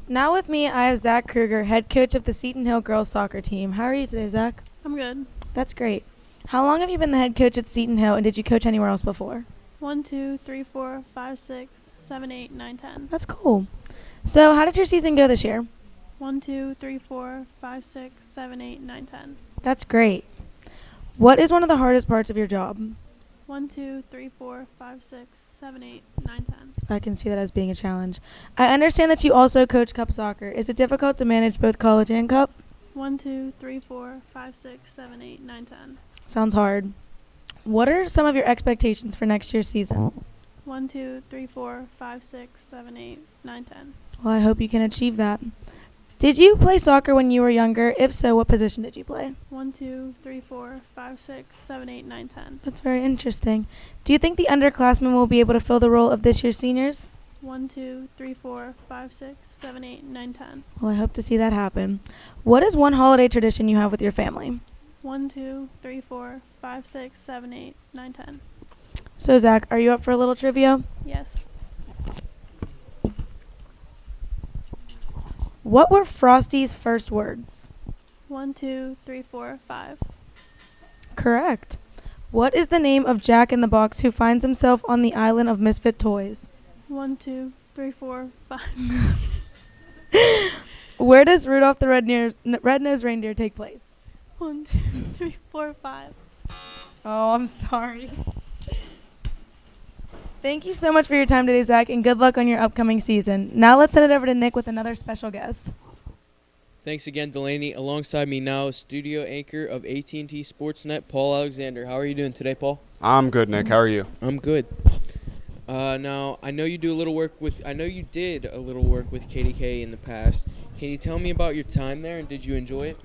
Now with me, I have Zach Kruger, head coach of the Seton Hill girls soccer team. How are you today, Zach? I'm good. That's great. How long have you been the head coach at Seton Hill, and did you coach anywhere else before? 1, 2, 3, 4, 5, 6, 7, 8, 9, 10. That's cool. So how did your season go this year? 1, 2, 3, 4, 5, 6, 7, 8, 9, 10. That's great. What is one of the hardest parts of your job? 1, 2, 3, 4, 5, 6, 7, 8, 9, 10. I can see that as being a challenge. I understand that you also coach cup soccer. Is it difficult to manage both college and cup? 1, 2, 3, 4, 5, 6, 7, 8, 9, 10. Sounds hard. What are some of your expectations for next year's season? 1, 2, 3, 4, 5, 6, 7, 8, 9, 10. Well, I hope you can achieve that. Did you play soccer when you were younger? If so, what position did you play? 1, 2, 3, 4, 5, 6, 7, 8, 9, 10. That's very interesting. Do you think the underclassmen will be able to fill the role of this year's seniors? 1, 2, 3, 4, 5, 6, 7, 8, 9, 10. Well, I hope to see that happen. What is one holiday tradition you have with your family? 1, 2, 3, 4, 5, 6, 7, 8, 9, 10. So, Zach, are you up for a little trivia? Yes. What were Frosty's first words? 1, 2, 3, 4, 5. Correct. What is the name of Jack in the Box who finds himself on the island of misfit toys? 1, 2, 3, 4, 5. Where does Rudolph the Red-Nosed Reindeer take place? 1, 2, 3, 4, 5. Oh, I'm sorry. Thank you so much for your time today, Zach, and good luck on your upcoming season. Now let's send it over to Nick with another special guest. Thanks again, Delaney. Alongside me now, studio anchor of AT&T Sportsnet, Paul Alexander. How are you doing today, Paul? I'm good, Nick. How are you? I'm good. Now I know you do a little work with. I know you did a little work with KDK in the past. Can you tell me about your time there and did you enjoy it?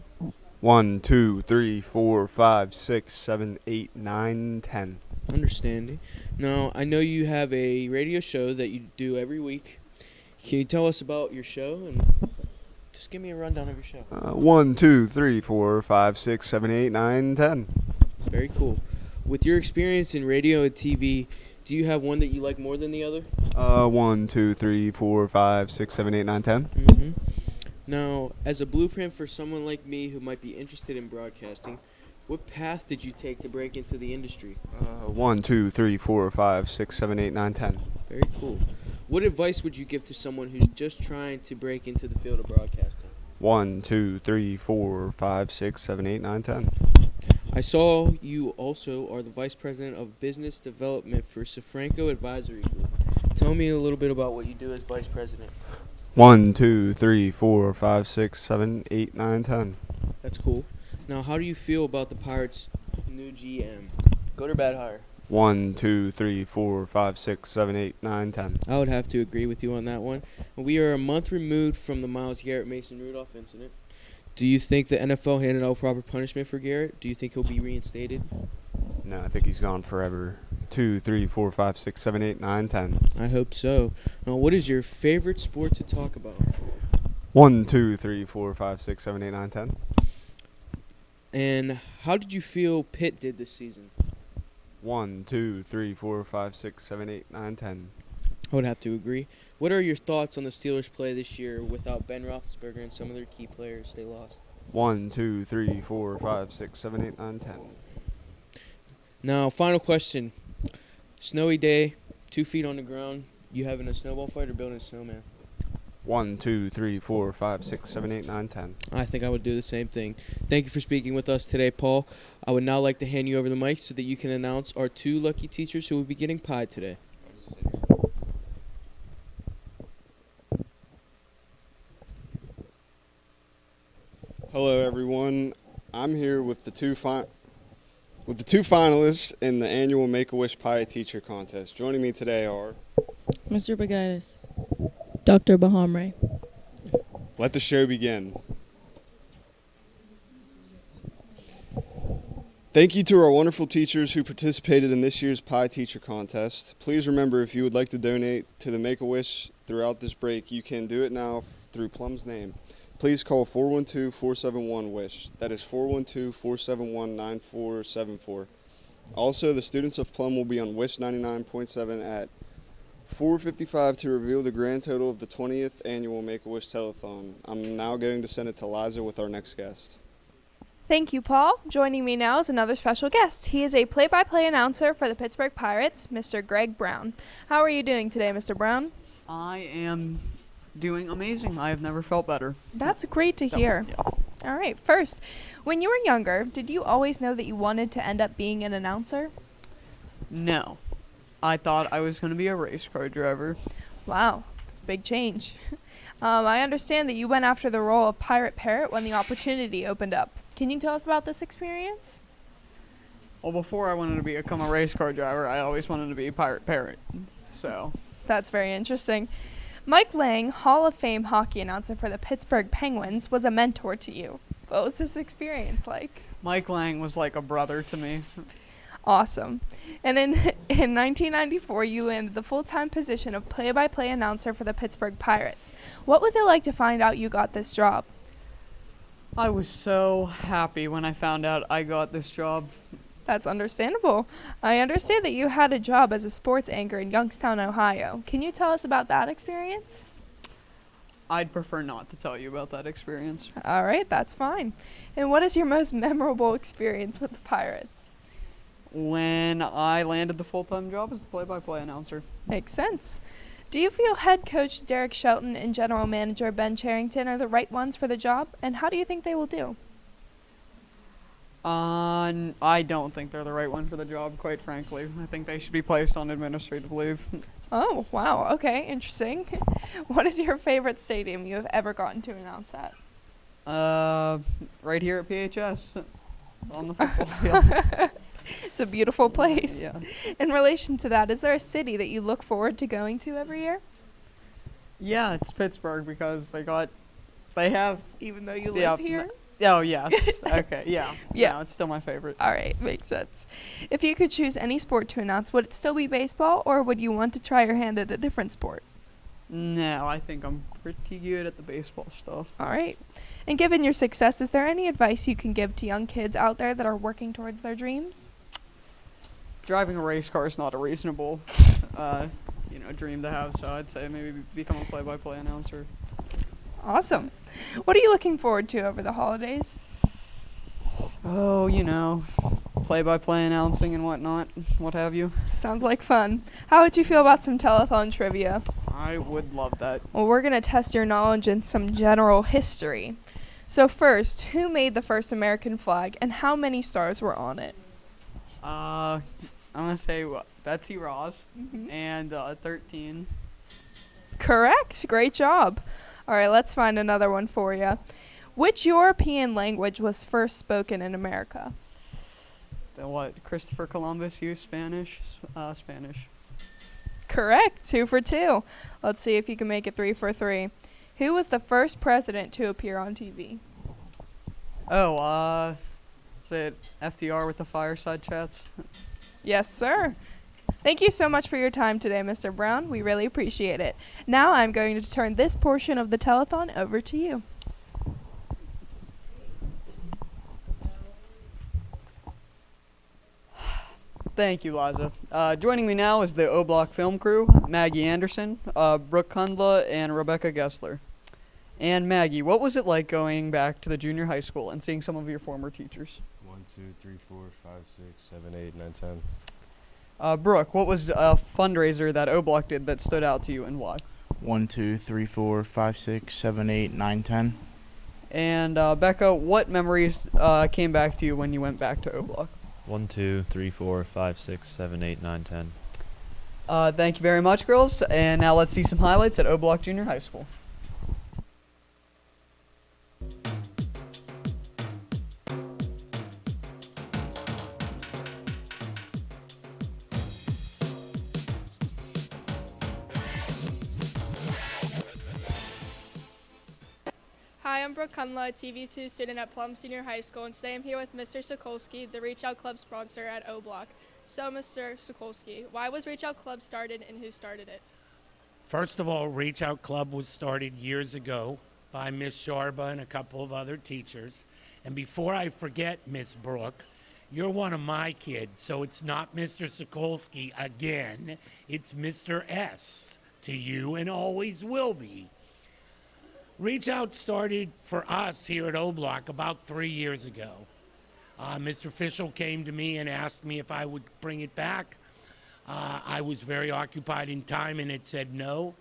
1, 2, 3, 4, 5, 6, 7, 8, 9, 10. Understanding. Now I know you have a radio show that you do every week. Can you tell us about your show and just give me a rundown of your show? 1, 2, 3, 4, 5, 6, 7, 8, 9, 10. Very cool. With your experience in radio and TV, do you have one that you like more than the other? 1, 2, 3, 4, 5, 6, 7, 8, 9, 10. Mm-hmm. Now, as a blueprint for someone like me who might be interested in broadcasting, what path did you take to break into the industry? 1, 2, 3, 4, 5, 6, 7, 8, 9, 10. Very cool. What advice would you give to someone who's just trying to break into the field of broadcasting? 1, 2, 3, 4, 5, 6, 7, 8, 9, 10. I saw you also are the Vice President of Business Development for Safranco Advisory Group. Tell me a little bit about what you do as Vice President. 1, 2, 3, 4, 5, 6, 7, 8, 9, 10. That's cool. Now, how do you feel about the Pirates' new GM? Good or bad hire? 1, 2, 3, 4, 5, 6, 7, 8, 9, 10. I would have to agree with you on that one. We are a month removed from the Myles Garrett Mason Rudolph incident. Do you think the NFL handed out proper punishment for Garrett? Do you think he'll be reinstated? No, I think he's gone forever. 2, 3, 4, 5, 6, 7, 8, 9, 10. I hope so. Now, what is your favorite sport to talk about? 1, 2, 3, 4, 5, 6, 7, 8, 9, 10. And how did you feel Pitt did this season? 1, 2, 3, 4, 5, 6, 7, 8, 9, 10. I would have to agree. What are your thoughts on the Steelers' play this year without Ben Roethlisberger and some of their key players they lost? 1, 2, 3, 4, 5, 6, 7, 8, 9, 10. Now, final question. Snowy day, 2 feet on the ground. You having a snowball fight or building a snowman? 1, 2, 3, 4, 5, 6, 7, 8, 9, 10. I think I would do the same thing. Thank you for speaking with us today, Paul. I would now like to hand you over the mic so that you can announce our 2 lucky teachers who will be getting pie today. Hello, everyone. I'm here with the two finalists in the annual Make-A-Wish Pie Teacher Contest. Joining me today are Mr. Bagaitis. Dr. Bahamre. Let the show begin. Thank you to our wonderful teachers who participated in this year's Pie Teacher Contest. Please remember, if you would like to donate to the Make-A-Wish throughout this break, you can do it now through Plum's name. Please call 412-471-WISH. That is 412-471-9474. Also, the students of Plum will be on Wish 99.7 at 4:55 to reveal the grand total of the 20th annual Make-A-Wish Telethon. I'm now going to send it to Liza with our next guest. Thank you, Paul. Joining me now is another special guest. He is a play-by-play announcer for the Pittsburgh Pirates, Mr. Greg Brown. How are you doing today, Mr. Brown? I am doing amazing. I have never felt better. That's great to hear. Yeah. All right. First, when you were younger, did you always know that you wanted to end up being an announcer? No. I thought I was going to be a race car driver. Wow. That's a big change. I understand that you went after the role of Pirate Parrot when the opportunity opened up. Can you tell us about this experience? Well, before I wanted to become a race car driver, I always wanted to be a Pirate Parrot. So. That's very interesting. Mike Lang, Hall of Fame hockey announcer for the Pittsburgh Penguins, was a mentor to you. What was this experience like? Mike Lang was like a brother to me. Awesome. And in 1994, you landed the full-time position of play-by-play announcer for the Pittsburgh Pirates. What was it like to find out you got this job? I was so happy when I found out I got this job. That's understandable. I understand that you had a job as a sports anchor in Youngstown, Ohio. Can you tell us about that experience? I'd prefer not to tell you about that experience. All right, that's fine. And what is your most memorable experience with the Pirates? When I landed the full-time job as the play-by-play announcer. Makes sense. Do you feel head coach Derek Shelton and general manager Ben Charrington are the right ones for the job? And how do you think they will do? I don't think they're the right one for the job, quite frankly. I think they should be placed on administrative leave. Oh, wow. Okay, interesting. What is your favorite stadium you have ever gotten to announce at? Right here at PHS, on the football field. It's a beautiful place. Yeah. In relation to that, is there a city that you look forward to going to every year? Yeah, it's Pittsburgh because they have. Even though you Yeah, live here? Oh, yes. Okay, yeah. Yeah. No, it's still my favorite. All right, makes sense. If you could choose any sport to announce, would it still be baseball, or would you want to try your hand at a different sport? No, I think I'm pretty good at the baseball stuff. All right. And given your success, is there any advice you can give to young kids out there that are working towards their dreams? Driving a race car is not a reasonable, dream to have, so I'd say maybe become a play-by-play announcer. Awesome. What are you looking forward to over the holidays? Oh, play-by-play announcing and whatnot, what have you. Sounds like fun. How would you feel about some telethon trivia? I would love that. Well, we're going to test your knowledge in some general history. So first, who made the first American flag and how many stars were on it? I'm going to say Betsy Ross and 13. Correct. Great job. All right, let's find another one for you. Which European language was first spoken in America? Christopher Columbus used Spanish? Spanish. Correct. 2 for 2. Let's see if you can make it 3 for 3. Who was the first president to appear on TV? Is it FDR with the fireside chats? Yes, sir. Thank you so much for your time today, Mr. Brown. We really appreciate it. Now I'm going to turn this portion of the telethon over to you. Thank you, Liza. Joining me now is the O-Block film crew, Maggie Anderson, Brooke Kundla, and Rebecca Gessler. And Maggie, what was it like going back to the junior high school and seeing some of your former teachers? 1, 2, 3, 4, 5, 6, 7, 8, 9, 10. Brooke, what was a fundraiser that O-Block did that stood out to you and why? 1, 2, 3, 4, 5, 6, 7, 8, 9, 10. And Becca, what memories came back to you when you went back to O-Block? 1, 2, 3, 4, 5, 6, 7, 8, 9, 10. Thank you very much, girls. And now let's see some highlights at O-Block Junior High School. Hi, I'm Brooke Kundla, a TV2 student at Plum Senior High School, and today I'm here with Mr. Sokolsky, the Reach Out Club sponsor at O-Block. So, Mr. Sokolsky, why was Reach Out Club started and who started it? First of all, Reach Out Club was started years ago by Miss Sharba and a couple of other teachers. And before I forget, Miss Brooke, you're one of my kids, so it's not Mr. Sokolsky again. It's Mr. S to you and always will be. Reach Out started for us here at O-Block about 3 years ago. Mr. Fischel came to me and asked me if I would bring it back. I was very occupied in time and had said no.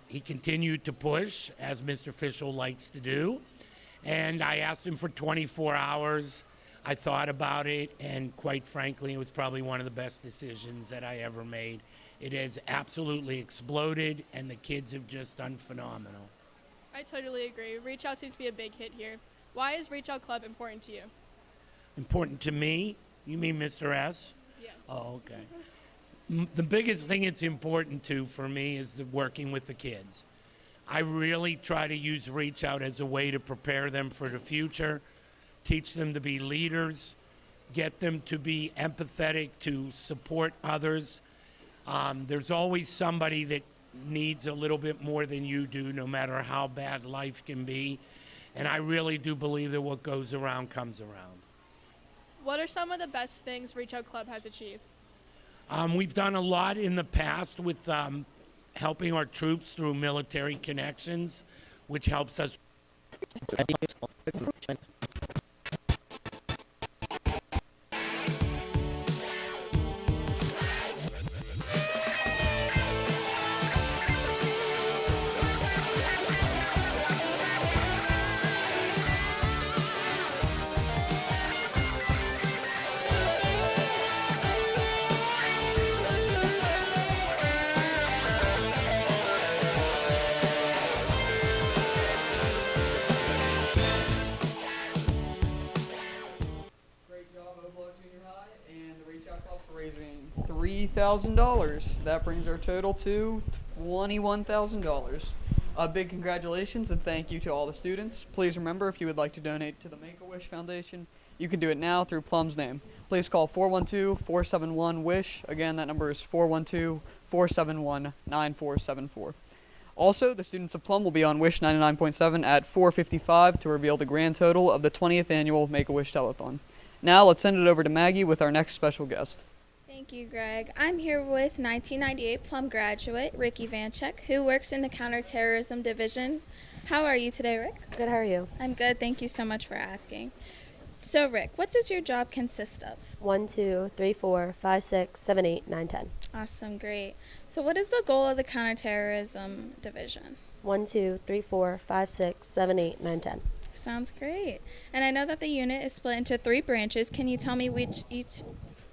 He continued to push, as Mr. Fischel likes to do. And I asked him for 24 hours. I thought about it, and quite frankly, it was probably one of the best decisions that I ever made. It has absolutely exploded, and the kids have just done phenomenal. I totally agree. Reach Out seems to be a big hit here. Why is Reach Out Club important to you? Important to me? You mean Mr. S? Yes. Oh, okay. The biggest thing it's important to for me is working with the kids. I really try to use Reach Out as a way to prepare them for the future, teach them to be leaders, get them to be empathetic, to support others. There's always somebody that needs a little bit more than you do, no matter how bad life can be. And I really do believe that what goes around comes around. What are some of the best things Reach Out Club has achieved? We've done a lot in the past with helping our troops through military connections, which helps us. $50,000. That brings our total to $21,000. A big congratulations and thank you to all the students. Please remember, if you would like to donate to the Make-A-Wish Foundation, you can do it now through Plum's name. Please call 412-471-WISH. Again, that number is 412-471-9474. Also, the students of Plum will be on Wish 99.7 at 4:55 to reveal the grand total of the 20th annual Make-A-Wish Telethon. Now, let's send it over to Maggie with our next special guest. Thank you, Greg. I'm here with 1998 Plum graduate Ricky Vanchek, who works in the Counterterrorism Division. How are you today, Rick? Good, how are you? I'm good. Thank you so much for asking. So, Rick, what does your job consist of? 1, 2, 3, 4, 5, 6, 7, 8, 9, 10. Awesome, great. So, what is the goal of the Counterterrorism Division? 1, 2, 3, 4, 5, 6, 7, 8, 9, 10. Sounds great. And I know that the unit is split into 3 branches. Can you tell me which each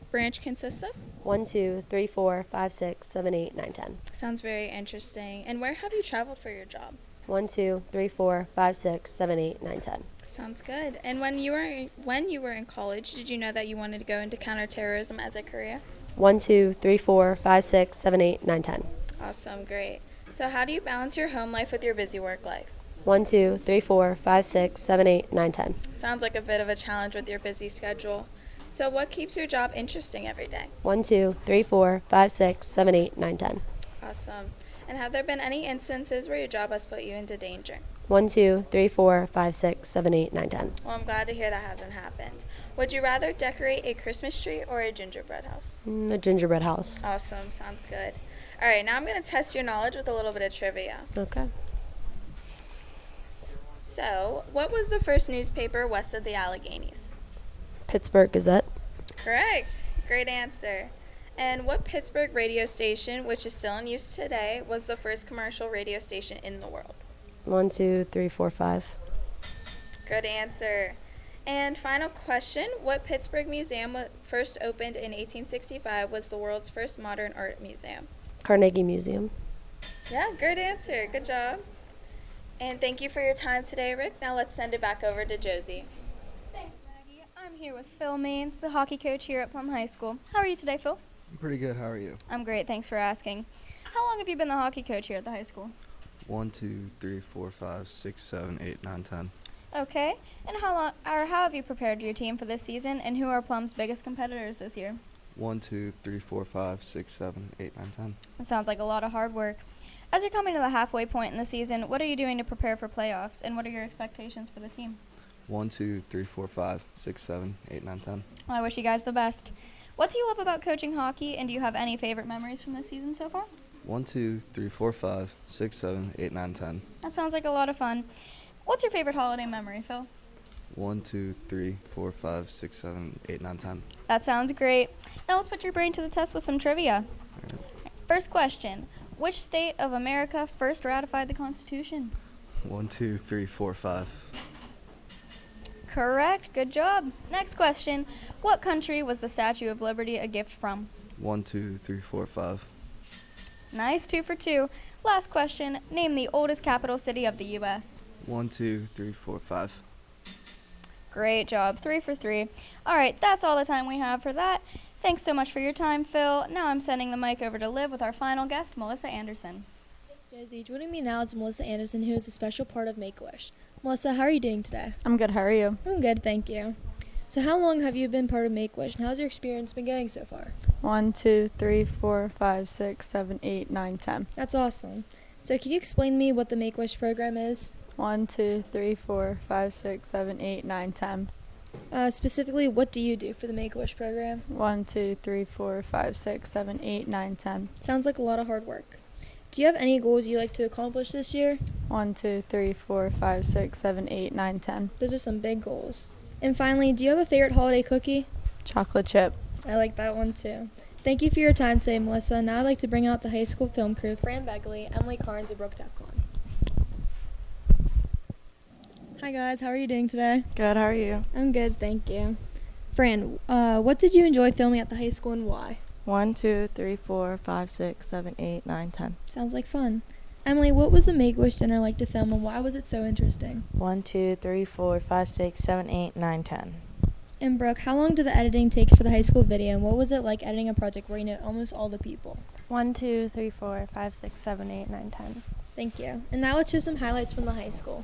branch consists of? 1, 2, 3, 4, 5, 6, 7, 8, 9, 10. Sounds very interesting. And where have you traveled for your job? 1, 2, 3, 4, 5, 6, 7, 8, 9, 10. Sounds good. And when you were in college, did you know that you wanted to go into counterterrorism as a career? 1, 2, 3, 4, 5, 6, 7, 8, 9, 10. Awesome, great. So how do you balance your home life with your busy work life? 1, 2, 3, 4, 5, 6, 7, 8, 9, 10. Sounds like a bit of a challenge with your busy schedule. So what keeps your job interesting every day? 1, 2, 3, 4, 5, 6, 7, 8, 9, 10. Awesome. And have there been any instances where your job has put you into danger? 1, 2, 3, 4, 5, 6, 7, 8, 9, 10. Well, I'm glad to hear that hasn't happened. Would you rather decorate a Christmas tree or a gingerbread house? A gingerbread house. Awesome. Sounds good. All right, now I'm going to test your knowledge with a little bit of trivia. Okay. So, what was the first newspaper west of the Alleghenies? Pittsburgh Gazette. Correct. Great answer. And what Pittsburgh radio station, which is still in use today, was the first commercial radio station in the world? 1, 2, 3, 4, 5. Good answer. And final question, what Pittsburgh museum first opened in 1865 was the world's first modern art museum? Carnegie Museum. Yeah, good answer. Good job. And thank you for your time today, Rick. Now let's send it back over to Josie. Thanks, Maggie. I'm here with Phil Maines, the hockey coach here at Plum High School. How are you today, Phil? I'm pretty good. How are you? I'm great. Thanks for asking. How long have you been the hockey coach here at the high school? 1, 2, 3, 4, 5, 6, 7, 8, 9, 10. Okay. And how have you prepared your team for this season, and who are Plum's biggest competitors this year? 1, 2, 3, 4, 5, 6, 7, 8, 9, 10. That sounds like a lot of hard work. As you're coming to the halfway point in the season, what are you doing to prepare for playoffs, and what are your expectations for the team? 1, 2, 3, 4, 5, 6, 7, 8, 9, 10. Well, I wish you guys the best. What do you love about coaching hockey, and do you have any favorite memories from this season so far? 1, 2, 3, 4, 5, 6, 7, 8, 9, 10. That sounds like a lot of fun. What's your favorite holiday memory, Phil? 1, 2, 3, 4, 5, 6, 7, 8, 9, 10. That sounds great. Now let's put your brain to the test with some trivia. First question. Which state of America first ratified the Constitution? 1, 2, 3, 4, 5. Correct. Good job. Next question. What country was the Statue of Liberty a gift from? 1, 2, 3, 4, 5. Nice. 2 for 2. Last question. Name the oldest capital city of the U.S. 1, 2, 3, 4, 5. Great job. 3 for 3. All right. That's all the time we have for that. Thanks so much for your time, Phil. Now I'm sending the mic over to Liv with our final guest, Melissa Anderson. Thanks, Josie. Joining me now is Melissa Anderson, who is a special part of Make-A-Wish. Melissa, how are you doing today? I'm good. How are you? I'm good, thank you. So how long have you been part of Make-A-Wish, and how's your experience been going so far? 1, 2, 3, 4, 5, 6, 7, 8, 9, 10. That's awesome. So can you explain to me what the Make-A-Wish program is? 1, 2, 3, 4, 5, 6, 7, 8, 9, 10. Specifically, what do you do for the Make-A-Wish program? 1, 2, 3, 4, 5, 6, 7, 8, 9, 10. Sounds like a lot of hard work. Do you have any goals you'd like to accomplish this year? 1, 2, 3, 4, 5, 6, 7, 8, 9, 10. Those are some big goals. And finally, do you have a favorite holiday cookie? Chocolate chip. I like that one too. Thank you for your time today, Melissa. Now I'd like to bring out the high school film crew, Fran Begley, Emily Carnes, and Brooke Teflon. Hi guys, how are you doing today? Good. How are you? I'm good, thank you. Fran, what did you enjoy filming at the high school and why? 1, 2, 3, 4, 5, 6, 7, 8, 9, 10. Sounds like fun. Emily, what was the Make-A-Wish dinner like to film and why was it so interesting? 1, 2, 3, 4, 5, 6, 7, 8, 9, 10. And Brooke, how long did the editing take for the high school video, and what was it like editing a project where you know almost all the people? 1, 2, 3, 4, 5, 6, 7, 8, 9, 10. Thank you. And now let's show some highlights from the high school.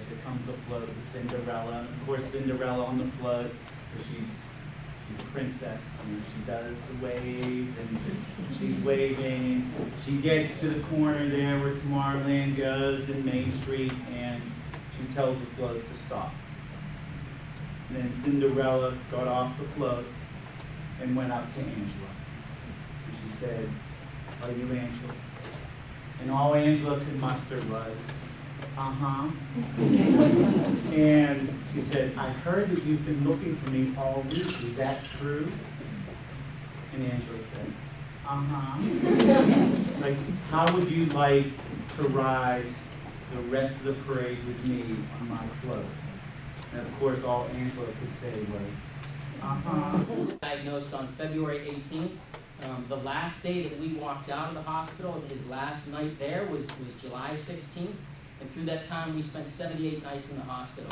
Becomes a float with Cinderella, and of course Cinderella on the float, because she's a princess, and she does the wave, and she's waving. She gets to the corner there where Tomorrowland goes in Main Street, and she tells the float to stop. And then Cinderella got off the float and went up to Angela, and she said, "Are you Angela?" And all Angela could muster was, "Uh-huh." And she said, "I heard that you've been looking for me all week. Is that true?" And Angela said, "Uh-huh." Like, how would you like to ride the rest of the parade with me on my float? And of course, all Angela could say was, "Uh-huh." Diagnosed on February 18th. The last day that we walked out of the hospital, his last night there was July 16th. And through that time, we spent 78 nights in the hospital.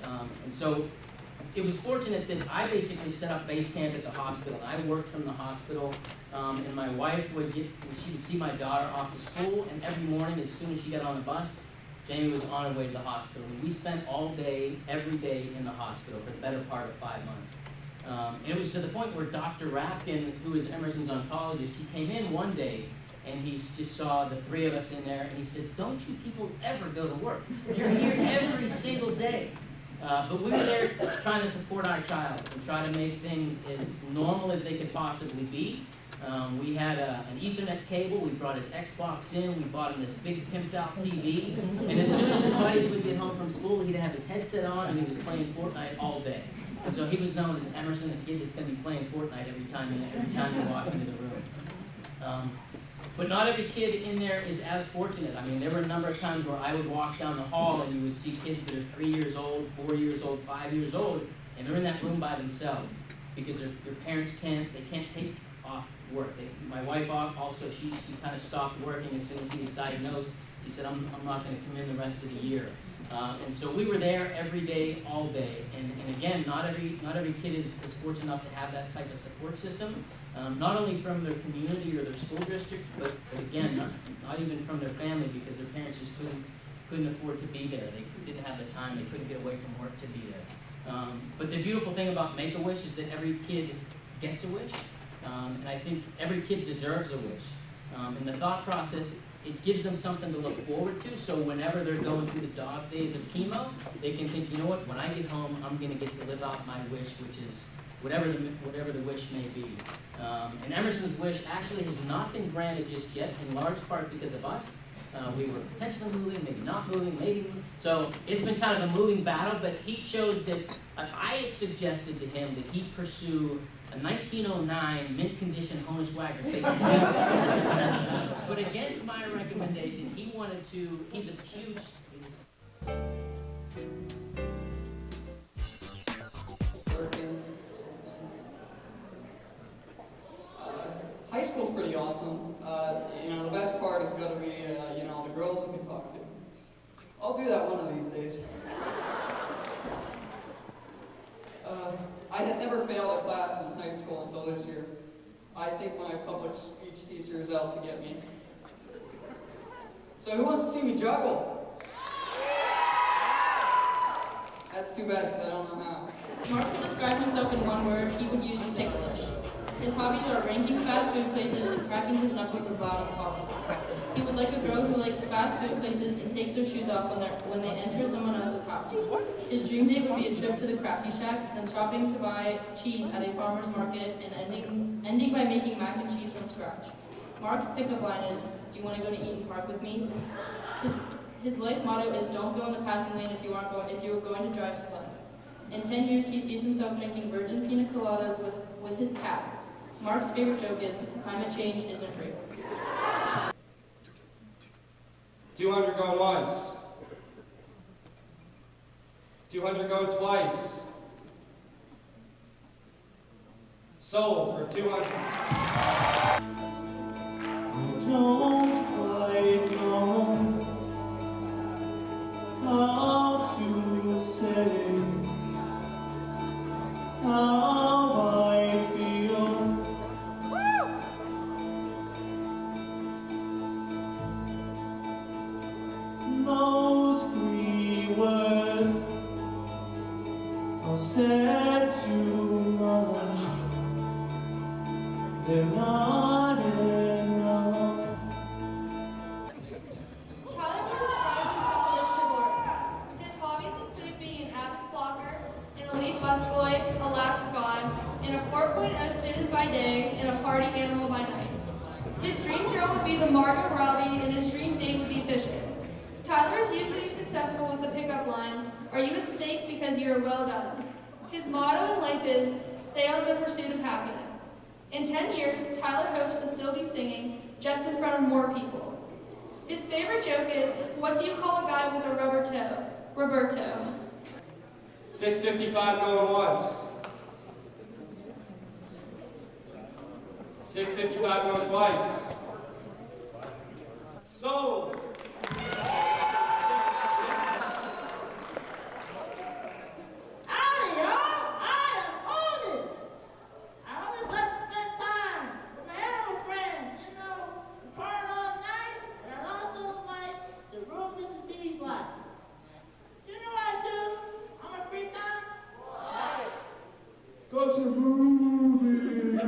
And so it was fortunate that I basically set up base camp at the hospital. I worked from the hospital, and my wife she would see my daughter off to school, and every morning, as soon as she got on the bus, Jamie was on her way to the hospital. And we spent all day, every day in the hospital for the better part of 5 months. And it was to the point where Dr. Rapkin, who is Emerson's oncologist, he came in one day, and he just saw the three of us in there, and he said, "Don't you people ever go to work? You're here every single day." But we were there trying to support our child and try to make things as normal as they could possibly be. We had an Ethernet cable. We brought his Xbox in. We bought him this big pimped out TV. And as soon as his buddies would get home from school, he'd have his headset on, and he was playing Fortnite all day. And so he was known as Emerson, the kid that's going to be playing Fortnite every time you walk into the room. But not every kid in there is as fortunate. I mean, there were a number of times where I would walk down the hall and you would see kids that are 3 years old, 4 years old, 5 years old, and they're in that room by themselves because their parents can't take off work. My wife also, she kind of stopped working as soon as he was diagnosed. She said, I'm not going to come in the rest of the year. And so we were there every day, all day. And again, not every kid is fortunate enough to have that type of support system. Not only from their community or their school district, but again, not even from their family because their parents just couldn't afford to be there. They didn't have the time. They couldn't get away from work to be there. But the beautiful thing about Make-A-Wish is that every kid gets a wish, and I think every kid deserves a wish. And the thought process, it gives them something to look forward to, so whenever they're going through the dog days of chemo, they can think, you know what, when I get home, I'm going to get to live out my wish, which is whatever the wish may be. And Emerson's wish actually has not been granted just yet, in large part because of us. We were potentially moving, maybe not moving, maybe moving. So it's been kind of a moving battle, but he chose that, I had suggested to him that he pursue a 1909 mint condition Honus-Wagner face paint. But against my recommendation, he wanted to, he's a huge, High school's pretty awesome. The best part is going to be, the girls you can talk to. I'll do that one of these days. I had never failed a class in high school until this year. I think my public speech teacher is out to get me. So who wants to see me juggle? That's too bad because I don't know how. Mark could describe himself in one word, he would use ticklish. His hobbies are ranking fast food places and cracking his knuckles as loud as possible. He would like a girl who likes fast food places and takes their shoes off when they enter someone else's house. His dream date would be a trip to the Crafty Shack, then shopping to buy cheese at a farmer's market, and ending by making mac and cheese from scratch. Mark's pickup line is, "Do you want to go to Eaton Park with me?" His life motto is, "Don't go in the passing lane if you are going to drive slow." In 10 years, he sees himself drinking virgin pina coladas with his cat. Mark's favorite joke is, "Climate change isn't real." 200 going once. 200 going twice. Sold for 200. I don't quite know how to say how I feel. Those 3 words are said too much. They're not enough. Tyler would describe himself as chivalrous. His hobbies include being an avid flocker, an elite busboy, a lax god, and a 4.0 student by day, and a party animal by night. His dream girl would be the Margot Robbie, and his dream date would be fishing. Tyler is usually successful with the pickup line, "Are you a steak because you are well done?" His motto in life is, "Stay on the pursuit of happiness." In 10 years, Tyler hopes to still be singing, just in front of more people. His favorite joke is, "What do you call a guy with a rubber toe?" Roberto. 655 going once. 655 going twice. Sold. Howdy, y'all. I am Otis. I always like to spend time with my animal friends. You know, we part all night, and I also like the room Mrs. B's like. You know what I do on my free time? What? Go to the movies.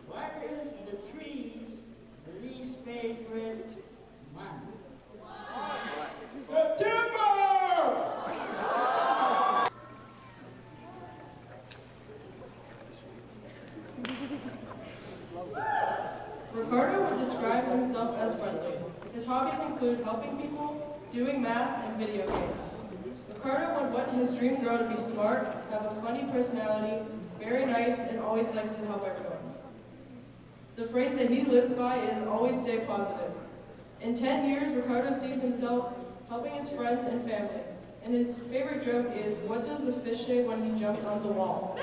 What is the tree's least favorite month? September! Ricardo would describe himself as friendly. His hobbies include helping people, doing math, and video games. Ricardo would want his dream girl to be smart, have a funny personality, very nice, and always likes to help everyone. The phrase that he lives by is always stay positive. In 10 years, Ricardo sees himself helping his friends and family. And his favorite joke is, "What does the fish say when he jumps on the wall?"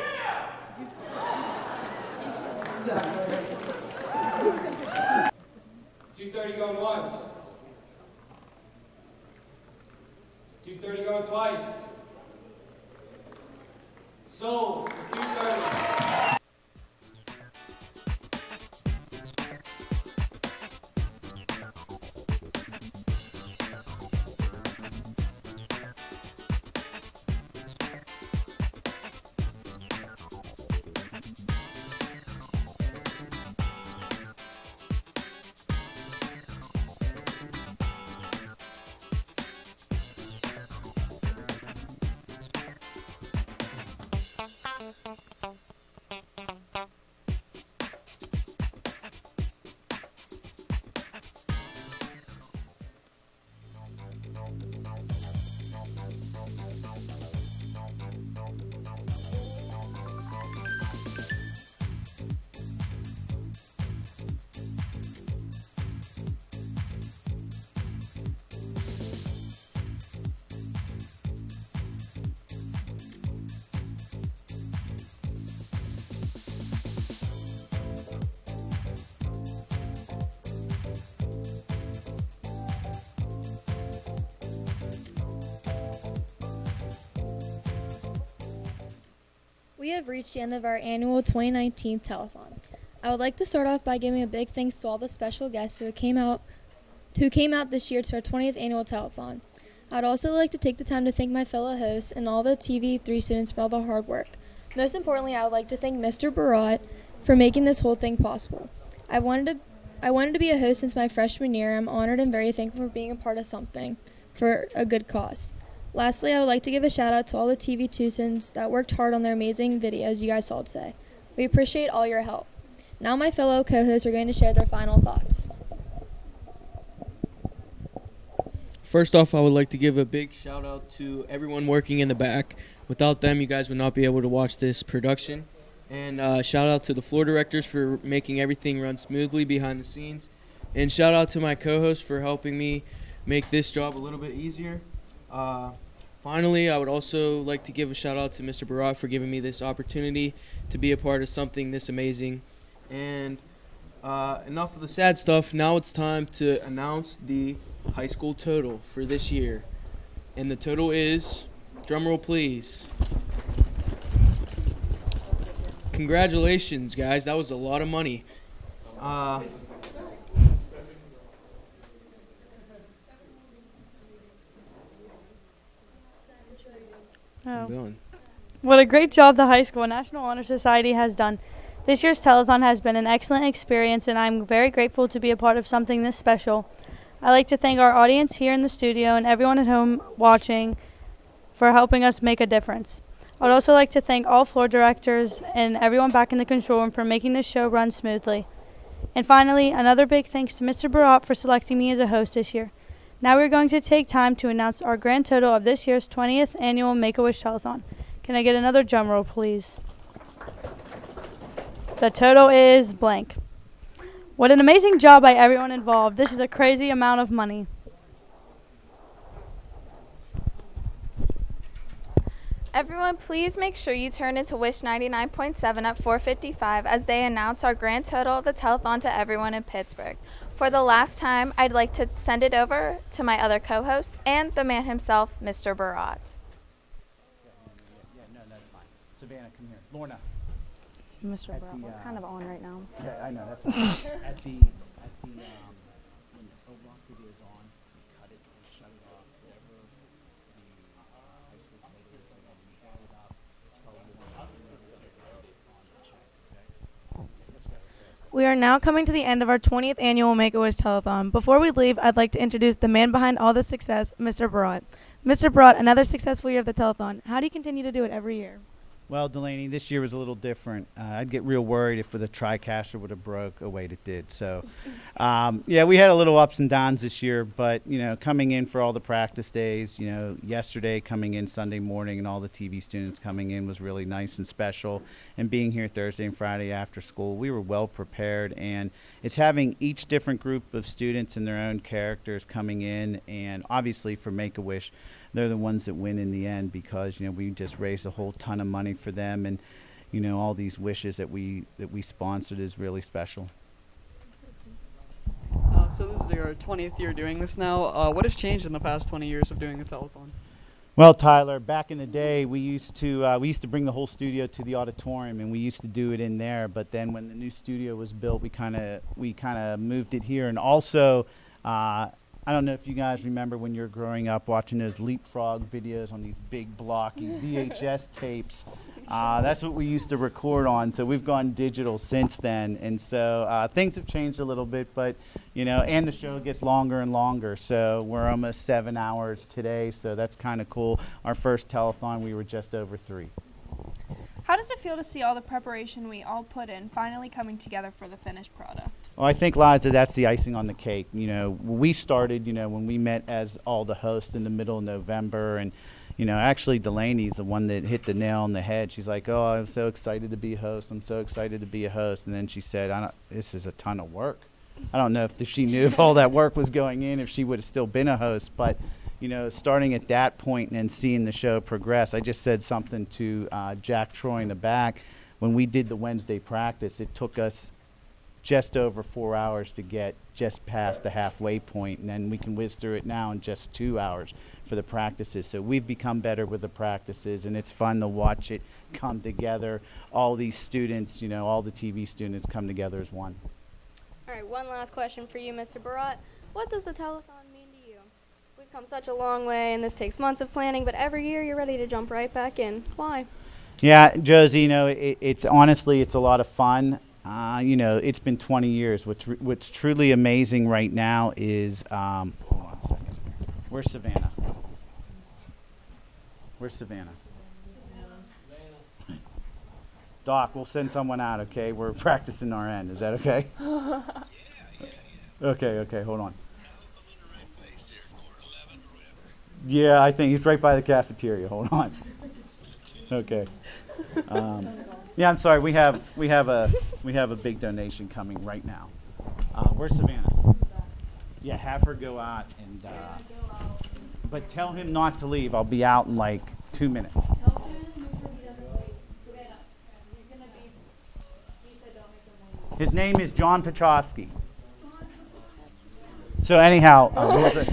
Exactly. 230 going once. 230 going twice. Sold for 230. We have reached the end of our annual 2019 Telethon. I would like to start off by giving a big thanks to all the special guests who came out this year to our 20th annual Telethon. I'd also like to take the time to thank my fellow hosts and all the TV3 students for all the hard work. Most importantly, I would like to thank Mr. Barat for making this whole thing possible. I wanted to be a host since my freshman year. I'm honored and very thankful for being a part of something for a good cause. Lastly, I would like to give a shout out to all the TV2 students that worked hard on their amazing videos you guys saw today. We appreciate all your help. Now my fellow co-hosts are going to share their final thoughts. First off, I would like to give a big shout out to everyone working in the back. Without them, you guys would not be able to watch this production. And shout out to the floor directors for making everything run smoothly behind the scenes. And shout out to my co-hosts for helping me make this job a little bit easier. Finally, I would also like to give a shout out to Mr. Barat for giving me this opportunity to be a part of something this amazing. And enough of the sad stuff. Now it's time to announce the high school total for this year. And the total is, drumroll please. Congratulations, guys. That was a lot of money. What a great job the High School National Honor Society has done. This year's telethon has been an excellent experience, and I'm very grateful to be a part of something this special. I'd like to thank our audience here in the studio and everyone at home watching for helping us make a difference. I'd also like to thank all floor directors and everyone back in the control room for making this show run smoothly. And finally, another big thanks to Mr. Barat for selecting me as a host this year. Now we're going to take time to announce our grand total of this year's 20th annual Make-A-Wish Telethon. Can I get another drum roll, please? The total is blank. What an amazing job by everyone involved. This is a crazy amount of money. Everyone, please make sure you turn into Wish 99.7 at 4:55 as they announce our grand total of the telethon to everyone in Pittsburgh. For the last time, I'd like to send it over to my other co-hosts and the man himself, Mr. Barat. Yeah, no, that's fine. Savannah, come here. Lorna. Mr. Barat, we're kind of on right now. Yeah, I know, that's fine. when the O-Block video is on, we cut it, we shut it off, whatever the high school total is, and then we add it up, tell Lorna, and then we put it on the check, okay? Let's go. We are now coming to the end of our 20th annual Make-A-Wish Telethon. Before we leave, I'd like to introduce the man behind all this success, Mr. Barat. Mr. Barat, another successful year of the telethon. How do you continue to do it every year? Well, Delaney, this year was a little different. I'd get real worried if the TriCaster would have broke the way it did. So, yeah, we had a little ups and downs this year, but, coming in for all the practice days, yesterday coming in Sunday morning and all the TV students coming in was really nice and special. And being here Thursday and Friday after school, we were well prepared. And it's having each different group of students and their own characters coming in. And obviously for Make-A-Wish, they're the ones that win in the end because we just raised a whole ton of money for them, and all these wishes that we sponsored is really special. So this is your 20th year doing this now. What has changed in the past 20 years of doing the telethon? Well, Tyler, back in the day, we used to bring the whole studio to the auditorium, and we used to do it in there. But then when the new studio was built, we kind of moved it here, and also. I don't know if you guys remember when you were growing up watching those leapfrog videos on these big blocky VHS tapes. That's what we used to record on. So we've gone digital since then. And so things have changed a little bit, but, and the show gets longer and longer. So we're almost 7 hours today. So that's kind of cool. Our first telethon, we were just over 3. How does it feel to see all the preparation we all put in finally coming together for the finished product? Well, I think, Liza, that's the icing on the cake. We started, when we met as all the hosts in the middle of November, and, actually Delaney's the one that hit the nail on the head. She's like, oh, I'm so excited to be a host. I'm so excited to be a host. And then she said, this is a ton of work. I don't know if she knew if all that work was going in, if she would have still been a host, but starting at that point and then seeing the show progress. I just said something to Jack Troy in the back. When we did the Wednesday practice, it took us just over 4 hours to get just past the halfway point, and then we can whiz through it now in just 2 hours for the practices. So we've become better with the practices, and it's fun to watch it come together. All these students, all the TV students come together as one. All right, one last question for you, Mr. Barat. What does the telethon mean to you? We've We've come such a long way, and this takes months of planning, but every year you're ready to jump right back in. Why? Yeah, Josie, it's honestly, it's a lot of fun. It's been 20 years. What's truly amazing right now is, hold on a second. Where's Savannah? Where's Savannah? Doc, we'll send someone out, okay? We're practicing our end. Is that okay? Okay, hold on. Yeah, I think he's right by the cafeteria. Hold on. Okay. Yeah, I'm sorry. We have a big donation coming right now. Where's Savannah? Yeah, have her go out and. But tell him not to leave. I'll be out in like 2 minutes. His name is John Petrovsky. So anyhow, what was it?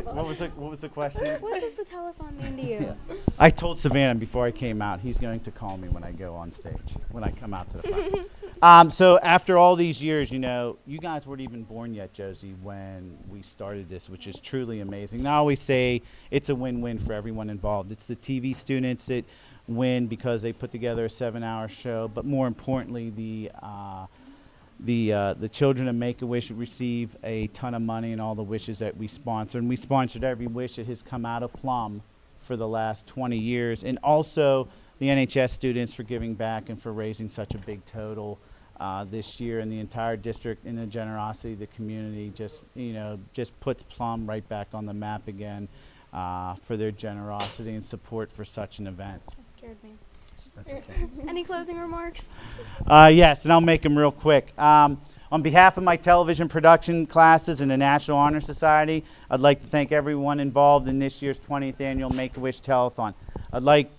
What was the question? What does the telethon mean to you? I told Savannah before I came out, he's going to call me when I go on stage, when I come out to the front. So after all these years, you guys weren't even born yet, Josie, when we started this, which is truly amazing. And I always say it's a win-win for everyone involved. It's the TV students that win because they put together a 7-hour show, but more importantly, the children of Make-A-Wish receive a ton of money and all the wishes that we sponsor. And we sponsored every wish that has come out of Plum for the last 20 years. And also the NHS students for giving back and for raising such a big total this year. And the entire district, in the generosity of the community, just puts Plum right back on the map again for their generosity and support for such an event. That scared me. That's okay. Any closing remarks? Yes, and I'll make them real quick. On behalf of my television production classes and the National Honor Society, I'd like to thank everyone involved in this year's 20th annual Make-A-Wish Telethon. I'd like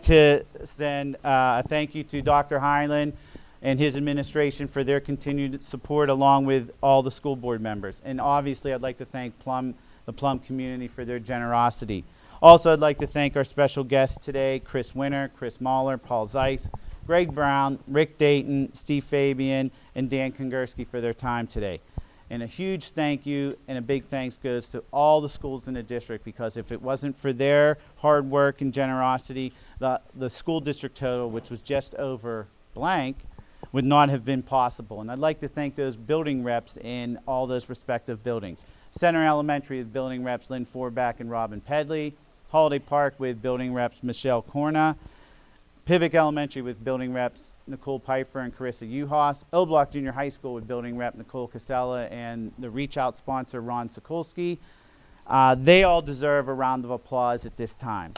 to send a thank you to Dr. Hyland and his administration for their continued support, along with all the school board members. And obviously, I'd like to thank the Plum community for their generosity. Also, I'd like to thank our special guests today, Chris Winter, Chris Mahler, Paul Zeiss, Greg Brown, Rick Dayton, Steve Fabian, and Dan Kongursky for their time today. And a huge thank you and a big thanks goes to all the schools in the district, because if it wasn't for their hard work and generosity, the school district total, which was just over blank, would not have been possible. And I'd like to thank those building reps in all those respective buildings. Center Elementary with building reps Lynn Forback and Robin Pedley. Holiday Park with building reps Michelle Corna. Pivot Elementary with building reps Nicole Piper and Carissa Uhas. O Block Junior High School with building rep Nicole Casella and the Reach Out sponsor Ron Sokolsky. They all deserve a round of applause at this time.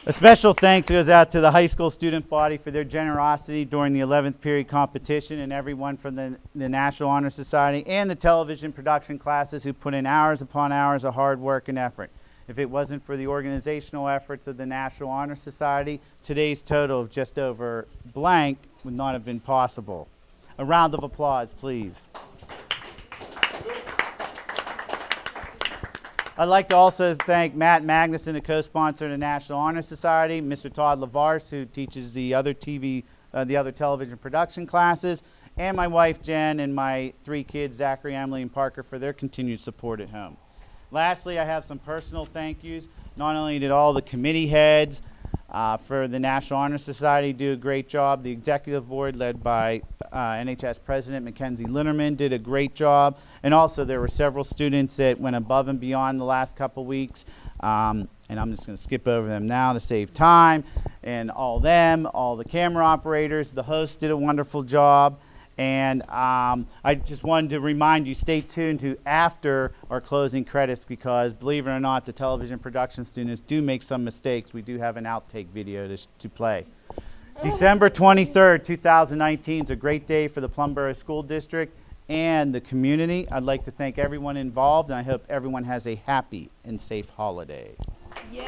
A special thanks goes out to the high school student body for their generosity during the 11th period competition, and everyone from the National Honor Society and the television production classes who put in hours upon hours of hard work and effort. If it wasn't for the organizational efforts of the National Honor Society, today's total of just over blank would not have been possible. A round of applause, please. I'd like to also thank Matt Magnuson, the co-sponsor of the National Honor Society, Mr. Todd Lavarse, who teaches the other television production classes, and my wife Jen and my 3 kids, Zachary, Emily, and Parker, for their continued support at home. Lastly, I have some personal thank yous. Not only did all the committee heads for the National Honor Society do a great job, the executive board led by NHS President Mackenzie Linderman did a great job, and also there were several students that went above and beyond the last couple weeks, and I'm just going to skip over them now to save time, and all the camera operators, the hosts did a wonderful job. And I just wanted to remind you, stay tuned to after our closing credits, because believe it or not, the television production students do make some mistakes. We do have an outtake video to play. December 23rd, 2019 is a great day for the Plum Borough School District and the community. I'd like to thank everyone involved, and I hope everyone has a happy and safe holiday. Yay!